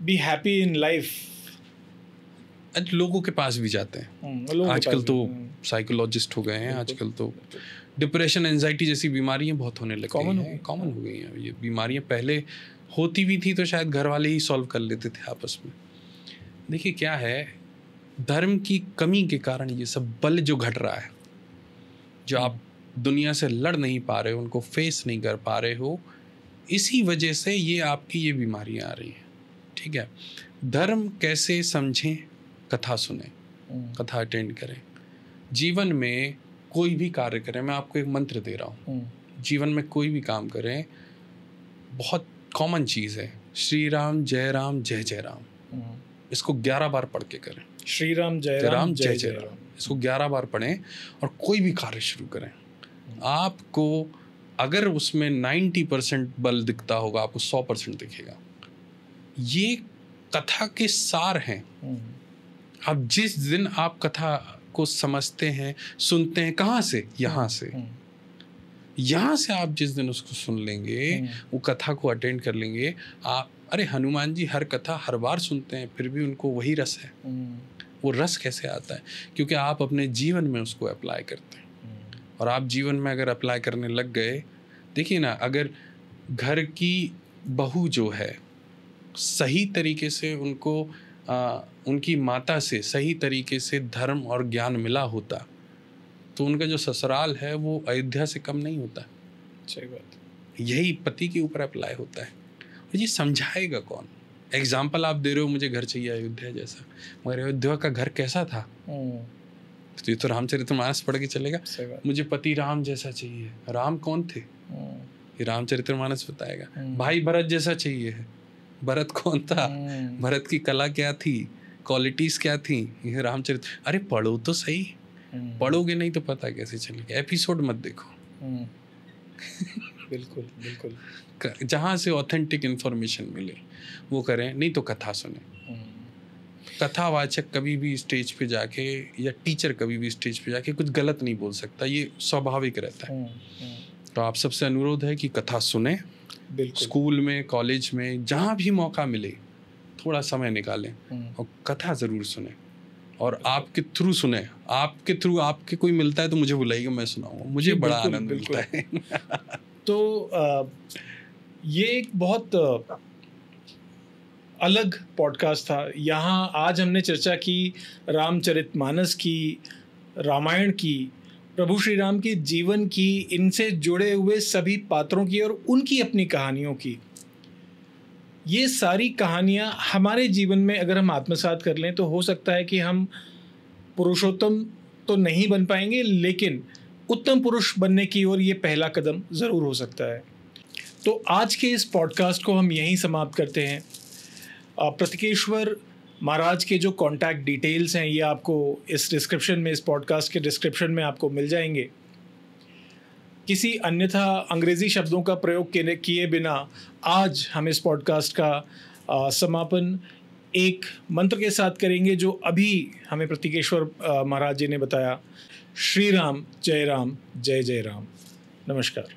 be happy in life, लोगों के पास भी जाते हैं। आजकल तो साइकोलॉजिस्ट हो गए हैं, आजकल तो डिप्रेशन, एंजाइटी जैसी बीमारियां बहुत होने लगी हैं, कॉमन हो गई हैं। ये बीमारियां पहले होती भी थी तो शायद घर वाले ही सॉल्व कर लेते थे आपस में। देखिए क्या है, धर्म की कमी के कारण ये सब बल जो घट रहा है, जो आप दुनिया से लड़ नहीं पा रहे हो, उनको फेस नहीं कर पा रहे हो, इसी वजह से ये आपकी ये बीमारियां आ रही हैं। ठीक है, धर्म कैसे समझें? कथा सुने, कथा अटेंड करें। जीवन में कोई भी कार्य करें, मैं आपको एक मंत्र दे रहा हूँ, जीवन में कोई भी काम करें, बहुत कॉमन चीज़ है, श्री राम जय राम। इसको 11 बार पढ़ के करें। श्री राम जय राम, इसको 11 बार पढ़ें और कोई भी कार्य शुरू करें। आपको अगर उसमें 90% बल दिखता होगा, आपको 100% दिखेगा। ये कथा के सार हैं। अब जिस दिन आप कथा को समझते हैं, सुनते हैं, कहाँ से? यहाँ से। यहाँ से आप जिस दिन उसको सुन लेंगे, वो कथा को अटेंड कर लेंगे, आप, अरे हनुमान जी हर कथा हर बार सुनते हैं फिर भी उनको वही रस है। वो रस कैसे आता है? क्योंकि आप अपने जीवन में उसको अप्लाई करते हैं। और आप जीवन में अगर अप्लाई करने लग गए, देखिए ना, अगर घर की बहू जो है सही तरीके से उनको उनकी माता से सही तरीके से धर्म और ज्ञान मिला होता तो उनका जो ससुराल है वो अयोध्या से कम नहीं होता। सही बात। यही पति के ऊपर अप्लाई होता है। और ये समझाएगा कौन? एग्जाम्पल आप दे रहे हो, मुझे घर चाहिए अयोध्या जैसा, मगर अयोध्या का घर कैसा था? तो ये तो रामचरितमानस पढ़ के चलेगा। मुझे पति राम जैसा चाहिए। राम कौन थे? ये रामचरितमानस बताएगा। भाई भरत जैसा चाहिए है। भरत कौन था? भरत की कला क्या थी, क्वालिटीज क्या थी? ये रामचरित। अरे पढ़ो तो सही, पढ़ोगे नहीं तो पता कैसे चलेगा? एपिसोड मत देखो। बिल्कुल बिल्कुल। जहाँ से ऑथेंटिक इन्फॉर्मेशन मिले वो करें, नहीं तो कथा सुने। कथावाचक कभी भी स्टेज पे जाके या टीचर कभी भी स्टेज पे जाके कुछ गलत नहीं बोल सकता, ये स्वाभाविक रहता है। तो आप सबसे अनुरोध है कि कथा सुने, स्कूल में, कॉलेज में, जहाँ भी मौका मिले थोड़ा समय निकालें और कथा ज़रूर सुने, और आपके थ्रू सुने। आपके थ्रू आपके कोई मिलता है तो मुझे बुलाइएगा, मैं सुनाऊंगा, मुझे बड़ा आनंद मिलता है। तो ये एक बहुत अलग पॉडकास्ट था। यहाँ आज हमने चर्चा की रामचरितमानस की, रामायण की, प्रभु श्री राम के जीवन की, इनसे जुड़े हुए सभी पात्रों की और उनकी अपनी कहानियों की। ये सारी कहानियाँ हमारे जीवन में अगर हम आत्मसात कर लें तो हो सकता है कि हम पुरुषोत्तम तो नहीं बन पाएंगे, लेकिन उत्तम पुरुष बनने की ओर ये पहला कदम ज़रूर हो सकता है। तो आज के इस पॉडकास्ट को हम यहीं समाप्त करते हैं। प्रतीकेश्वर महाराज के जो कॉन्टैक्ट डिटेल्स हैं ये आपको इस डिस्क्रिप्शन में, इस पॉडकास्ट के डिस्क्रिप्शन में आपको मिल जाएंगे। किसी अन्यथा अंग्रेज़ी शब्दों का प्रयोग किए बिना आज हम इस पॉडकास्ट का समापन एक मंत्र के साथ करेंगे जो अभी हमें प्रतीकेश्वर महाराज जी ने बताया। श्री राम, जय जय राम। नमस्कार।